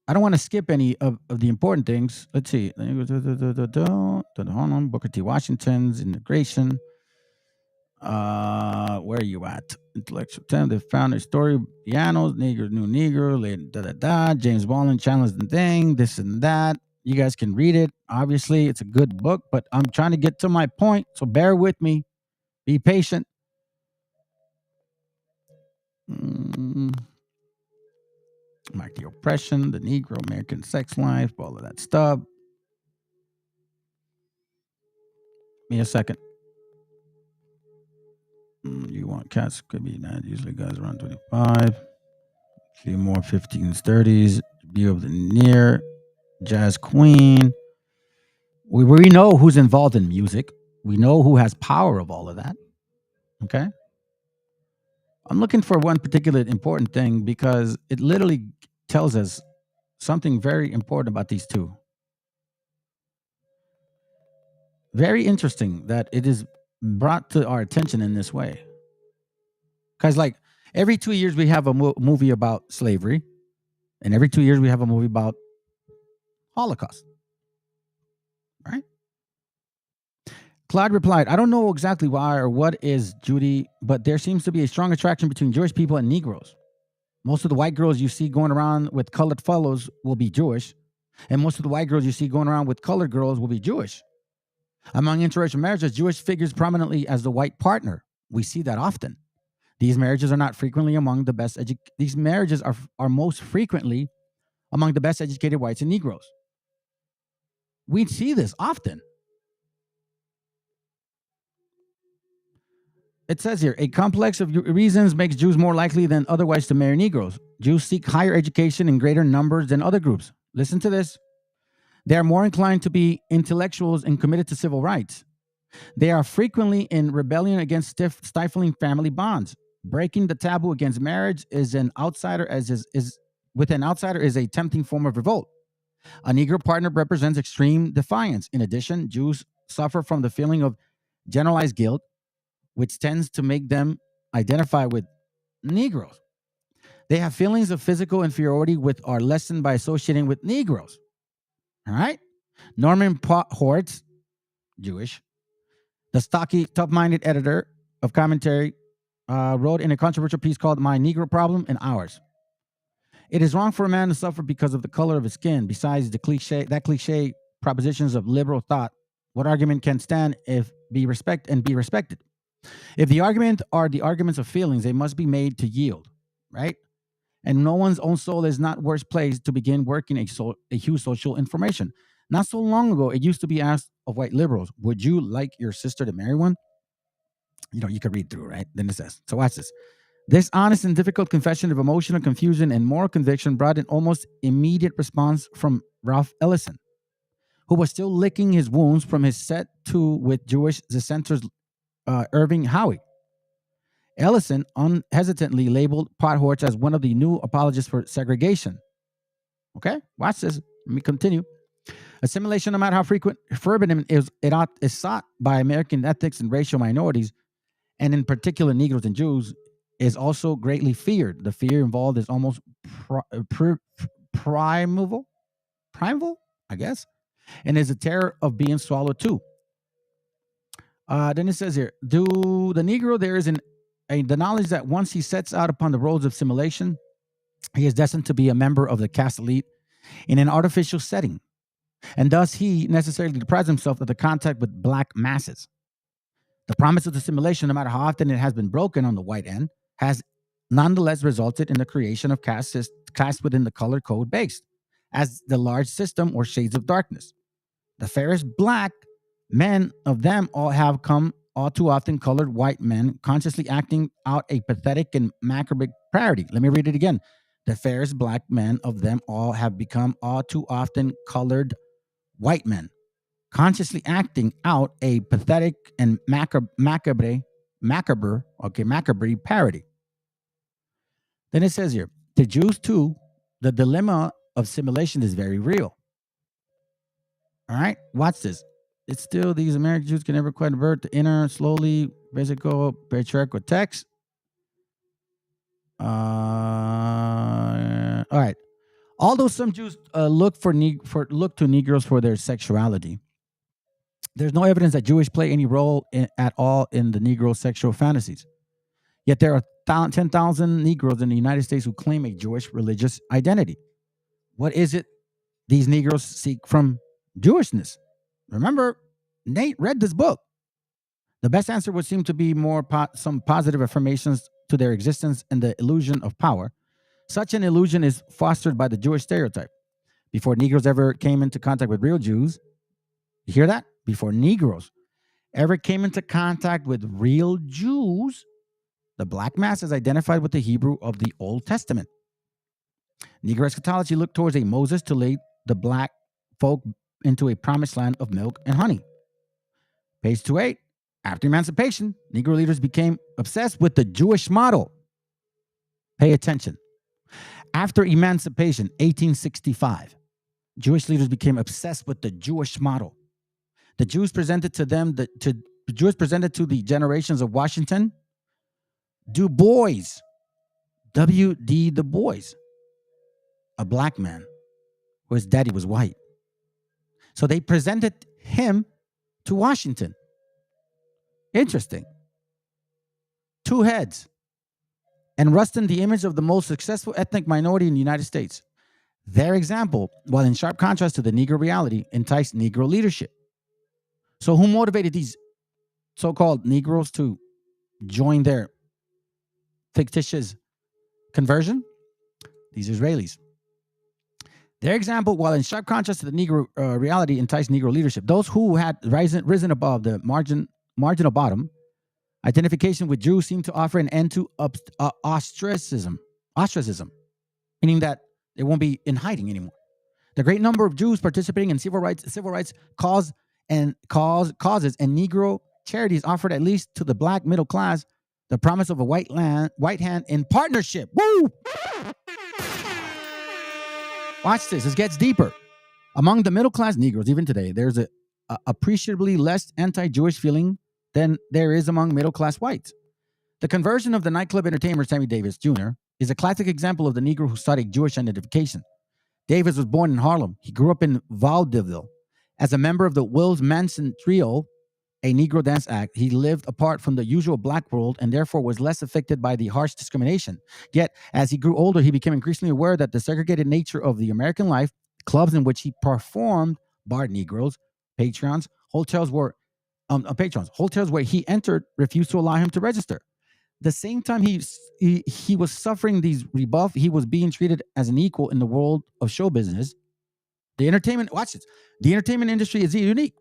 I don't want to skip any of the important things. Let's see. Booker T. Washington's integration. Where are you at? Intellectual time. They found a story. Pianos, Negro, New Negro, James Baldwin challenged the thing, this and that. You guys can read it. Obviously, it's a good book, but I'm trying to get to my point, so bear with me. Be patient. Mark the oppression, the Negro, American sex life, all of that stuff. Give me a second. You want cats? Could be that. Usually guys around 25. See more 15s, 30s. View of the near. Jazz queen. We know who's involved in music. We know who has power of all of that. Okay. I'm looking for one particular important thing because it literally tells us something very important about these two. Very interesting that it is brought to our attention in this way. Because, like, every 2 years we have a movie about slavery, and every 2 years we have a movie about Holocaust. Right? Claude replied, I don't know exactly why or what is, Judy, but there seems to be a strong attraction between Jewish people and Negroes. Most of the white girls you see going around with colored fellows will be Jewish, and most of the white girls you see going around with colored girls will be Jewish. Among interracial marriages, Jewish figures prominently as the white partner. We see that often. These marriages are not frequently among the best these marriages are most frequently among the best educated whites and Negroes. We see this often. It says here, a complex of reasons makes Jews more likely than otherwise to marry Negroes. Jews seek higher education in greater numbers than other groups. Listen to this. They are more inclined to be intellectuals and committed to civil rights. They are frequently in rebellion against stifling family bonds. Breaking the taboo against marriage is with an outsider is a tempting form of revolt. A Negro partner represents extreme defiance. In addition, Jews suffer from the feeling of generalized guilt, which tends to make them identify with Negroes. They have feelings of physical inferiority which are lessened by associating with Negroes. All right? Norman Hortz, Jewish, the stocky, tough-minded editor of commentary, wrote in a controversial piece called My Negro Problem and Ours. It is wrong for a man to suffer because of the color of his skin. Besides the cliche propositions of liberal thought, what argument can stand if be respected? If the argument are the arguments of feelings, they must be made to yield, right? And no one's own soul is not worse placed to begin working a huge social information. Not so long ago, it used to be asked of white liberals, would you like your sister to marry one? You could read through, right? Then it says, so watch this. This honest and difficult confession of emotional confusion and moral conviction brought an almost immediate response from Ralph Ellison, who was still licking his wounds from his set to with Jewish dissenters Irving Howe. Ellison unhesitantly labeled Hortz as one of the new apologists for segregation. Okay, watch this. Let me continue. Assimilation, no matter how frequent, forbidden is sought by American ethnics and racial minorities, and in particular Negroes and Jews, is also greatly feared. The fear involved is almost primeval, I guess, and is a terror of being swallowed too. Then it says here, do the Negro, there is the knowledge that once he sets out upon the roads of assimilation, he is destined to be a member of the caste elite in an artificial setting, and thus he necessarily deprives himself of the contact with black masses. The promise of assimilation, no matter how often it has been broken on the white end, has nonetheless resulted in the creation of castes within the color code based as the large system or shades of darkness. The fairest black men of them all have come all too often colored white men consciously acting out a pathetic and macabre parody. Let me read it again. The fairest black men of them all have become all too often colored white men, consciously acting out a pathetic and macabre parody. Then it says here, to Jews too, the dilemma of assimilation is very real. All right, watch this. It's still these American Jews can never quite convert the inner, slowly, physical, patriarchal text. All right. Although some Jews look to Negroes for their sexuality, There's no evidence that Jewish play any role at all in the Negro sexual fantasies. Yet there are 10,000 Negroes in the United States who claim a Jewish religious identity. What is it these Negroes seek from Jewishness? Remember, Nate read this book. The best answer would seem to be some positive affirmations to their existence and the illusion of power. Such an illusion is fostered by the Jewish stereotype. Before Negroes ever came into contact with real Jews, you hear that? Before Negroes ever came into contact with real Jews, the black mass is identified with the Hebrew of the Old Testament. Negro eschatology looked towards a Moses to lead the black folk into a promised land of milk and honey. Page 28. After emancipation, Negro leaders became obsessed with the Jewish model. Pay attention. After emancipation, 1865, Jewish leaders became obsessed with the Jewish model. The Jews presented to the generations of Washington, Du Bois, W.D. Du Bois, a black man whose daddy was white. So they presented him to Washington. Interesting. Two heads. And Rustin, the image of the most successful ethnic minority in the United States. Their example, while in sharp contrast to the Negro reality, enticed Negro leadership. So who motivated these so-called Negroes to join their fictitious conversion? These Israelis. Their example, while in sharp contrast to the Negro reality, enticed Negro leadership. Those who had risen above the marginal bottom, identification with Jews seemed to offer an end to ostracism, meaning that they won't be in hiding anymore. The great number of Jews participating in civil rights causes and Negro charities offered at least to the black middle class the promise of a white hand in partnership. Woo! Watch this. This gets deeper. Among the middle class Negroes, even today, there's a appreciably less anti-Jewish feeling than there is among middle class whites. The conversion of the nightclub entertainer Sammy Davis Jr. is a classic example of the Negro who sought a Jewish identification. Davis was born in Harlem. He grew up in Vaudeville. As a member of the Wills Manson Trio, a Negro dance act, he lived apart from the usual black world and therefore was less affected by the harsh discrimination. Yet, as he grew older, he became increasingly aware that the segregated nature of the American life, clubs in which he performed, barred Negroes, patrons where he entered refused to allow him to register. The same time he was suffering these rebuffs, he was being treated as an equal in the world of show business. The entertainment industry is unique.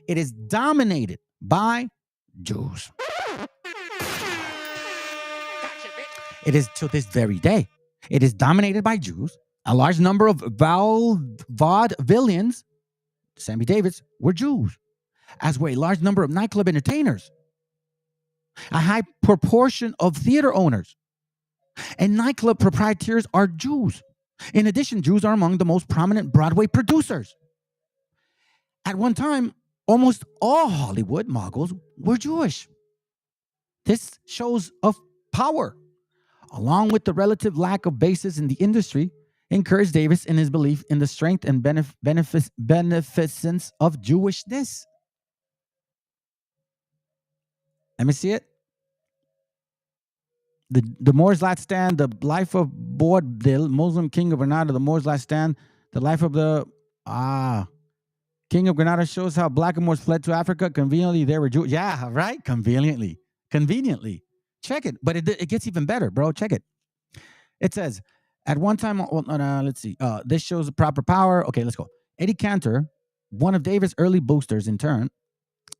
It is dominated by Jews. It is to this very day. It is dominated by Jews. A large number of vaudevillians, Sammy Davis, were Jews, as were a large number of nightclub entertainers, a high proportion of theater owners, and nightclub proprietors are Jews. In addition, Jews are among the most prominent Broadway producers. At one time, almost all Hollywood moguls were Jewish. This shows of power, along with the relative lack of basis in the industry, encouraged Davis in his belief in the strength and beneficence of Jewishness. Let me see it. The Moors Last Stand, the life of Boabdil, Muslim king of Granada, the Moors Last Stand, the life of the king of Granada shows how black and Moors fled to Africa. Conveniently, they were Jewish. Yeah, right. Conveniently. Check it. But it gets even better, bro. Check it. It says, at one time, let's see. This shows the proper power. Okay, let's go. Eddie Cantor, one of Davis' early boosters, in turn,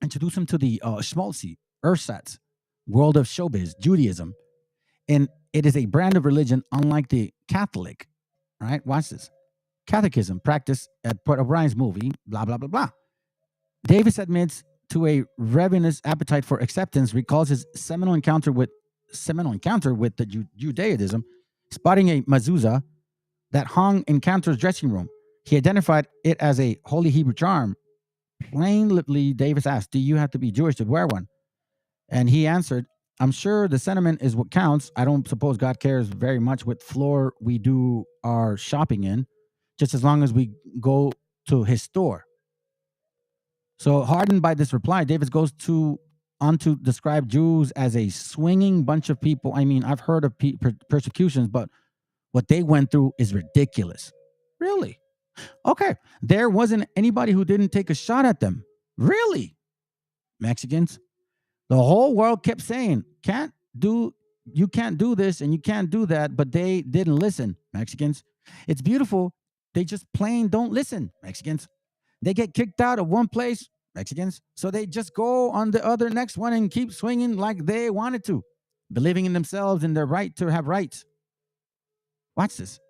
introduced him to the schmaltzy, ersatz, world of showbiz, Judaism. And it is a brand of religion unlike the Catholic. All right, watch this. Catechism practiced at Port O'Brien's movie, blah, blah, blah, blah. Davis admits to a ravenous appetite for acceptance, recalls his seminal encounter with the Judaism, spotting a mezuzah that hung in Cantor's dressing room. He identified it as a holy Hebrew charm. Plainly, Davis asked, "Do you have to be Jewish to wear one?" And he answered, "I'm sure the sentiment is what counts. I don't suppose God cares very much what floor we do our shopping in, just as long as we go to his store." So hardened by this reply, Davis goes on to describe Jews as a swinging bunch of people. I mean, I've heard of persecutions, but what they went through is ridiculous. Really? Okay. There wasn't anybody who didn't take a shot at them. Really? Mexicans? The whole world kept saying, you can't do this and you can't do that, but they didn't listen. Mexicans? It's beautiful. They just plain don't listen. Mexicans? They get kicked out of one place. Mexicans? So they just go on the other next one and keep swinging like they wanted to, believing in themselves and their right to have rights. Watch this.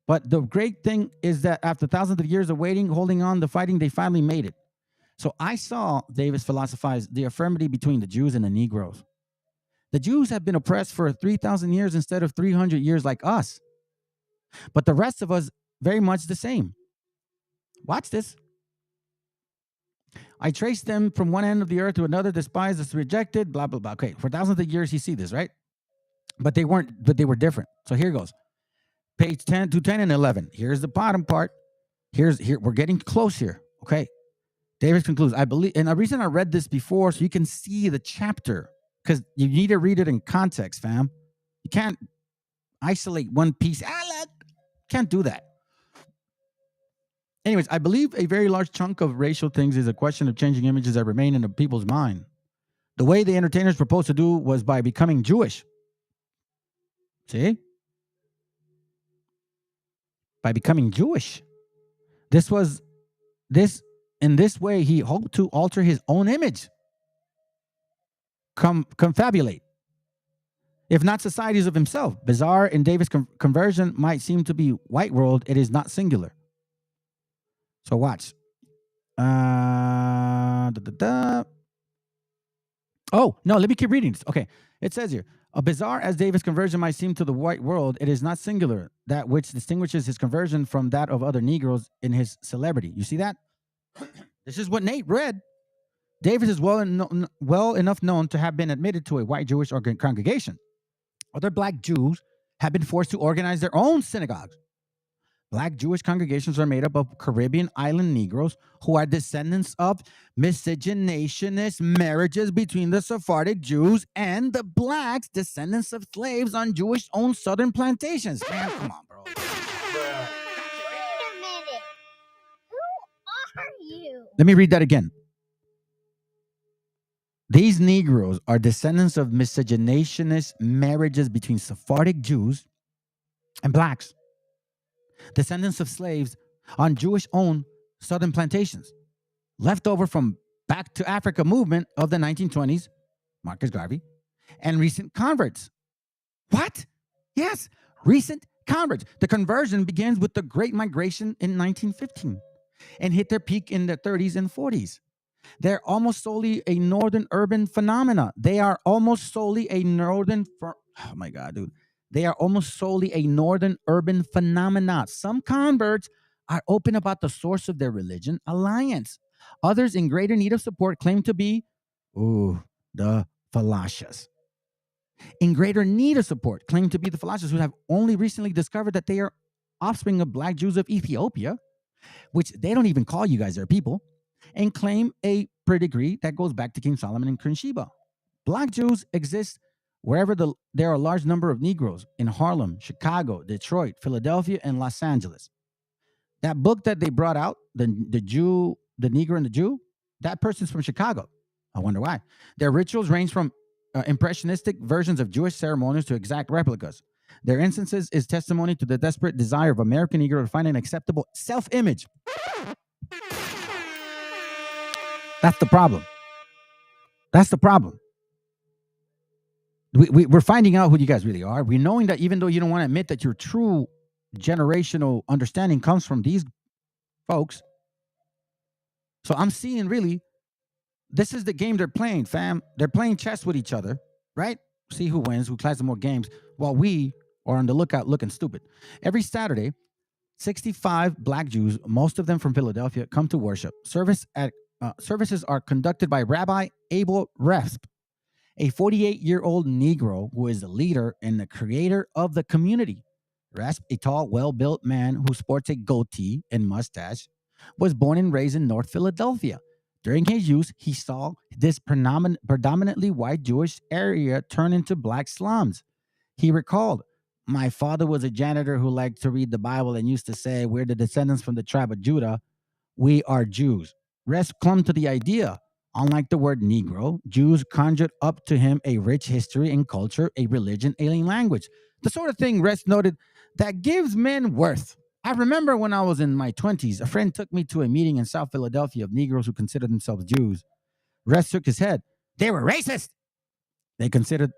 But the great thing is that after thousands of years of waiting, holding on, the fighting, they finally made it. So I saw Davis philosophize the affirmity between the Jews and the Negroes. The Jews have been oppressed for 3,000 years instead of 300 years like us. But the rest of us, very much the same. Watch this. I traced them from one end of the earth to another, despised, rejected, blah, blah, blah. Okay, for thousands of years, you see this, right? But they were different. So here goes. Page 10 to 10 and 11. Here's the bottom part. Here, we're getting close here. Okay. Davis concludes, I believe, and the reason I read this before, so you can see the chapter, because you need to read it in context, fam. You can't isolate one piece. Can't do that. Anyways, I believe a very large chunk of racial things is a question of changing images that remain in the people's mind. The way the entertainers proposed to do was by becoming Jewish. See? By becoming Jewish. In this way, he hoped to alter his own image. Confabulate. If not societies of himself. Bizarre in Davis' conversion might seem to be white world. It is not singular. So watch. Oh, no, let me keep reading this. Okay. It says here, a bizarre as Davis' conversion might seem to the white world, it is not singular, that which distinguishes his conversion from that of other Negroes in his celebrity. You see that? This is what Nate read. Davis is well enough known to have been admitted to a white Jewish congregation. Other black Jews have been forced to organize their own synagogues. Black Jewish congregations are made up of Caribbean island Negroes who are descendants of miscegenationist marriages between the Sephardic Jews and the blacks, descendants of slaves on Jewish-owned southern plantations. Man, come on, bro. Wait a minute. Who are you? Let me read that again. These Negroes are descendants of miscegenationist marriages between Sephardic Jews and blacks, descendants of slaves on Jewish-owned southern plantations, left over from Back to Africa movement of the 1920s, Marcus Garvey, and recent converts. What? Yes, recent converts. The conversion begins with the Great Migration in 1915 and hit their peak in the 30s and 40s. They're almost solely a northern urban phenomena. They are almost solely a northern... Oh my God, dude. They are almost solely a northern urban phenomena. Some converts are open about the source of their religion alliance. Others in greater need of support claim to be, the Falashas. In greater need of support claim to be the Falashas, who have only recently discovered that they are offspring of black Jews of Ethiopia, which they don't even call you guys their people, and claim a pedigree that goes back to King Solomon and Queen Sheba. Black Jews exist wherever there are a large number of Negroes in Harlem, Chicago, Detroit, Philadelphia, and Los Angeles. That book that they brought out, the Negro and the Jew, that person's from Chicago. I wonder why. Their rituals range from impressionistic versions of Jewish ceremonies to exact replicas. Their instances is testimony to the desperate desire of American Negro to find an acceptable self-image. That's the problem. That's the problem. We're finding out who you guys really are. We're knowing that even though you don't want to admit that your true generational understanding comes from these folks. So I'm seeing really, this is the game they're playing, fam. They're playing chess with each other, right? See who wins, who classes more games, while we are on the lookout looking stupid. Every Saturday, 65 black Jews, most of them from Philadelphia, come to worship. Services are conducted by Rabbi Abel Resp, a 48-year-old Negro who is the leader and the creator of the community. Resp, a tall, well-built man who sports a goatee and mustache, was born and raised in North Philadelphia. During his youth, he saw this predominantly white Jewish area turn into black slums. He recalled, "My father was a janitor who liked to read the Bible and used to say, 'We're the descendants from the tribe of Judah. We are Jews.'" Rest clung to the idea. Unlike the word Negro, Jews conjured up to him a rich history and culture, a religion, alien language. The sort of thing, Rest noted, that gives men worth. I remember when I was in my 20s, a friend took me to a meeting in South Philadelphia of Negroes who considered themselves Jews. Rest shook his head. They were racist. They considered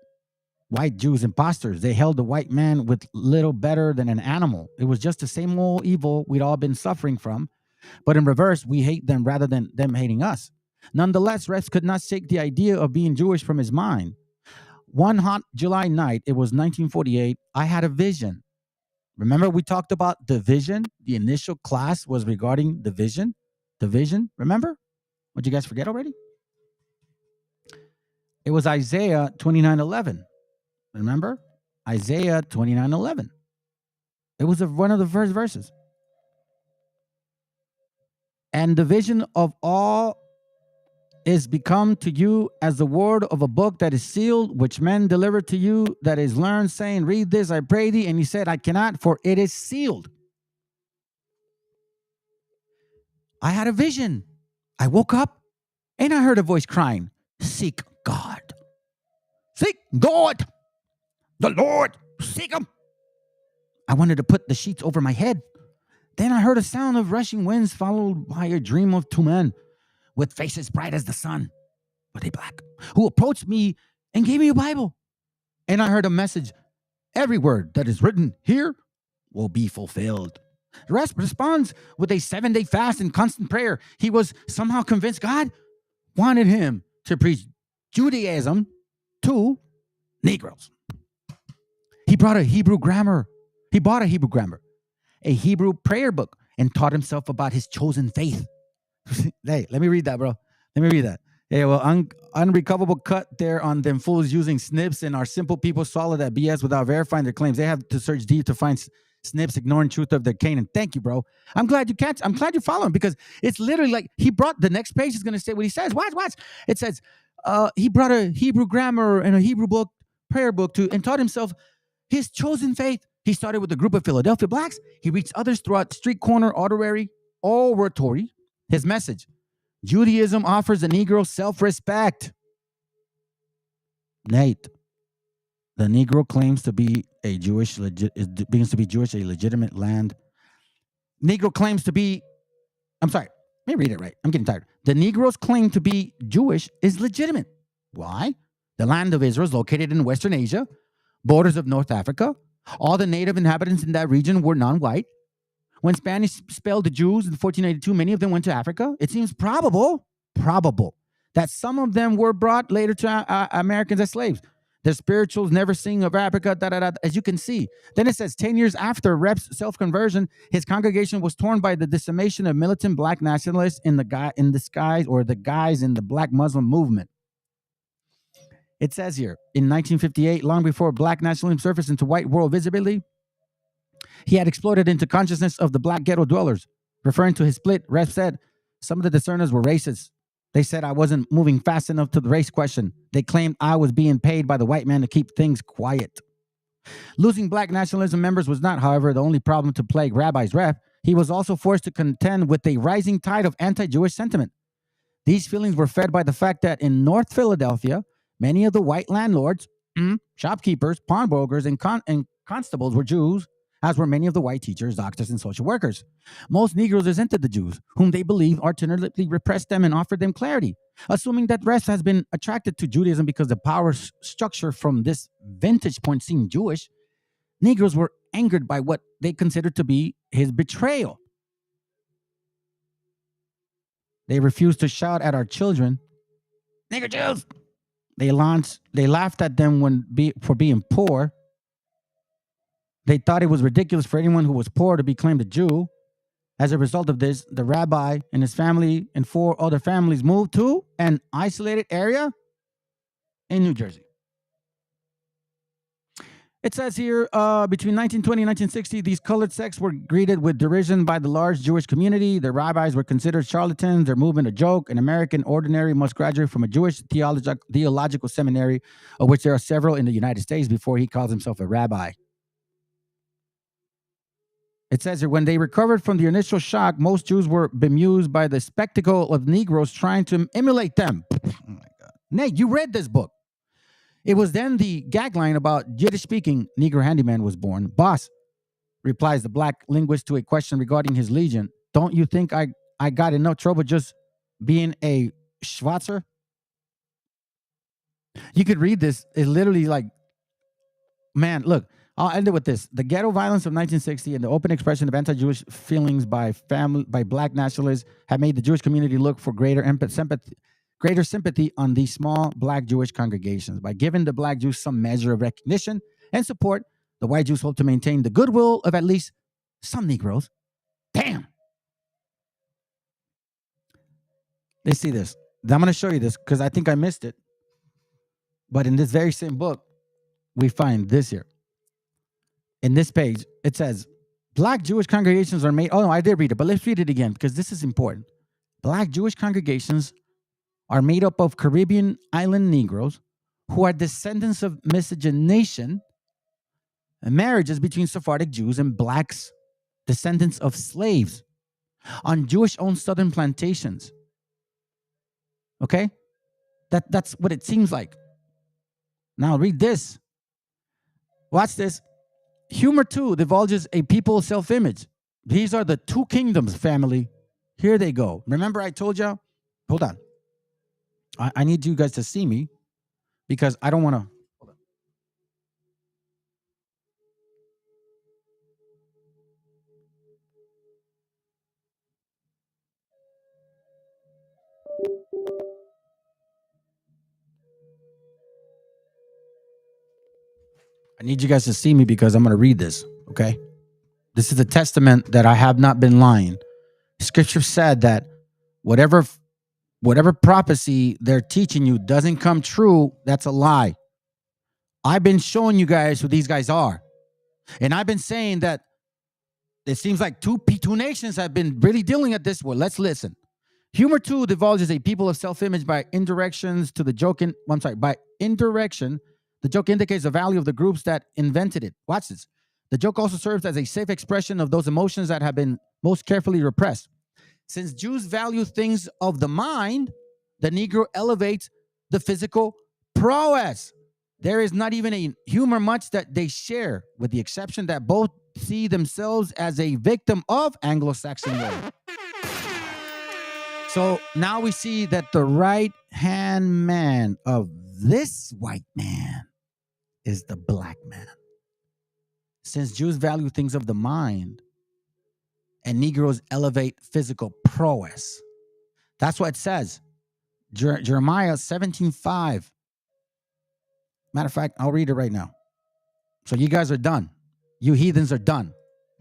white Jews imposters. They held the white man with little better than an animal. It was just the same old evil we'd all been suffering from. But in reverse, we hate them rather than them hating us. Nonetheless, Rex could not shake the idea of being Jewish from his mind. One hot July night, it was 1948, I had a vision. Remember, we talked about the vision? The initial class was regarding the vision. The vision, remember? What, you guys forget already? It was Isaiah 29:11. Remember? Isaiah 29:11. It was one of the first verses. And the vision of all is become to you as the word of a book that is sealed, which men deliver to you, that is learned, saying, "Read this, I pray thee." And he said, "I cannot, for it is sealed." I had a vision. I woke up and I heard a voice crying, "Seek God. Seek God. The Lord. Seek him." I wanted to put the sheets over my head. Then I heard a sound of rushing winds, followed by a dream of two men with faces bright as the sun, were they black, who approached me and gave me a Bible. And I heard a message: "Every word that is written here will be fulfilled." The rest responds with a 7-day fast and constant prayer. He was somehow convinced God wanted him to preach Judaism to Negroes. He brought a Hebrew grammar. He bought a Hebrew grammar, a Hebrew prayer book, and taught himself about his chosen faith. Hey, let me read that, bro. Let me read that. Yeah, well, unrecoverable cut there on them fools using snips, and our simple people swallow that BS without verifying their claims. They have to search deep to find snips, ignoring truth of their Canaan. Thank you, bro. I'm glad you're following, because it's literally like he brought the next page is going to say what he says. Watch. It says he brought a Hebrew grammar and a Hebrew book, prayer book, and taught himself his chosen faith. He started with a group of Philadelphia blacks. He reached others throughout street corner, oratory. His message: Judaism offers the Negro self-respect. Nate, the Negro claims to be a Jewish, begins to be Jewish, a legitimate land. Negro claims to be, I'm sorry, let me read it right. I'm getting tired. The Negro's claim to be Jewish is legitimate. Why? The land of Israel is located in Western Asia, borders of North Africa. All the native inhabitants in that region were non-white. When Spanish expelled the Jews in 1492, many of them went to Africa. It seems probable that some of them were brought later to Americans as slaves. The spirituals never sing of Africa, as you can see. Then it says 10 years after Rep's self-conversion, his congregation was torn by the decimation of militant black nationalists in the guys in the black Muslim movement. It says here, in 1958, long before black nationalism surfaced into white world visibility, he had exploded into consciousness of the black ghetto dwellers. Referring to his split, Rep said, "Some of the discerners were racist. They said I wasn't moving fast enough to the race question. They claimed I was being paid by the white man to keep things quiet." Losing black nationalism members was not, however, the only problem to plague Rabbi's Rep. He was also forced to contend with a rising tide of anti-Jewish sentiment. These feelings were fed by the fact that in North Philadelphia, many of the white landlords, shopkeepers, pawnbrokers, and constables were Jews, as were many of the white teachers, doctors, and social workers. Most Negroes resented the Jews, whom they believed alternately repressed them and offered them clarity. Assuming that rest has been attracted to Judaism because the power structure from this vantage point seemed Jewish, Negroes were angered by what they considered to be his betrayal. They refused to shout at our children, "Nigger Jews!" They laughed at them for being poor. They thought it was ridiculous for anyone who was poor to be claimed a Jew. As a result of this, the rabbi and his family and 4 other families moved to an isolated area in New Jersey. It says here, between 1920 and 1960, these colored sects were greeted with derision by the large Jewish community. Their rabbis were considered charlatans, their movement a joke. An American ordinary must graduate from a Jewish theological seminary, of which there are several in the United States, before he calls himself a rabbi. It says here, when they recovered from the initial shock, most Jews were bemused by the spectacle of Negroes trying to emulate them. Oh my God. Nate, you read this book. It was then the gag line about Yiddish-speaking Negro handyman was born. Boss, replies the black linguist to a question regarding his legion. Don't you think I got enough trouble just being a Schwarzer? You could read this. It's literally like, man, look, I'll end it with this. The ghetto violence of 1960 and the open expression of anti-Jewish feelings by black nationalists have made the Jewish community look for greater sympathy on these small black Jewish congregations. By giving the black Jews some measure of recognition and support, the white Jews hope to maintain the goodwill of at least some Negroes. Damn. Let's see this. I'm going to show you this because I think I missed it. But in this very same book, we find this here. In this page, it says, black Jewish congregations are made. Oh, no, I did read it, but let's read it again because this is important. Black Jewish congregations are made up of Caribbean island Negroes who are descendants of miscegenation and marriages between Sephardic Jews and blacks, descendants of slaves on Jewish-owned southern plantations. Okay? That's what it seems like. Now read this. Watch this. Humor, too, divulges a people's self-image. These are the two kingdoms, family. Here they go. Remember I told you? Hold on. I need you guys to see me because I don't want to. Hold on. I need you guys to see me because I'm going to read this, okay? This is a testament that I have not been lying. Scripture said that whatever prophecy they're teaching you doesn't come true, that's a lie. I've been showing you guys who these guys are. And I've been saying that it seems like two nations have been really dealing at this. Well, let's listen. Humor, too, divulges a people of self-image by indirections to the joke. By indirection, the joke indicates the value of the groups that invented it. Watch this. The joke also serves as a safe expression of those emotions that have been most carefully repressed. Since Jews value things of the mind, the Negro elevates the physical prowess. There is not even a humor much that they share, with the exception that both see themselves as a victim of Anglo-Saxon way. So now we see that the right-hand man of this white man is the black man. Since Jews value things of the mind and Negroes elevate physical prowess. That's what it says. Jeremiah 17:5. Matter of fact, I'll read it right now. So you guys are done. You heathens are done.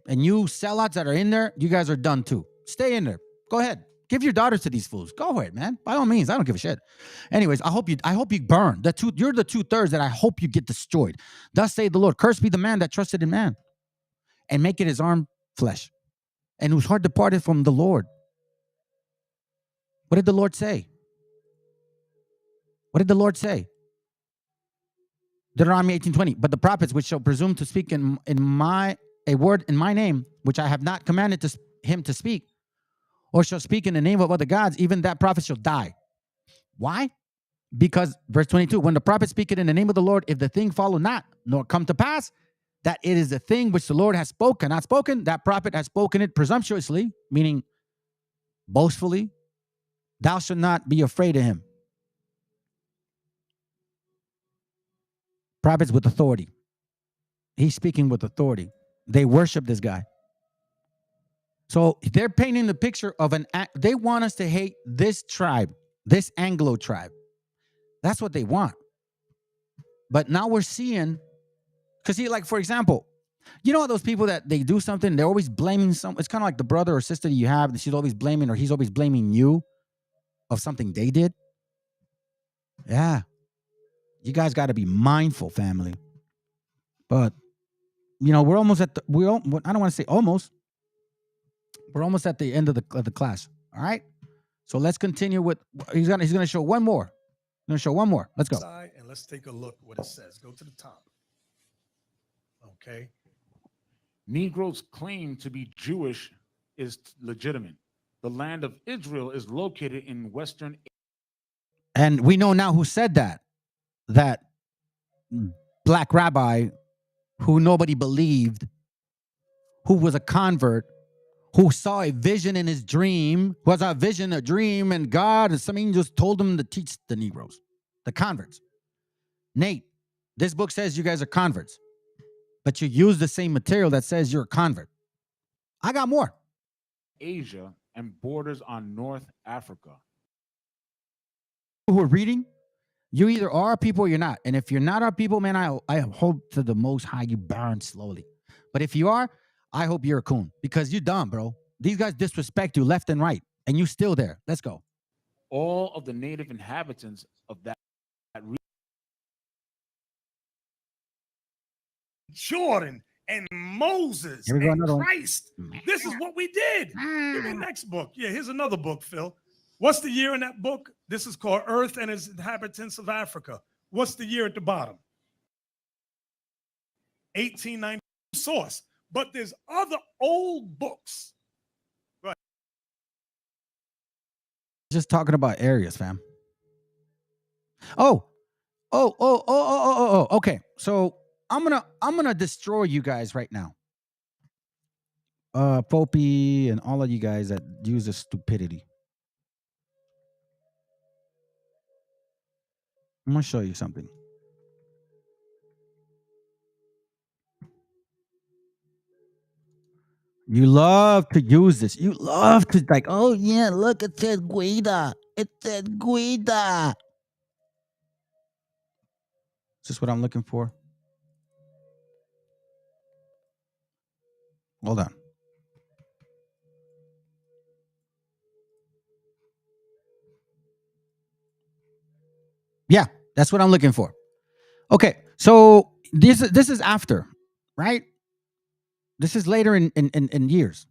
And you sellouts that are in there, you guys are done too. Stay in there. Go ahead. Give your daughters to these fools. Go ahead, man. By all means, I don't give a shit. Anyways, I hope you burn. You're the 2/3 that I hope you get destroyed. Thus say the Lord, cursed be the man that trusted in man and make it his arm flesh, and whose heart departed from the Lord. What did the Lord say? What did the Lord say? Deuteronomy 18:20. But the prophets which shall presume to speak a word in my name, which I have not commanded him to speak, or shall speak in the name of other gods, even that prophet shall die. Why? Because, verse 22, when the prophet speaketh in the name of the Lord, if the thing follow not, nor come to pass, that it is the thing which the Lord has spoken, not spoken, that prophet has spoken it presumptuously, meaning boastfully, thou shalt not be afraid of him. Prophets with authority. He's speaking with authority. They worship this guy. So they're painting the picture of they want us to hate this tribe, this Anglo tribe. That's what they want. But now we're seeing, because like, for example, you know those people that they do something, they're always blaming it's kind of like the brother or sister that you have, that she's always blaming, or he's always blaming you of something they did. Yeah. You guys got to be mindful, family. But we're almost at the I don't want to say almost. We're almost at the end of the class. All right. So let's continue with. He's gonna show one more. He's gonna show one more. Let's go. And let's take a look what it says. Go to the top. Okay. Negroes' claim to be Jewish is legitimate. The land of Israel is located in Western. And we know now who said that. That black rabbi who nobody believed, who was a convert, who saw a vision in his dream, who has a vision, a dream, and God and some angels told him to teach the Negroes, the converts. Nate, this book says you guys are converts, but you use the same material that says you're a convert. I got more. Asia and borders on North Africa. Who are reading, you either are our people or you're not. And if you're not our people, man, I hope to the Most High you burn slowly. But if you are, I hope you're a coon because you're dumb, bro. These guys disrespect you left and right, and you still there. Let's go. All of the native inhabitants of that region. Jordan and Moses Here we go, and another one. Christ. This is what we did. Give me the next book. Yeah, here's another book, Phil. What's the year in that book? This is called Earth and its Inhabitants of Africa. What's the year at the bottom? 1890 source. But there's other old books. Right. Just talking about areas, fam. Oh. Okay. So I'm gonna destroy you guys right now. Popey and all of you guys that use this stupidity. I'm gonna show you something. You love to use this. You love to like, oh yeah, look, it says Guida. It says Guida. Is this what I'm looking for? Hold on. Yeah, that's what I'm looking for. Okay, so this is after, right? This is later in years.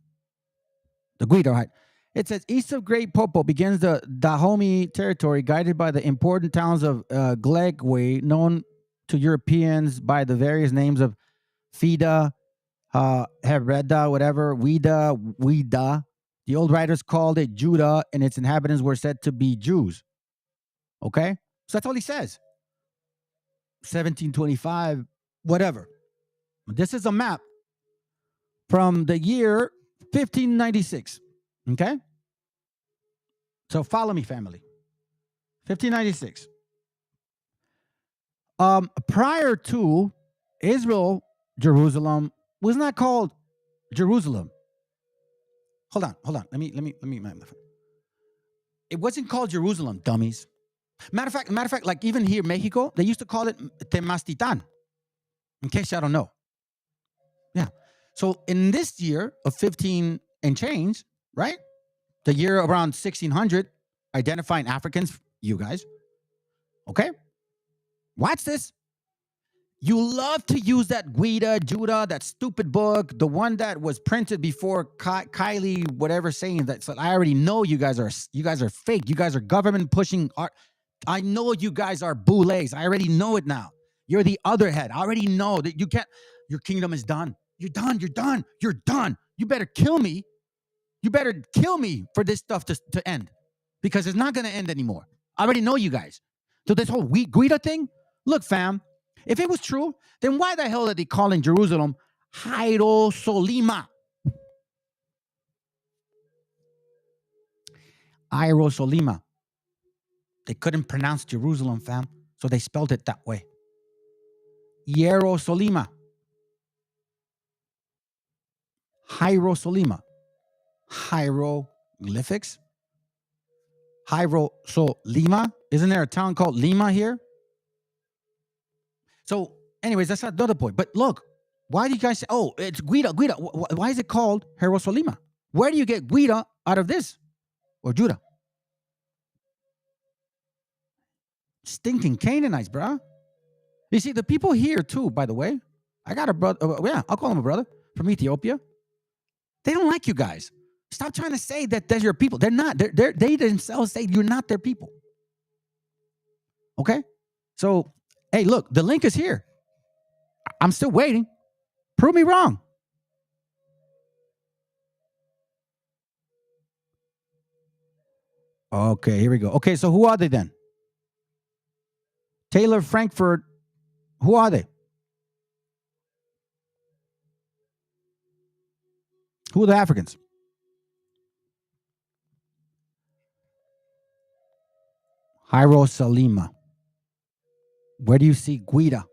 The Guido, right? It says east of Great Popo begins the Dahomey territory, guided by the important towns of Glegway, known to Europeans by the various names of Fida, Hereda, whatever, Wida. The old writers called it Judah, and its inhabitants were said to be Jews. Okay? So that's all he says. 1725, whatever. This is a map from the year 1596. Okay? So follow me, family. 1596. Prior to Israel, Jerusalem was not called Jerusalem. Hold on. Let me. It wasn't called Jerusalem, dummies. Matter of fact, like even here, Mexico, they used to call it Temastitan. In case y'all don't know. Yeah. So in this year of 15 and change, right? The year around 1600, identifying Africans, you guys. Okay? Watch this. You love to use that Guida, Judah, that stupid book, the one that was printed before Kylie, whatever saying that. So I already know you guys are fake. You guys are government pushing art. I know you guys are boulets. I already know it now. You're the other head. I already know that you can't. Your kingdom is done. You're done. You're done. You're done. You better kill me. You better kill me for this stuff to end, because it's not going to end anymore. I already know you guys. So this whole Guida thing, look, fam, if it was true, then why the hell are they calling Jerusalem Hierosolima? Hierosolima. They couldn't pronounce Jerusalem, fam, so they spelled it that way. Hierosolima. Hierosolima. Hieroglyphics. Hierosolima. Isn't there a town called Lima here? So, anyways, that's not the other point. But look, why do you guys say, oh, it's Guida? Why is it called Hierosolima? Where do you get Guida out of this? Or Judah? Stinking Canaanites, bruh. You see, the people here too, by the way, I got a brother. Yeah, I'll call him a brother from Ethiopia. They don't like you guys. Stop trying to say that they're your people. They're not. They themselves say you're not their people. Okay? So, hey, look, the link is here. I'm still waiting. Prove me wrong. Okay, here we go. Okay, so who are they then? Taylor Frankfurt. Who are they? Who are the Africans? Jairo Salima. Where do you see Guida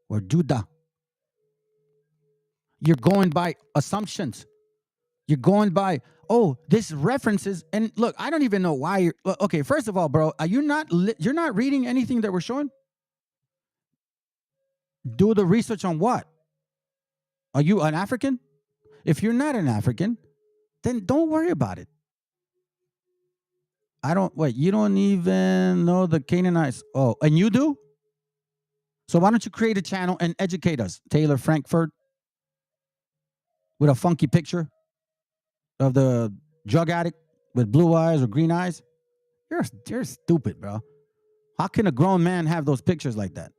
or Judah? You're going by assumptions. You're going by, oh, this references. And look, I don't even know why you're. Okay, first of all, bro, are you not? You're not reading anything that we're showing? Do the research on what? Are you an African? If you're not an African, then don't worry about it. You don't even know the Canaanites. Oh, and you do? So why don't you create a channel and educate us? Taylor Frankfurt with a funky picture of the drug addict with blue eyes or green eyes. You're stupid, bro. How can a grown man have those pictures like that?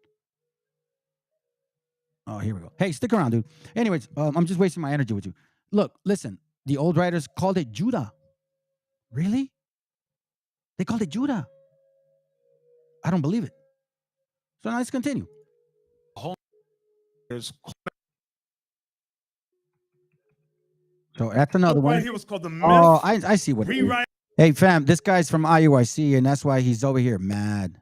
Oh, here we go. Hey, stick around, dude. Anyways, I'm just wasting my energy with you. Look, listen. The old writers called it Judah. Really? They called it Judah. I don't believe it. So now let's continue. So that's another one. Right here was called the myth. Oh, I see what it is. Hey, fam, this guy's from IUIC, and that's why he's over here mad.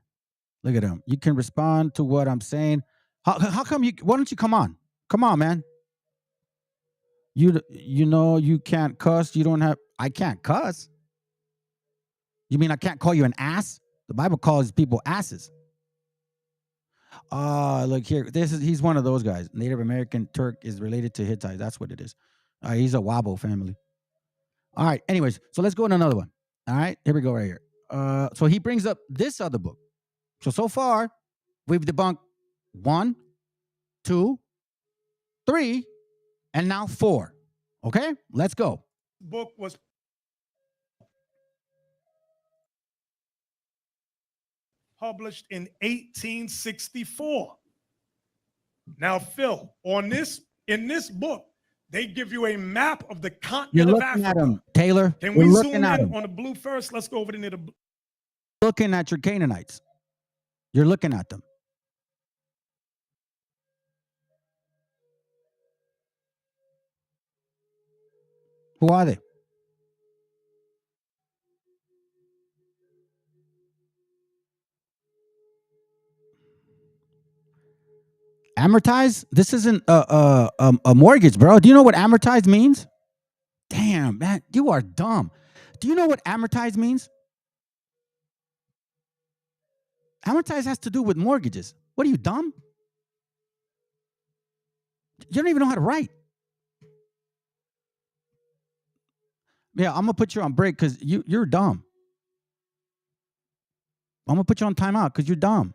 Look at him. You can respond to what I'm saying. How come you? Why don't you come on? Come on, man. You know you can't cuss. You don't have. I can't cuss. You mean I can't call you an ass? The Bible calls people asses. Look here. He's one of those guys. Native American Turk is related to Hittites. That's what it is. He's a Wabo family. All right. Anyways, so let's go to another one. All right. Here we go right here. So he brings up this other book. So far, we've debunked 1, 2, 3, and now 4. Okay, let's go. Book was published in 1864. Now, Phil, in this book, they give you a map of the continent of Africa. You're looking at him, Taylor. Can we zoom in on the blue first? Let's go over to the blue. Looking at your Canaanites. You're looking at them. Who are they? Amortize? This isn't a mortgage, bro. Do you know what amortize means? Damn, man, you are dumb. Do you know what amortize means? Amortize has to do with mortgages. What are you, dumb? You don't even know how to write. Yeah, I'm gonna put you on break because you're dumb. I'm gonna put you on timeout because you're dumb.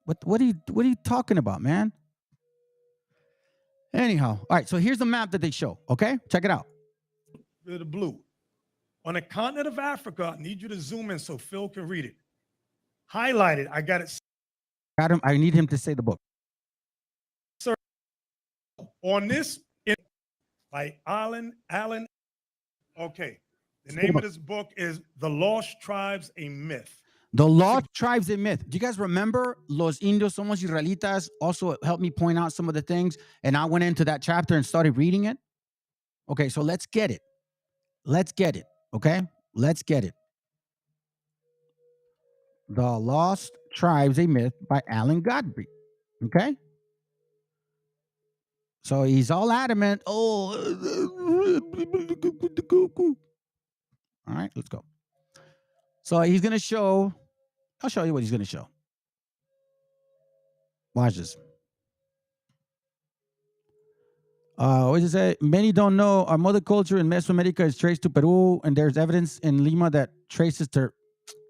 What are you talking about, man? Anyhow, all right. So here's the map that they show. Okay, check it out. The blue. On the continent of Africa, I need you to zoom in so Phil can read it. Highlighted. I got it. Adam, I need him to say the book. Sir, on this, by Allen. Okay. The name of this book is The Lost Tribes, a Myth. The Lost Tribes, a Myth. Do you guys remember Los Indios Somos Israelitas also helped me point out some of the things, and I went into that chapter and started reading it? Okay, so let's get it. Let's get it, okay? Let's get it. The Lost Tribes, a Myth by Alan Godfrey, okay? So he's all adamant. Oh, all right, let's go. So he's going to show, I'll show you what he's going to show. Watch this. What does it say? Many don't know our mother culture in Mesoamerica is traced to Peru, and there's evidence in Lima that traces to.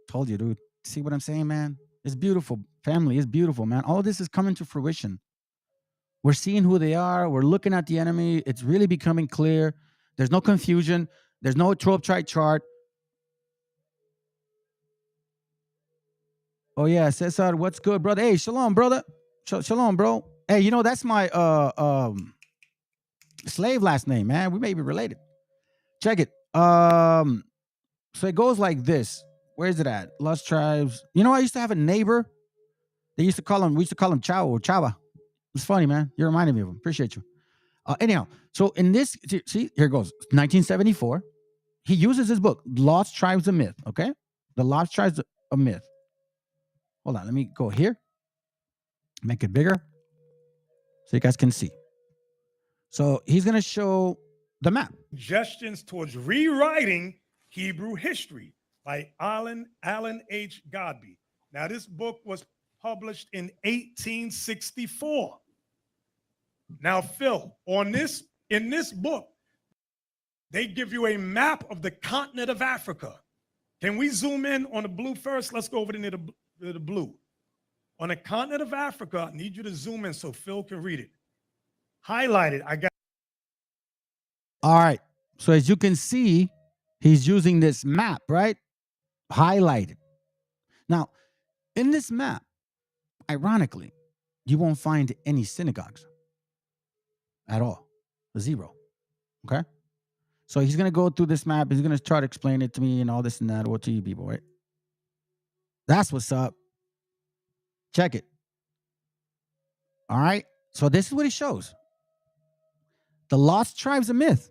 Told you, dude. See what I'm saying, man? It's beautiful. Family is beautiful, man. All this is coming to fruition. We're seeing who they are. We're looking at the enemy. It's really becoming clear. There's no confusion. There's no 12-tribe chart. Oh, yeah, Cesar, what's good, brother? Hey, shalom, brother. Shalom, bro. Hey, you know, that's my slave last name, man. We may be related. Check it. So it goes like this. Where is it at? Lost tribes. You know, I used to have a neighbor. We used to call him Chavo or Chava. It's funny, man. You reminded me of him. Appreciate you. Anyhow, so in this, see, here it goes. 1974. He uses his book, Lost Tribes of Myth. Okay? The Lost Tribes of Myth. Hold on. Let me go here. Make it bigger so you guys can see. So he's going to show the map. Suggestions towards rewriting Hebrew history by Allen H. Godby. Now, this book was published in 1864. Now, Phil, in this book, they give you a map of the continent of Africa. Can we zoom in on the blue first? Let's go over to the blue. On the continent of Africa, I need you to zoom in so Phil can read it. Highlight it. I got. All right. So as you can see, he's using this map, right? Highlighted. Now, in this map, ironically, you won't find any synagogues at all. Zero. Okay? So he's going to go through this map. He's going to try to explain it to me and all this and that. Or to you people, right? That's what's up. Check it. All right? So this is what he shows. The lost tribes of myth.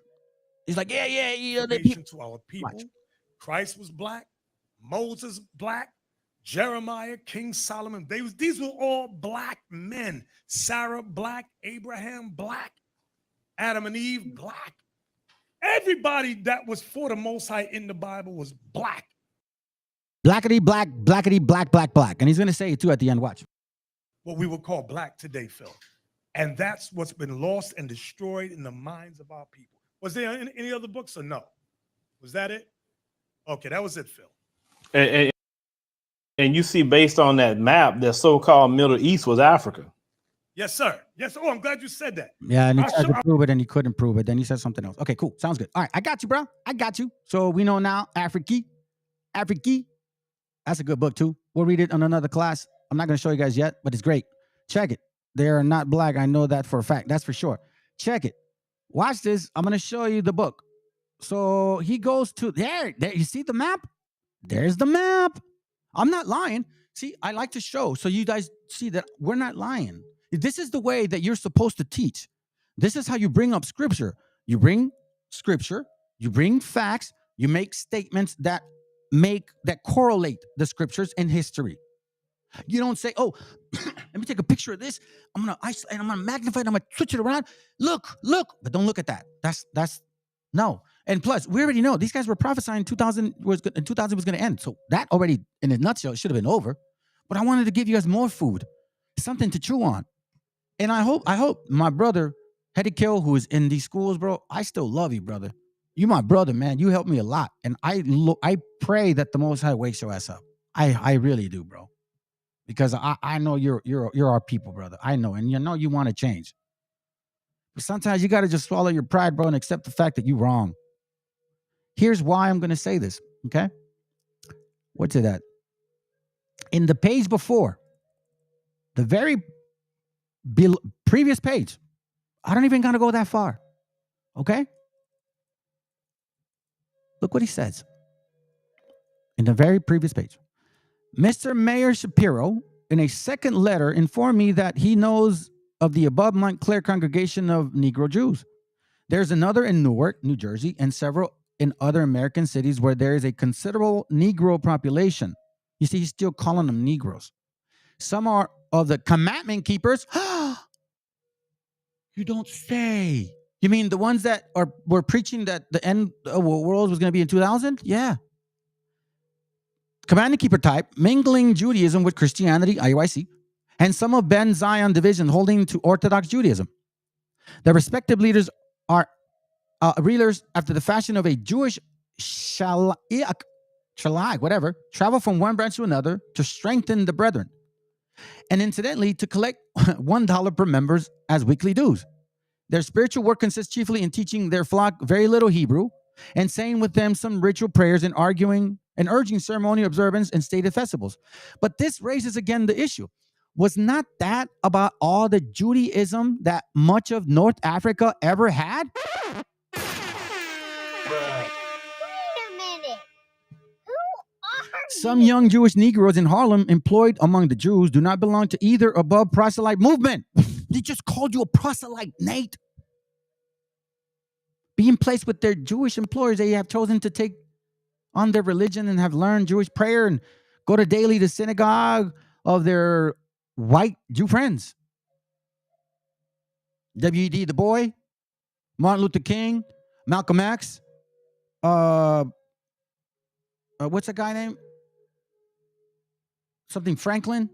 He's like, yeah. To our people. Watch. Christ was black. Moses black. Jeremiah, King Solomon. These were all black men. Sarah black. Abraham black. Adam and Eve black. Everybody that was for the Most High in the Bible was black. Blackity black, blackity black, black, black. And he's going to say it too at the end. Watch. What we would call black today, Phil. And that's what's been lost and destroyed in the minds of our people. Was there any other books or no? Was that it? Okay, that was it, Phil. And you see, based on that map, the so-called Middle East was Africa. Yes, sir. Yes. Oh, I'm glad you said that. Yeah, and he tried to prove it and he couldn't prove it. Then he said something else. Okay, cool. Sounds good. All right, I got you, bro. I got you. So we know now, Afriki. That's a good book too. We'll read it on another class. I'm not going to show you guys yet, but it's great. Check it. They are not black. I know that for a fact. That's for sure. Check it. Watch this. I'm going to show you the book. So he goes to there. You see the map? There's the map. I'm not lying. See, I like to show so you guys see that we're not lying. This is the way that you're supposed to teach. This is how you bring up scripture. You bring scripture, you bring facts, you make statements that correlate the scriptures and history. You don't say, "Oh, let me take a picture of this. I'm gonna isolate, I'm gonna magnify it, I'm gonna switch it around. Look, but don't look at that. That's no. And plus, we already know these guys were prophesying 2000 was going to end. So that already, in a nutshell, should have been over. But I wanted to give you guys more food, something to chew on. And I hope my brother Hispanics, who is in these schools, bro. I still love you, brother. You my brother, man. You helped me a lot, and I pray that the Most High wakes your ass up. I really do, bro. Because I know you're our people, brother. I know, and you know you want to change. But sometimes you got to just swallow your pride, bro, and accept the fact that you're wrong. Here's why I'm going to say this, okay? What's it at? In the page before, the very previous page, I don't even got to go that far, okay? Look what he says. In the very previous page. Mr. Mayor Shapiro, in a second letter, informed me that he knows of the above Montclair congregation of Negro Jews. There's another in Newark, New Jersey, and several in other American cities where there is a considerable Negro population. You see, he's still calling them Negroes. Some are of the commandment keepers. You don't say. You mean the ones that were preaching that the end of the world was going to be in 2000? Yeah. Commandment keeper type, mingling Judaism with Christianity, IUIC, and some of Ben Zion division holding to Orthodox Judaism. Their respective leaders are readers after the fashion of a Jewish shalag, whatever, travel from one branch to another to strengthen the brethren. and incidentally to collect $1 per members as weekly dues. Their spiritual work consists chiefly in teaching their flock very little Hebrew and saying with them some ritual prayers and arguing and urging ceremonial observance and stated festivals. But this raises again the issue. Was not that about all the Judaism that much of North Africa ever had? Wait a minute. Who are Some young Jewish Negroes in Harlem employed among the Jews do not belong to either above proselyte movement. They just called you a proselyte, Nate. Being placed with their Jewish employers, they have chosen to take on their religion and have learned Jewish prayer and go to daily to synagogue of their white Jew friends. W.E.D. Du Bois, Martin Luther King, Malcolm X, what's a guy named? Something Franklin.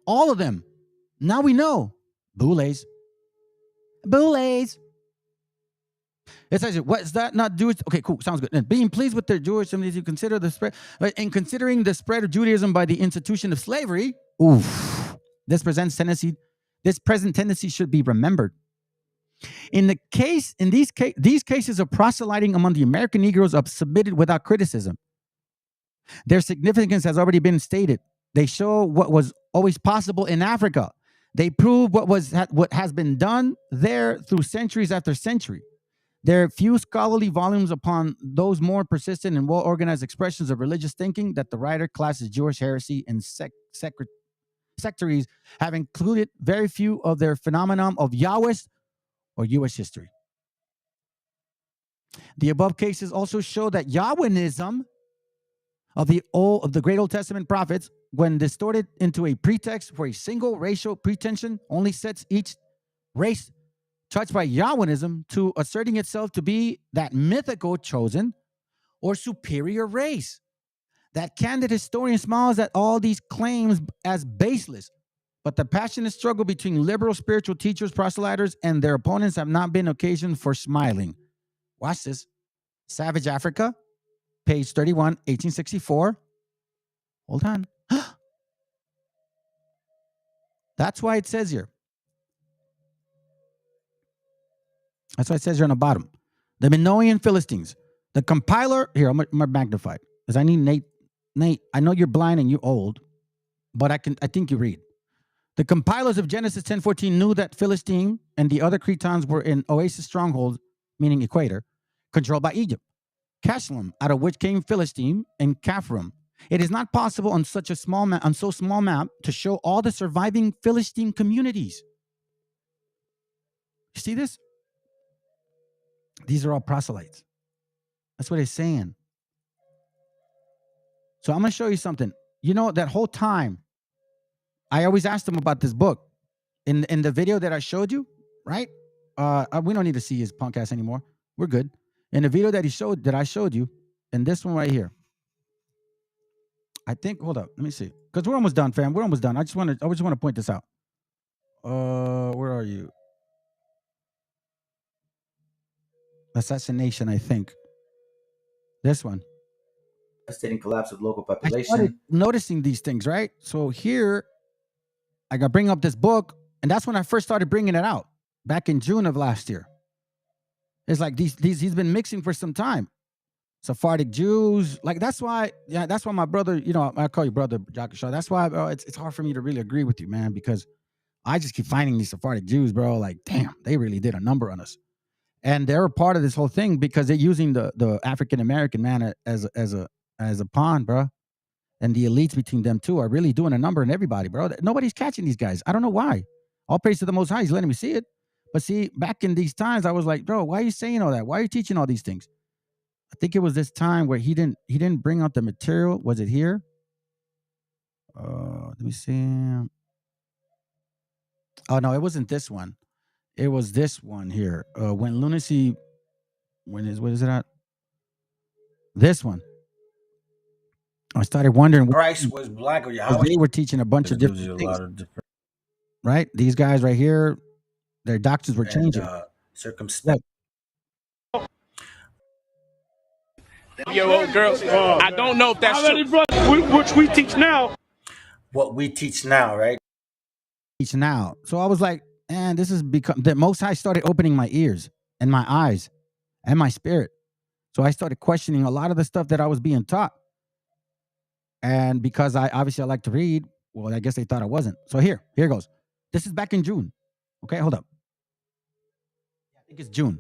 All of them. Now we know. Boulays. It says, what is that not Jewish? Okay, cool. Sounds good. And being pleased with their Jewish, if you consider the spread, but in considering the spread of Judaism by the institution of slavery, this present tendency should be remembered. In these cases of proselyting among the American Negroes are submitted without criticism. Their significance has already been stated. They show what was always possible in Africa. They prove what has been done there through centuries after century. There are few scholarly volumes upon those more persistent and well-organized expressions of religious thinking that the writer classes Jewish heresy and sectaries have included very few of their phenomenon of Yahwist or Jewish history. The above cases also show that Yahwinism of the great Old Testament prophets, when distorted into a pretext for a single racial pretension, only sets each race touched by Yahwinism to asserting itself to be that mythical chosen or superior race. That candid historian smiles at all these claims as baseless, but the passionate struggle between liberal spiritual teachers, proselyters, and their opponents have not been occasion for smiling. Watch this. Savage Africa, page 31, 1864. Hold on. That's why it says here. That's why it says here on the bottom. The Minoan Philistines. The compiler, here, I'm going to magnify it, because I need Nate. Nate, I know you're blind and you're old, but I think you read. The compilers of Genesis 10:14 knew that Philistine and the other Cretans were in oasis strongholds, meaning equator, controlled by Egypt. Casluhim, out of which came Philistine, and Caphram. It is not possible on such a small map, to show all the surviving Philistine communities. You see this? These are all proselytes. That's what it's saying. So I'm going to show you something. You know, that whole time, I always asked them about this book. In the video that I showed you, right? We don't need to see his podcast anymore. We're good. In the video that I showed you, and this one right here. I think, hold up, let me see. Because we're almost done, fam. We're almost done. I just want to point this out. Where are you? Assassination, I think. This one. Devastating collapse of local I population. started noticing these things, right? So here, I got to bring up this book, and that's when I first started bringing it out, back in June of last year. It's like these he's been mixing for some time. Sephardic Jews, like that's why my brother, you know, I call you brother, Joshua. That's why, bro, it's hard for me to really agree with you, man, because I just keep finding these Sephardic Jews, bro. Like, damn, they really did a number on us, and they're a part of this whole thing because they're using the African American man as a pawn, bro. And the elites between them two are really doing a number on everybody, bro. Nobody's catching these guys. I don't know why. All praise to the Most High. He's letting me see it. But see, back in these times, I was like, bro, why are you saying all that? Why are you teaching all these things? I think it was this time where he didn't bring out the material. Was it here? Let me see. Oh no, it wasn't this one. It was this one here. When lunacy, what is it at? This one. I started wondering. Christ was black or Yahweh. They were teaching a bunch of different things. Right? These guys right here, their doctrines were changing. Circumspect. Yo, old girls, I don't know if that's true. Which we teach now. what we teach now, right? Teach now. So I was like, man, this is become the Most High started opening my ears and my eyes and my spirit. So I started questioning a lot of the stuff that I was being taught. And because I obviously I like to read, well, I guess they thought I wasn't. So here goes. This is back in June. Okay, hold up. I think it's June.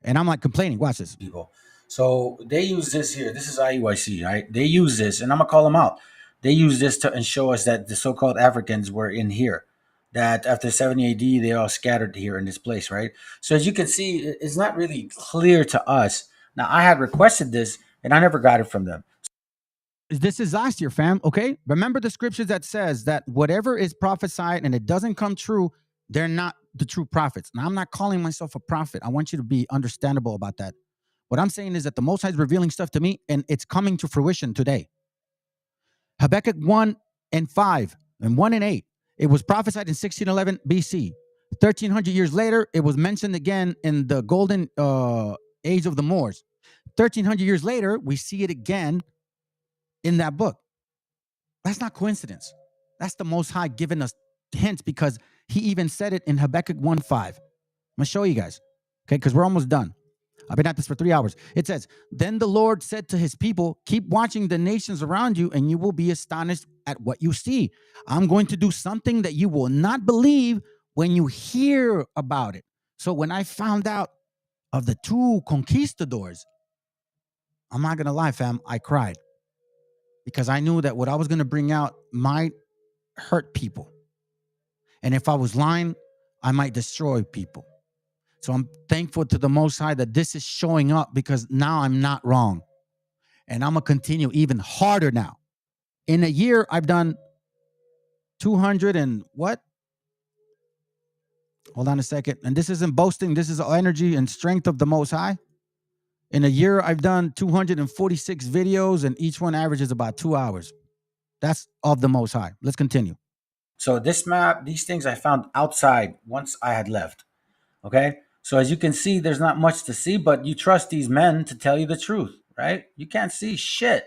And I'm like complaining. Watch this. People. So they use this here. This is IUIC, right? They use this, and I'm gonna call them out. They use this to show us that the so-called Africans were in here. That after 70 AD, they all scattered here in this place, right? So as you can see, it's not really clear to us. Now, I had requested this, and I never got it from them. This is last year, fam. Okay, remember the scriptures that says that whatever is prophesied and it doesn't come true, they're not the true prophets. Now, I'm not calling myself a prophet. I want you to be understandable about that. What I'm saying is that the Most High is revealing stuff to me, and it's coming to fruition today. Habakkuk 1 and 5 and 1 and 8. It was prophesied in 1611 BC. 1300 years later, it was mentioned again in the golden age of the Moors. 1300 years later, we see it again in that book. That's not coincidence. That's the Most High giving us hints, because he even said it in Habakkuk 1:5. I'm going to show you guys, okay, because we're almost done. I've been at this for 3 hours. It says, then the Lord said to his people, keep watching the nations around you, and you will be astonished at what you see. I'm going to do something that you will not believe when you hear about it. So when I found out of the 2 conquistadors, I'm not going to lie, fam, I cried. Because I knew that what I was going to bring out might hurt people. And if I was lying, I might destroy people. So I'm thankful to the Most High that this is showing up, because now I'm not wrong. And I'm going to continue even harder now. In a year, I've done 200 and what? Hold on a second. And this isn't boasting. This is the energy and strength of the Most High. In a year, I've done 246 videos, and each one averages about 2 hours. That's of the Most High. Let's continue. So this map, these things I found outside once I had left. Okay. So as you can see, there's not much to see, but you trust these men to tell you the truth, right? You can't see shit.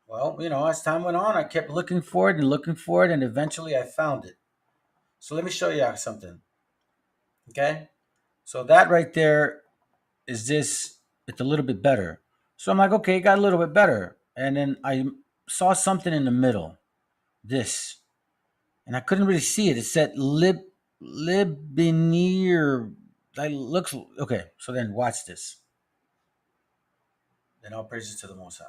Well, as time went on, I kept looking for it, and eventually I found it. So let me show you something. Okay. So that right there is this. It's a little bit better. So I'm like, okay, it got a little bit better. And then I saw something in the middle. This. And I couldn't really see it. It said Libanier. That looks okay. So then watch this. Then all praises to the Most High.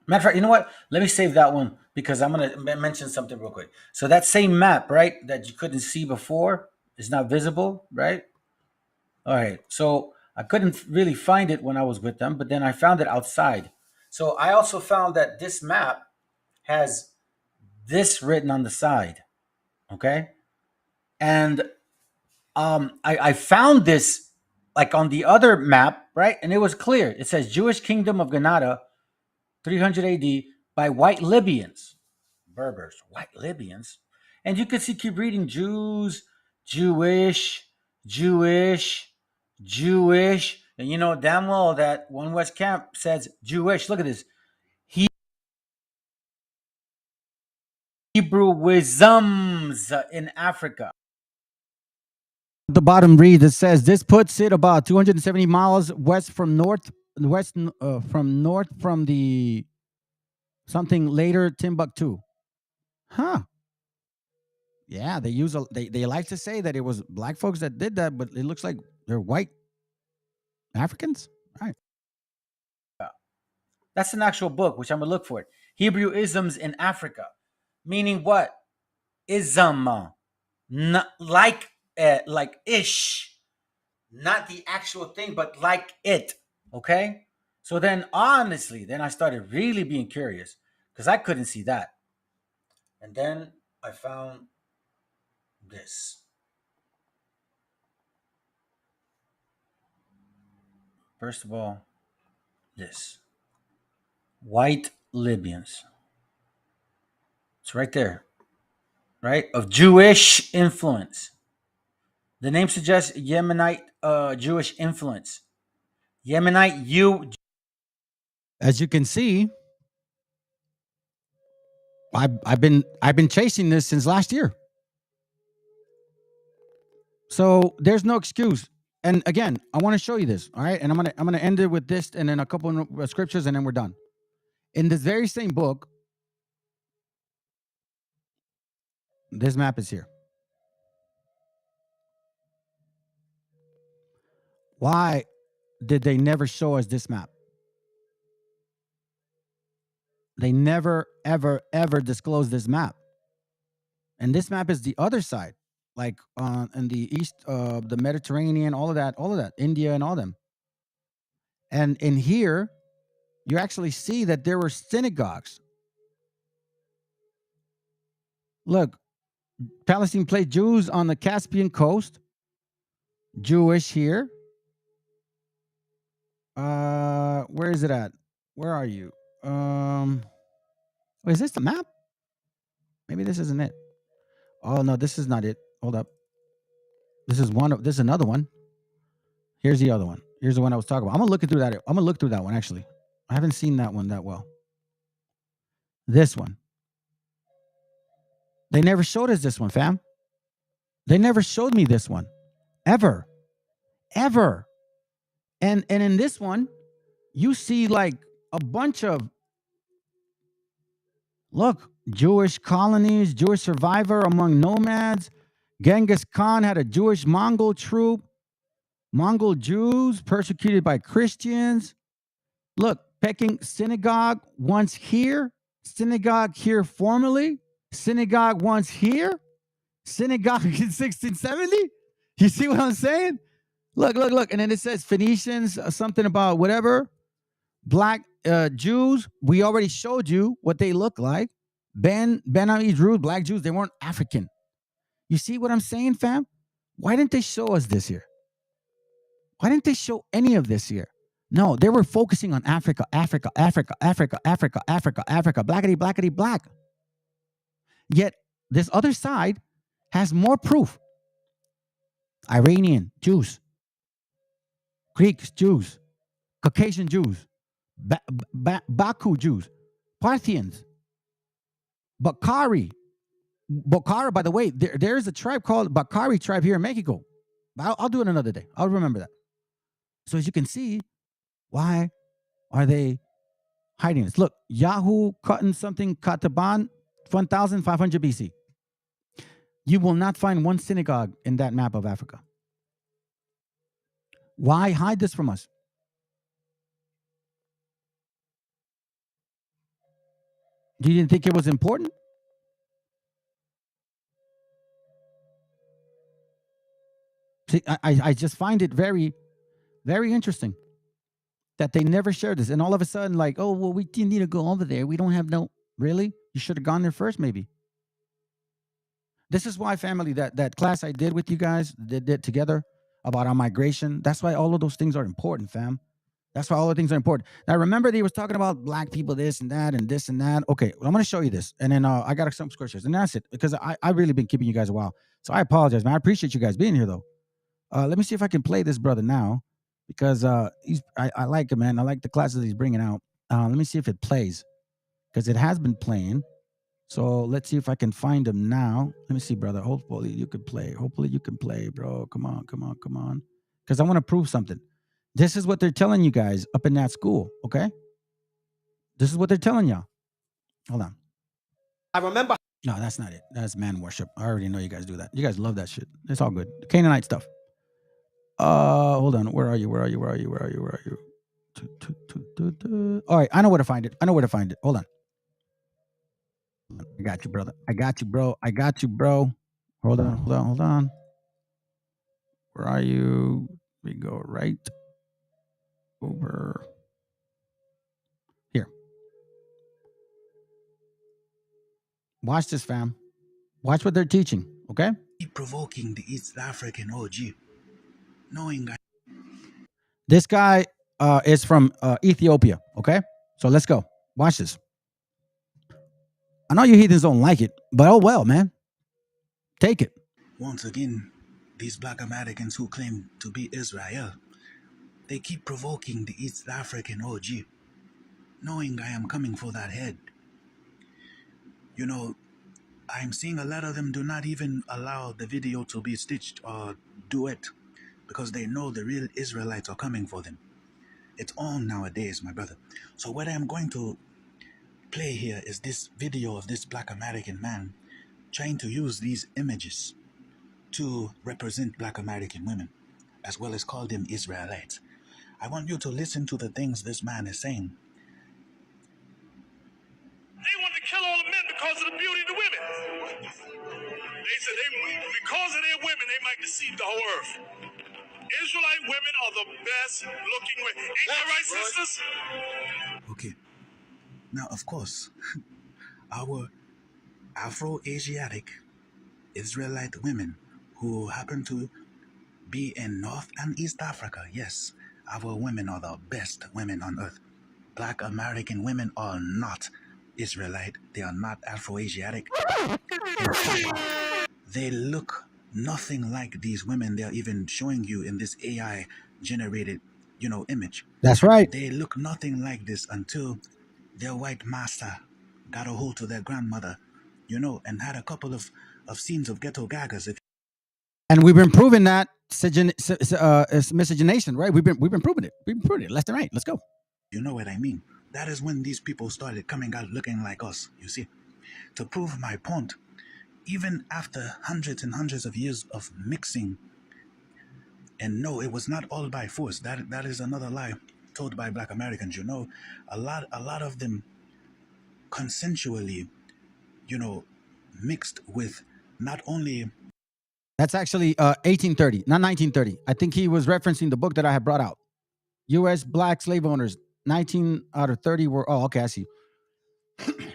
Matter of fact, you know what? Let me save that one, because I'm going to mention something real quick. So that same map, right, that you couldn't see before is not visible, right? All right. So I couldn't really find it when I was with them, but then I found it outside. So I also found that this map has this written on the side. Okay. And I found this like on the other map, right? And it was clear. It says Jewish Kingdom of Granada, 300 AD, by white Libyans. Berbers, white Libyans. And you can see, keep reading, Jews, Jewish. And damn well that One West Camp says Jewish. Look at this. Hebrewisms in Africa. The bottom reads, it says this puts it about 270 miles west from the something later Timbuktu. Huh. Yeah, they like to say that it was black folks that did that, but it looks like they're white Africans. Right. Yeah. That's an actual book, which I'm gonna look for it. Hebrewisms in Africa. Meaning what? Ism. Like ish. Not the actual thing, but like it. Okay? So then honestly, then I started really being curious, because I couldn't see that. And then I found this. First of all, this. White Libyans. It's right there. Right? Of Jewish influence. The name suggests Yemenite Jewish influence. Yemenite, As you can see, I've been chasing this since last year. So there's no excuse. And again, I want to show you this. All right. And I'm gonna end it with this and then a couple of scriptures and then we're done. In this very same book, this map is here. Why did they never show us this map? They never, ever, ever disclosed this map. And this map is the other side, like in the east of the Mediterranean, all of that, India and all them. And in here, you actually see that there were synagogues. Look, Palestine placed Jews on the Caspian coast, Jewish here. Where is it at? Where are you? Is this the map? Maybe this isn't it. Oh no, this is not it. Hold up. This is another one. Here's the other one. Here's the one I was talking about. I'm gonna look through that. I'm gonna look through that one actually. I haven't seen that one that well. This one. They never showed us this one, fam. They never showed me this one. Ever. Ever. And in this one, you see like a bunch of, look, Jewish colonies, Jewish survivor among nomads. Genghis Khan had a Jewish Mongol troop. Mongol Jews persecuted by Christians. Look, Peking synagogue once here. Synagogue here formerly. Synagogue once here. Synagogue in 1670. You see what I'm saying? Look. And then it says Phoenicians, something about whatever. Black Jews. We already showed you what they look like. Ben Ami Jews, black Jews, they weren't African. You see what I'm saying, fam? Why didn't they show us this here? Why didn't they show any of this here? No, they were focusing on Africa, blackity, black. Yet this other side has more proof. Iranian Jews, Greeks, Jews, Caucasian Jews, Baku Jews, Parthians, Bukhari, by the way, there's a tribe called Bukhari tribe here in Mexico. I'll do it another day. I'll remember that. So as you can see, why are they hiding this? Look, Yahoo cutting something, Kataban, 1500 BC. You will not find one synagogue in that map of Africa. Why hide this from us? You didn't think it was important? See, I just find it very, very interesting that they never shared this. And all of a sudden, like, oh, well, we didn't need to go over there. We don't have no, really? You should have gone there first, maybe. This is why, family, that class I did with you guys, did together about our migration, that's why all of those things are important, fam. That's why all the things are important. Now, remember they was talking about black people, this and that and this and that. Okay, well, I'm going to show you this. And then I got some scriptures. And that's it, because I really been keeping you guys a while. So I apologize, man. I appreciate you guys being here, though. Let me see if I can play this brother now, because I like him, man. I like the classes he's bringing out. Let me see if it plays, because it has been playing. So let's see if I can find him now. Let me see, brother. Hopefully you can play. Hopefully you can play, bro. Come on. Because I want to prove something. This is what they're telling you guys up in that school, okay? This is what they're telling y'all. Hold on. I remember. No, that's not it. That's man worship. I already know you guys do that. You guys love that shit. It's all good. Canaanite stuff. Hold on. Where are you? All right. I know where to find it. Hold on. I got you, brother. I got you, bro. Hold on. Where are you? We go right over here. Watch this, fam. Watch what they're teaching, okay? Keep provoking the East African OG, knowing that. This guy is from Ethiopia, okay? So let's go. Watch this. I know you heathens don't like it, but oh well, man. Take it. Once again, these black Americans who claim to be Israel, they keep provoking the East African OG, knowing I am coming for that head. You know, I'm seeing a lot of them do not even allow the video to be stitched or duet because they know the real Israelites are coming for them. It's on nowadays, my brother. So what I'm going to play here is this video of this black American man trying to use these images to represent black American women, as well as call them Israelites. I want you to listen to the things this man is saying. They want to kill all the men because of the beauty of the women. They said because of their women, they might deceive the whole earth. Israelite women are the best looking women. Ain't that right, sisters? Okay. Now, of course, our Afro-Asiatic Israelite women who happen to be in North and East Africa, yes, our women are the best women on earth. Black American women are not Israelite. They are not Afro-Asiatic. In fact, they look nothing like these women they're even showing you in this AI generated, image. That's right. They look nothing like this until their white master got a hold to their grandmother, and had a couple of scenes of ghetto gagas. And we've been proving that miscegenation, right? We've been proving it. We've been proving it left and right. Let's go. You know what I mean? That is when these people started coming out looking like us, you see. To prove my point, even after hundreds and hundreds of years of mixing, and no, it was not all by force. That is another lie told by black Americans, A lot of them consensually, mixed with not only... That's actually 1830, not 1930. I think he was referencing the book that I had brought out. U.S. black slave owners, 19 out of 30 were... Oh, okay, I see.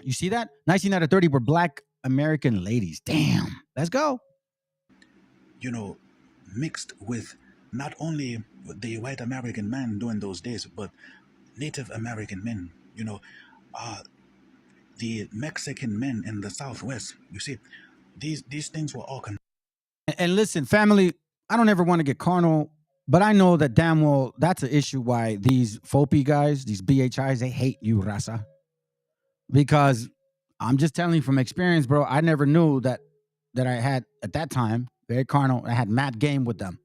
You see that? 19 out of 30 were black American ladies. Damn. Let's go. Mixed with not only the white American man during those days, but Native American men, the Mexican men in the Southwest. You see, these things were all... And listen, family, I don't ever want to get carnal, but I know that damn well that's an issue why these FOPI guys, these BHIs, they hate you, Raza. Because I'm just telling you from experience, bro, I never knew that I had, at that time, very carnal, I had mad game with them.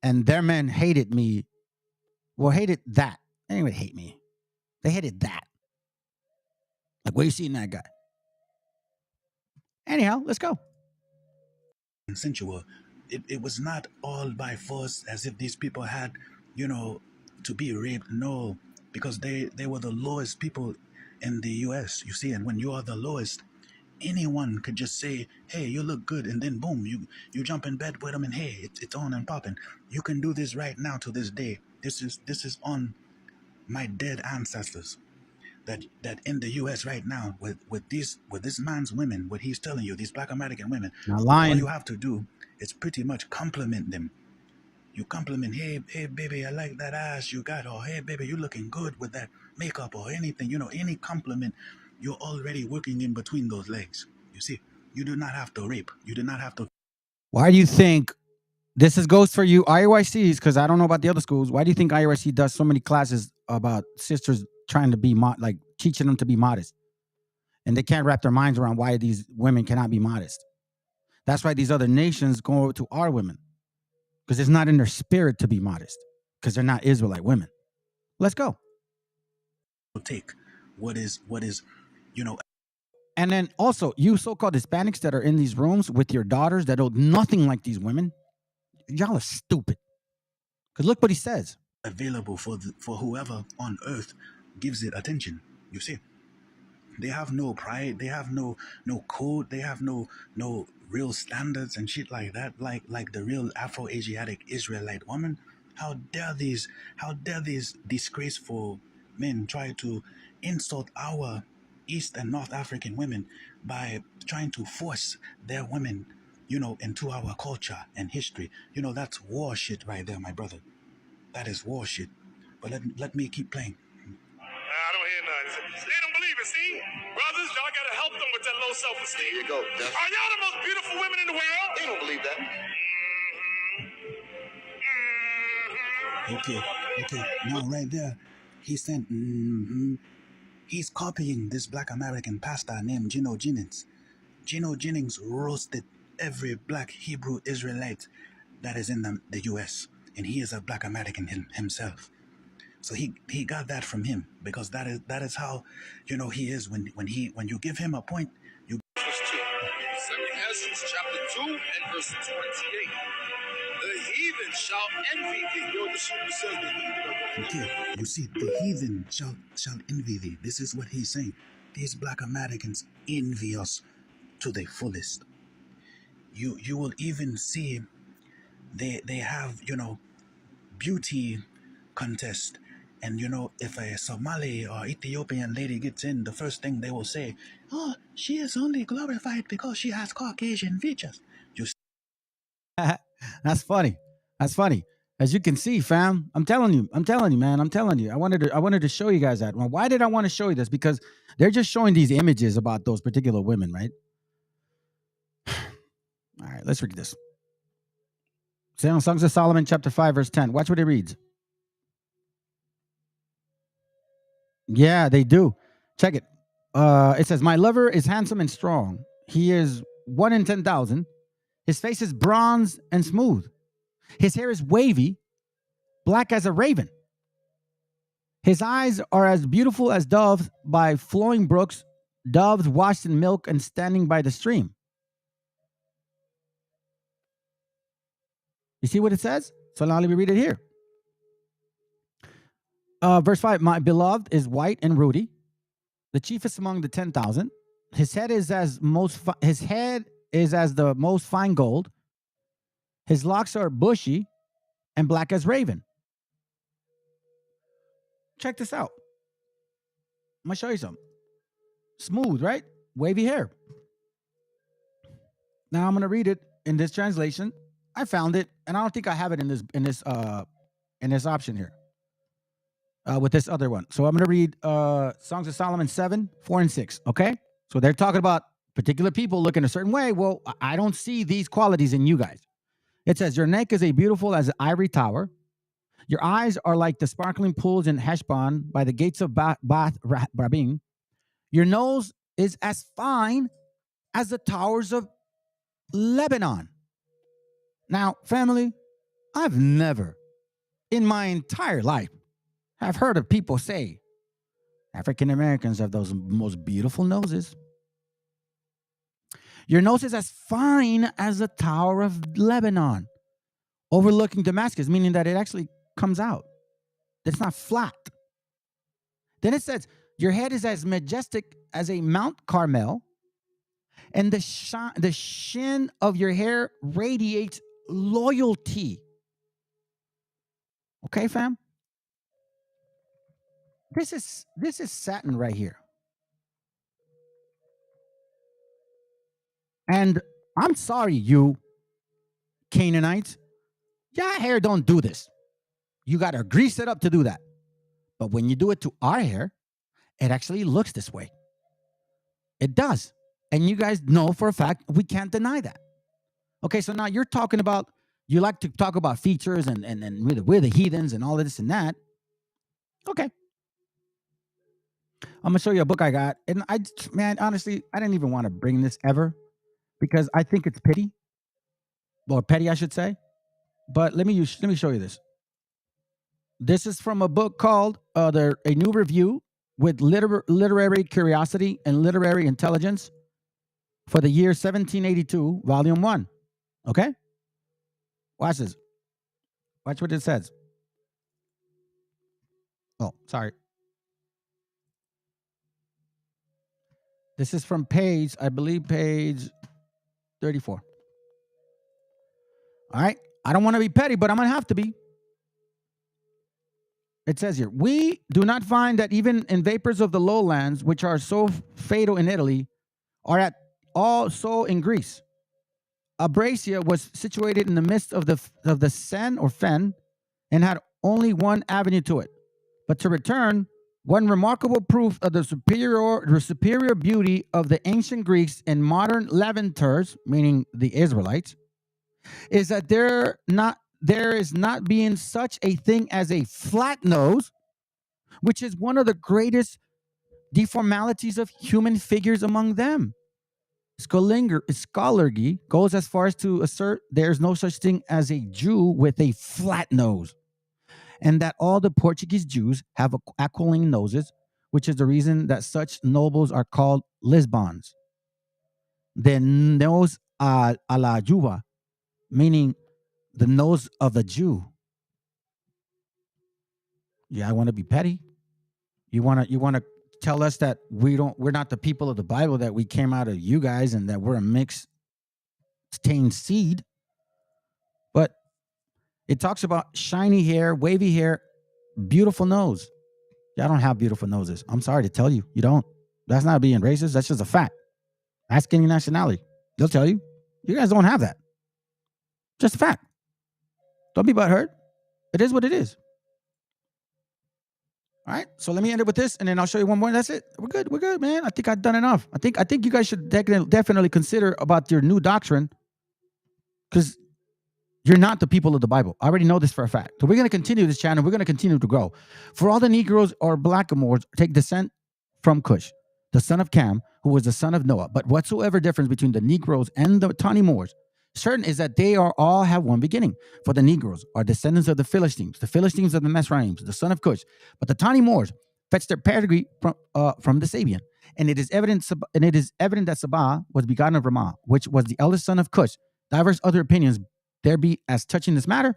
And their men hated me. Well, hated that. They didn't even hate me. They hated that. Like, where you seeing that guy? Anyhow, let's go. Consensual. It was not all by force as if these people had, to be raped. No, because they were the lowest people in the U.S., you see. And when you are the lowest, anyone could just say, hey, you look good, and then boom, you jump in bed with them, and hey, it's on and popping. You can do this right now to this day. This is on my dead ancestors. That in the U.S. right now, with this man's women, what he's telling you, these black American women, not lying. All you have to do is pretty much compliment them. You compliment, hey baby, I like that ass you got, or hey baby, you looking good with that makeup, or anything, any compliment, you're already working in between those legs. You see, you do not have to rape. You do not have to... Why do you think this goes for you IUICs? Because I don't know about the other schools. Why do you think IUIC does so many classes about sisters trying to be like teaching them to be modest, and they can't wrap their minds around why these women cannot be modest? That's why these other nations go to our women, because it's not in their spirit to be modest, because they're not Israelite women. Let's go. Take what is, And then also, you so-called Hispanics that are in these rooms with your daughters that look nothing like these women, y'all are stupid. Because look what he says. Available for whoever on earth gives it attention. You see, they have no pride. They have no code. They have no real standards and shit like that. Like the real Afro-Asiatic Israelite woman. How dare these disgraceful men try to insult our East and North African women by trying to force their women, into our culture and history. That's war shit right there, my brother. That is war shit. But let me keep playing. I don't hear nothing. They don't believe it, see? Brothers, y'all gotta help them with that low self-esteem. Here you go. Are y'all the most beautiful women in the world? They don't believe that. Okay. Now right there, he said, He's copying this black American pastor named Gino Jennings. Gino Jennings roasted every black Hebrew Israelite that is in the U.S., and he is a black American himself. So he got that from him, because that is how, he is when you give him a point. You 2 Ezra chapter 2 and verse 28. The heathen shall envy thee. You know what the scripture says, the heathen. Okay, you see, the heathen shall envy thee. This is what he's saying. These black Americans envy us to the fullest. You will even see they have, beauty contest. And if a Somali or Ethiopian lady gets in, the first thing they will say, "Oh, she is only glorified because she has Caucasian features." You That's funny. That's funny. As you can see, fam, I'm telling you, man. I'm telling you. I wanted to show you guys that. Well, why did I want to show you this? Because they're just showing these images about those particular women, right? All right, let's read this. Songs of Solomon, chapter 5, verse 10. Watch what it reads. Yeah, they do. Check it. It says, "My lover is handsome and strong. He is 1 in 10,000. His face is bronze and smooth. His hair is wavy, black as a raven. His eyes are as beautiful as doves by flowing brooks, doves washed in milk and standing by the stream." You see what it says? So now let me read it here. Verse 5, "My beloved is white and ruddy, the chiefest among the 10,000. His head is as the most fine gold. His locks are bushy and black as raven." Check this out. I'm gonna show you something. Smooth, right? Wavy hair. Now I'm gonna read it in this translation. I found it, and I don't think I have it in this option here. With this other one. So I'm gonna read Songs of Solomon 7, 4, and 6. Okay? So they're talking about particular people looking a certain way. Well, I don't see these qualities in you guys. It says, "Your neck is as beautiful as an ivory tower. Your eyes are like the sparkling pools in Heshbon by the gates of Bath Rabin. Your nose is as fine as the towers of Lebanon." Now, family, I've never in my entire life have heard of people say African Americans have those most beautiful noses. Your nose is as fine as the Tower of Lebanon, overlooking Damascus, meaning that it actually comes out. It's not flat. Then it says, "Your head is as majestic as a Mount Carmel, and the shin of your hair radiates loyalty." Okay, fam? This is satin right here. And I'm sorry, you Canaanites, your hair don't do this. You got to grease it up to do that. But when you do it to our hair, it actually looks this way. It does. And you guys know for a fact we can't deny that. Okay, so now you're talking about, you like to talk about features and we're the heathens and all of this and that. Okay. I'm going to show you a book I got. And honestly, I didn't even want to bring this ever because I think it's petty, I should say. But let me show you this. This is from a book called A New Review with Literary Curiosity and Literary Intelligence for the year 1782, Volume 1. Okay? Watch this. Watch what it says. Oh, sorry. This is from page 34. All right? I don't want to be petty, but I'm going to have to be. It says here, "We do not find that even in vapors of the lowlands, which are so fatal in Italy, are at all so in Greece. Abrasia was situated in the midst of the Seine or Fen and had only one avenue to it. But to return, one remarkable proof of the superior beauty of the ancient Greeks and modern Levanters, meaning the Israelites, is that there is not being such a thing as a flat nose, which is one of the greatest deformalities of human figures among them. Scholargy goes as far as to assert there's no such thing as a Jew with a flat nose, and that all the Portuguese Jews have aquiline noses, which is the reason that such nobles are called Lisbons. The nose a la Juba, meaning the nose of the Jew. Yeah, I want to be petty. You want to tell us that we're not the people of the Bible, that we came out of you guys and that we're a mixed stained seed. But it talks about shiny hair, wavy hair, beautiful nose. Y'all don't have beautiful noses. I'm sorry to tell you, you don't. That's not being racist. That's just a fact. Ask any nationality. They'll tell you. You guys don't have that. Just a fact. Don't be butthurt. It is what it is. All right. So let me end it with this, and then I'll show you one more. That's it. We're good. We're good, man. I think I've done enough. I think you guys should definitely consider about your new doctrine, because you're not the people of the Bible. I already know this for a fact. So we're going to continue this channel. We're going to continue to grow. For all the Negroes or Blackamoors take descent from Cush, the son of Cam, who was the son of Noah. But whatsoever difference between the Negroes and the Tawny Moors, certain is that they are all have one beginning. For the Negroes are descendants of the Philistines of the Mesraims, the son of Cush. But the Tawny Moors fetched their pedigree from the Sabian. And it is evident that Sabah was begotten of Ramah, which was the eldest son of Cush. Diverse other opinions there be as touching this matter,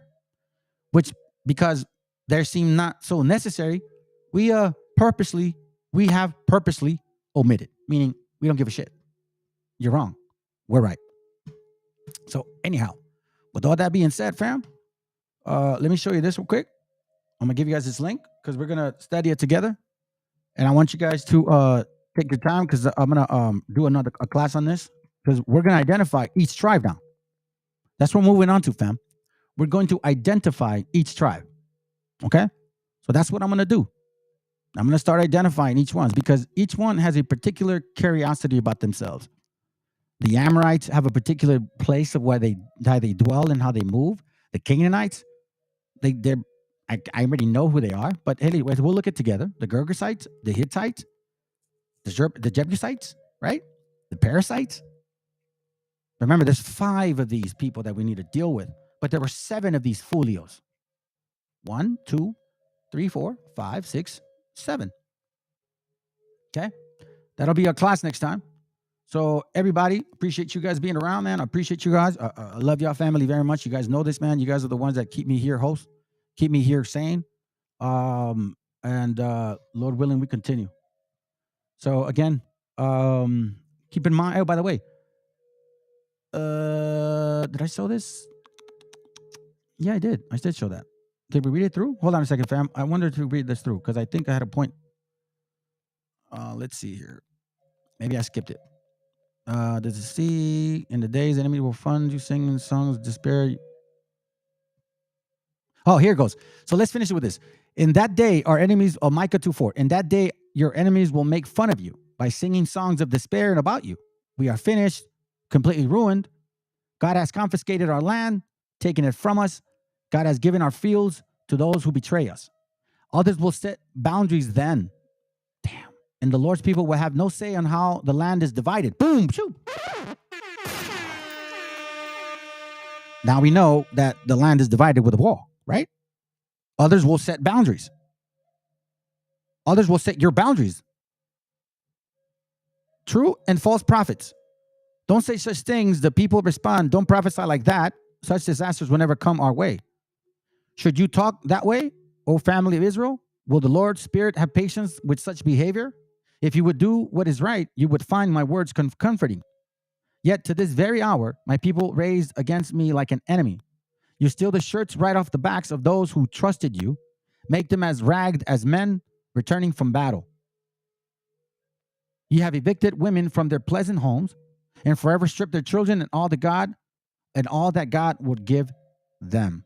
which because there seem not so necessary, we have purposely omitted, meaning we don't give a shit. You're wrong. We're right. So anyhow, with all that being said, fam, let me show you this real quick. I'm gonna give you guys this link because we're gonna study it together, and I want you guys to take your time because I'm gonna do a class on this, because we're gonna identify each tribe now. That's what we're moving on to, fam. We're going to identify each tribe. Okay? So that's what I'm going to do. I'm going to start identifying each one, because each one has a particular curiosity about themselves. The Amorites have a particular place of where how they dwell and how they move. The Canaanites, I already know who they are, but anyways, we'll look at together. The Girgasites, the Hittites, the Jebusites, right? The Parasites. Remember, there's 5 of these people that we need to deal with, but there were 7 of these folios. 1, 2, 3, 4, 5, 6, 7. Okay? That'll be our class next time. So everybody, appreciate you guys being around, man. I appreciate you guys. I love y'all family very much. You guys know this, man. You guys are the ones that keep me here keep me here sane. And Lord willing, we continue. So again, keep in mind, oh, by the way, did I show this? Yeah, I did. I did show that. Did we read it through? Hold on a second, fam. I wanted to read this through because I think I had a point. Let's see here. Maybe I skipped it. Does it see in the days the enemy will fund you singing songs of despair? Oh, here it goes. So let's finish it with this. In that day, our enemies, Micah 2:4. In that day, your enemies will make fun of you by singing songs of despair and about you. We are finished, completely ruined. God has confiscated our land, taken it from us. God has given our fields to those who betray us. Others will set boundaries then. Damn. And the Lord's people will have no say on how the land is divided. Boom, shoot. Now we know that the land is divided with a wall, right? Others will set boundaries. Others will set your boundaries. True and false prophets. Don't say such things. The people respond. Don't prophesy like that. Such disasters will never come our way. Should you talk that way, O family of Israel? Will the Lord's Spirit have patience with such behavior? If you would do what is right, you would find my words comforting. Yet to this very hour, my people raised against me like an enemy. You steal the shirts right off the backs of those who trusted you, make them as ragged as men returning from battle. You have evicted women from their pleasant homes and forever stripped their children and all that God would give them.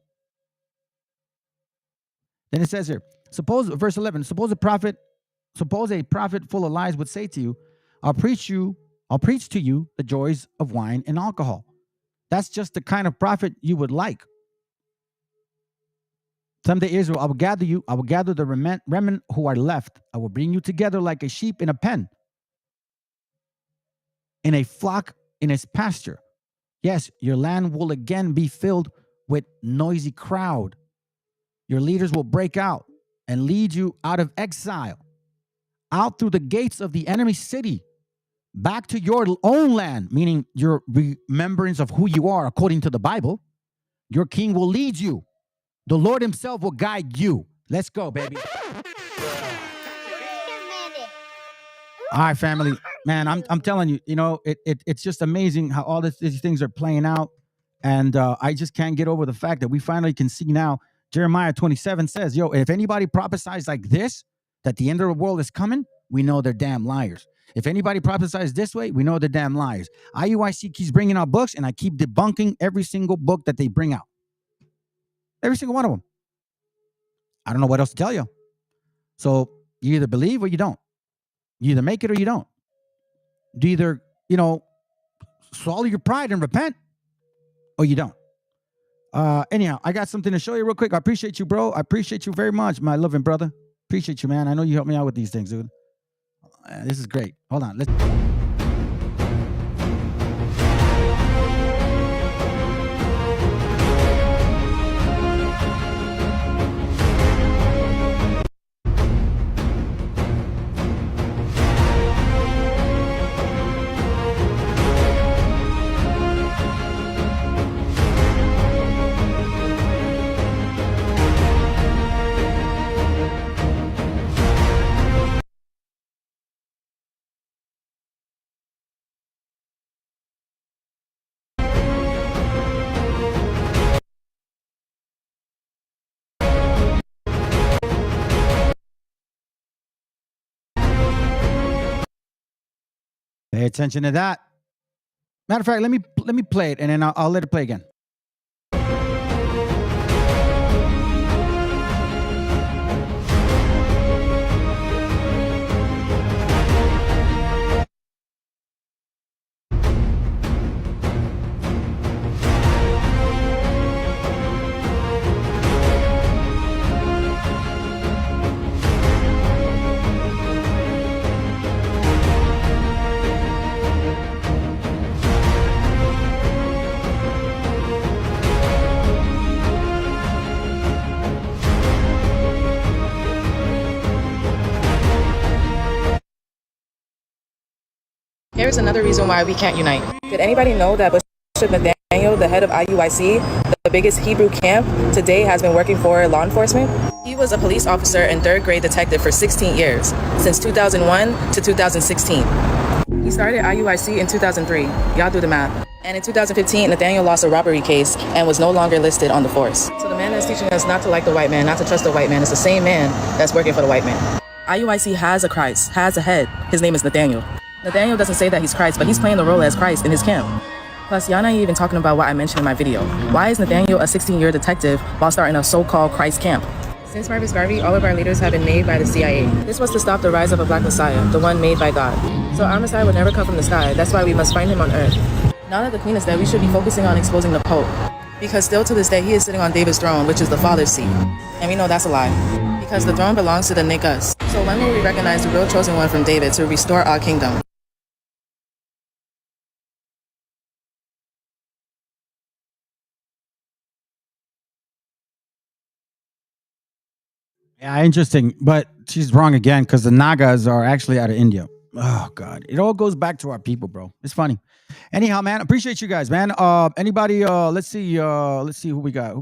Then it says here, verse 11, suppose a prophet full of lies would say to you, I'll preach to you the joys of wine and alcohol. That's just the kind of prophet you would like. Someday, Israel, I will gather you. I will gather the remnant who are left. I will bring you together like a sheep in a pen, in a flock in its pasture. Yes, your land will again be filled with noisy crowd. Your leaders will break out and lead you out of exile, out through the gates of the enemy city, back to your own land, meaning your remembrance of who you are according to the Bible. Your king will lead you. The Lord himself will guide you. Let's go, baby. All right, family. Man, I'm telling you, it's just amazing how all these things are playing out. And I just can't get over the fact that we finally can see now. Jeremiah 27 says, if anybody prophesies like this, that the end of the world is coming, we know they're damn liars. If anybody prophesies this way, we know they're damn liars. IUIC keeps bringing out books, and I keep debunking every single book that they bring out. Every single one of them. I don't know what else to tell you. So you either believe or you don't. You either make it or you don't. You either, swallow your pride and repent, or you don't. Anyhow, I got something to show you real quick. I appreciate you, bro. I appreciate you very much, my loving brother. Appreciate you, man. I know you helped me out with these things, dude. This is great. Hold on. Let's. Pay attention to that. Matter of fact, let me play it, and then I'll let it play again. Here's another reason why we can't unite. Did anybody know that Bishop Nathaniel, the head of IUIC, the biggest Hebrew camp, today has been working for law enforcement? He was a police officer and third-grade detective for 16 years, since 2001 to 2016. He started IUIC in 2003. Y'all do the math. And in 2015, Nathaniel lost a robbery case and was no longer listed on the force. So the man that's teaching us not to like the white man, not to trust the white man, is the same man that's working for the white man. IUIC has a Christ, has a head. His name is Nathaniel. Nathaniel doesn't say that he's Christ, but he's playing the role as Christ in his camp. Plus, y'all not even talking about what I mentioned in my video. Why is Nathaniel a 16-year detective while starting a so-called Christ camp? Since Marcus Garvey, all of our leaders have been made by the CIA. This was to stop the rise of a black Messiah, the one made by God. So our Messiah would never come from the sky. That's why we must find him on earth. Now that the Queen is dead, we should be focusing on exposing the Pope. Because still to this day, he is sitting on David's throne, which is the Father's seat. And we know that's a lie. Because the throne belongs to the niggas. So when will we recognize the real chosen one from David to restore our kingdom? Yeah, interesting. But she's wrong again because the Nagas are actually out of India. Oh, God. It all goes back to our people, bro. It's funny. Anyhow, man, appreciate you guys, man. Anybody, let's see who we got.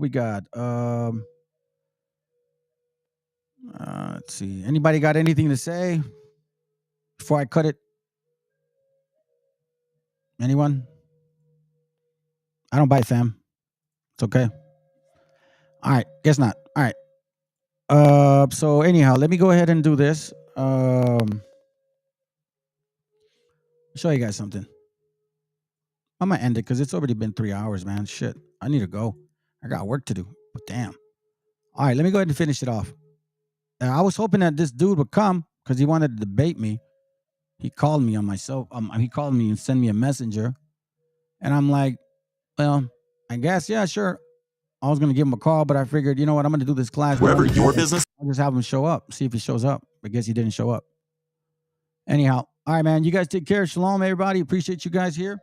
Let's see. Anybody got anything to say before I cut it? Anyone? I don't bite, fam. It's okay. All right. Guess not. All right. So anyhow, let me go ahead and do this. Show you guys something. I'm gonna end it because it's already been 3 hours, man. Shit. I need to go. I got work to do. But damn. All right, let me go ahead and finish it off. I was hoping that this dude would come because he wanted to debate me. He called me on my cell. He called me and sent me a messenger. And I'm like, well, I guess, yeah, sure. I was going to give him a call, but I figured, you know what? I'm going to do this class. Wherever your business. I'll just have him show up, see if he shows up. I guess he didn't show up. Anyhow, all right, man. You guys take care. Shalom, everybody. Appreciate you guys here.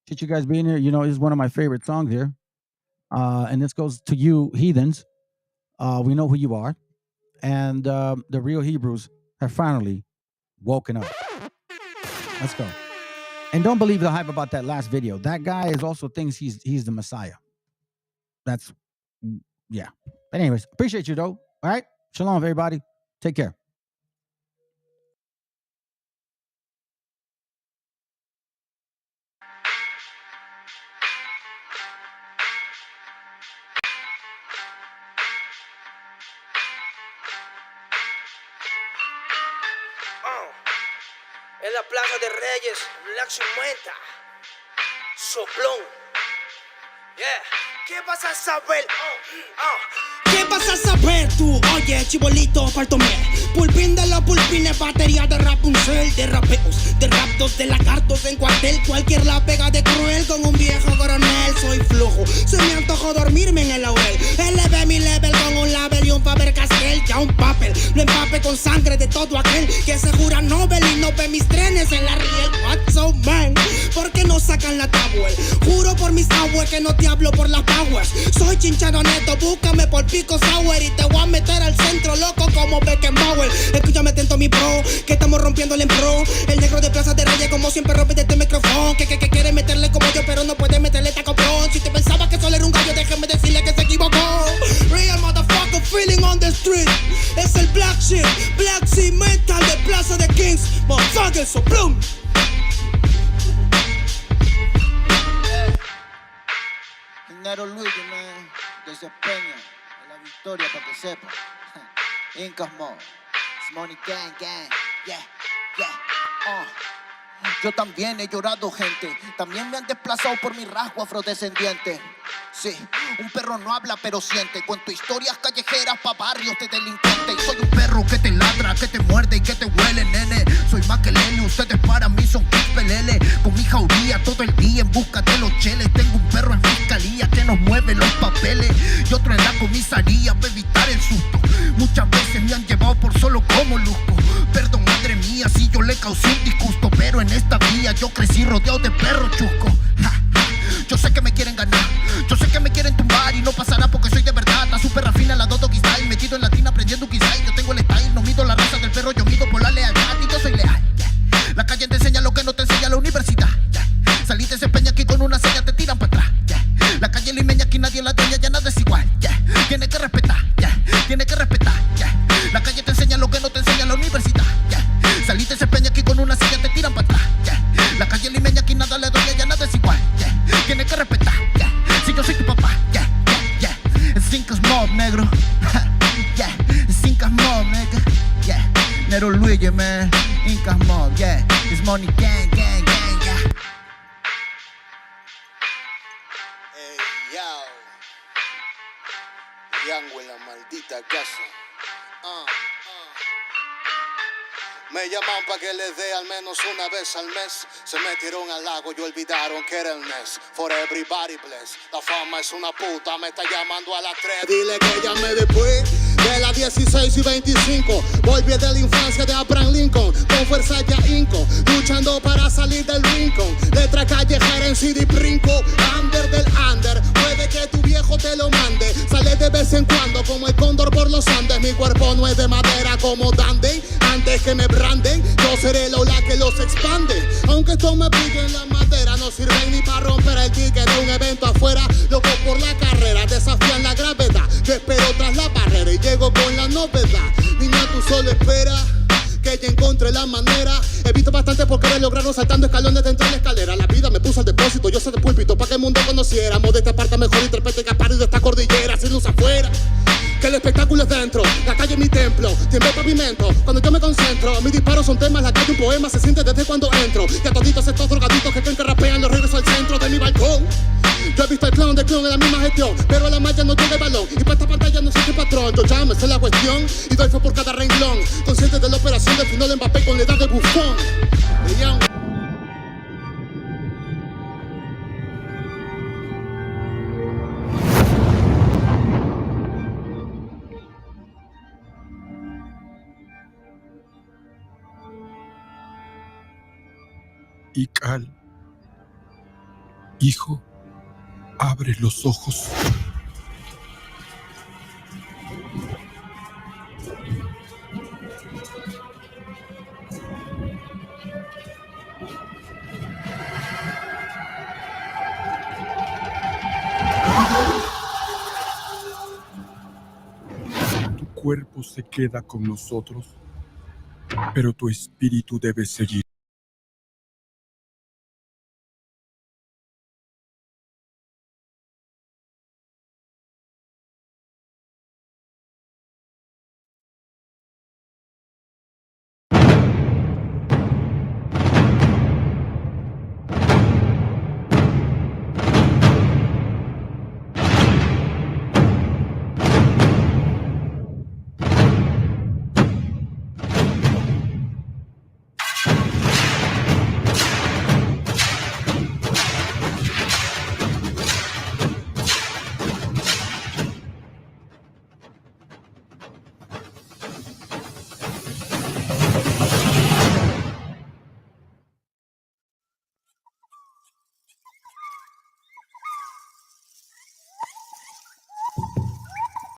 Appreciate you guys being here. You know, this is one of my favorite songs here. And this goes to you, heathens. We know who you are. And the real Hebrews have finally woken up. Let's go. And don't believe the hype about that last video. That guy is also thinks he's the Messiah. That's, yeah. But anyways, appreciate you, though. All right? Shalom, everybody. Take care. En la Plaza de Reyes, Black 50, Soplón. Yeah. ¿Qué vas a saber? ¿Qué vas a saber tú? Oye, chibolito, faltomé. Pulpín de los pulpines, batería de Rapunzel, de rapeos, de raptos, de lagartos en cuartel. Cualquier la pega de cruel con un viejo coronel. Soy flojo, se me antojó dormirme en el laurel. Elevé mi level con un label y un Faber-Castell. Ya un papel, lo empape con sangre de todo aquel que se jura Nobel y no ve mis trenes en la riel. What's so man? ¿Por qué no sacan la tablet? Juro por mis abuelos que no te hablo por las powers. Soy chinchado neto, búscame por Pico Sour y te voy a meter al centro loco como Beckenbauer. Escúchame atento mi bro, que estamos rompiéndole en pro. El negro de Plaza de Reyes como siempre rompe de este micrófono. Que quiere meterle como yo pero no puede meterle taco plon. Si te pensaba que solo era un gallo, déjame decirle que se equivocó. Real motherfucker feeling on the street. Es el Black Sheep, Black Sea Mental de Plaza de Kings. Motherfucker, Soplón. Nero Luigi, man, desempeño en la victoria para que sepa. Incas Mo, Money Gang Gang, yeah, yeah, Yo también he llorado, gente. También me han desplazado por mi rasgo afrodescendiente. Sí, un perro no habla pero siente. Cuento historias callejeras pa' barrios de delincuentes. Y soy un perro que te ladra, que te muerde y que te huele, nene. Soy más que Lenny, ustedes para mí son pelele. Con mi jauría todo el día en busca de los cheles. Tengo un perro en fiscalía que nos mueve los papeles. Y otro en la comisaría para evitar el susto. Muchas veces me han llevado por solo como luzco. Perdón, madre mía, si yo le causé un disgusto. Pero en esta vía yo crecí rodeado de perros chuscos. Yo sé que me quieren ganar, yo sé que me quieren tumbar y no pasará porque soy de verdad. Está súper rafina la Dodo Style, metido en latina aprendiendo un quizá. Yo tengo el style, no mido la raza del perro, yo mido por la lealtad y yo soy leal. Yeah. La calle te enseña lo que no te enseña la universidad. Yeah. Saliste ese peña aquí con una seña te tiran para atrás. Yeah. La calle limeña aquí nadie la tenía, ya nada es igual. Yeah. Tiene que respetar, yeah. Tiene que respetar. Yeah. La calle te enseña lo que no te enseña la universidad. Yeah. Saliste ese peña aquí con una seña te tiran para atrás. Yeah. La calle limeña aquí nada le duele, ya nada es igual. Yeah. Tienes que respetar, yeah. Si yo soy tu papá, yeah, yeah, yeah. Cinco's mob, negro. Yeah, Cinco's mob, nigga. Yeah, Nero Luigi, man. Incas mob, yeah. It's Money Gang, gang, gang, yeah. Hey, yo. Yango en la maldita casa. Me llaman pa' que les dé al menos una vez al mes. Se metieron al lago y olvidaron que era el mes. For everybody bless. La fama es una puta, me está llamando a las 3. Dile que llame después de las 16 y 25. Volví de la infancia de Abraham Lincoln. Con fuerza ya inco, luchando para salir del rincón. Letra callejera en CD brinco. Under del under, puede que tu viejo te lo mande. Sale de vez en cuando como el cóndor por los Andes. Mi cuerpo no es de madera como Dandy. Antes que me branden, yo seré el ola que los expande. Aunque esto me pique en la madera, no sirven ni para romper el ticket de un evento afuera. Loco por la carrera, desafían la gravedad. Yo espero tras la barrera y llego con la novedad. Niña, tú solo espera que ya encontré la manera. He visto bastante por querer lograrlo saltando escalones dentro de la escalera. La vida me puso al depósito, yo sé de púlpito pa' que el mundo conociéramos. De esta parte mejor interprete que parido de esta cordillera. Sin luz afuera, que el espectáculo es dentro. La calle es mi templo, tiembla el pavimento. Cuando yo me concentro, mis disparos son temas. La calle un poema, se siente desde cuando entro. Y a toditos estos drogaditos que creen que rapean, los regreso al centro de mi balcón. Yo he visto el clon del clon en la misma gestión, pero a la malla no llega el balón. Y para esta pantalla no soy el patrón. Yo ya me sé la cuestión y doy fe por cada renglón. Consciente de la operación del final de Mbappé con la edad de bufón. y cal. Hijo, abre los ojos. Tu cuerpo se queda con nosotros, pero tu espíritu debe seguir.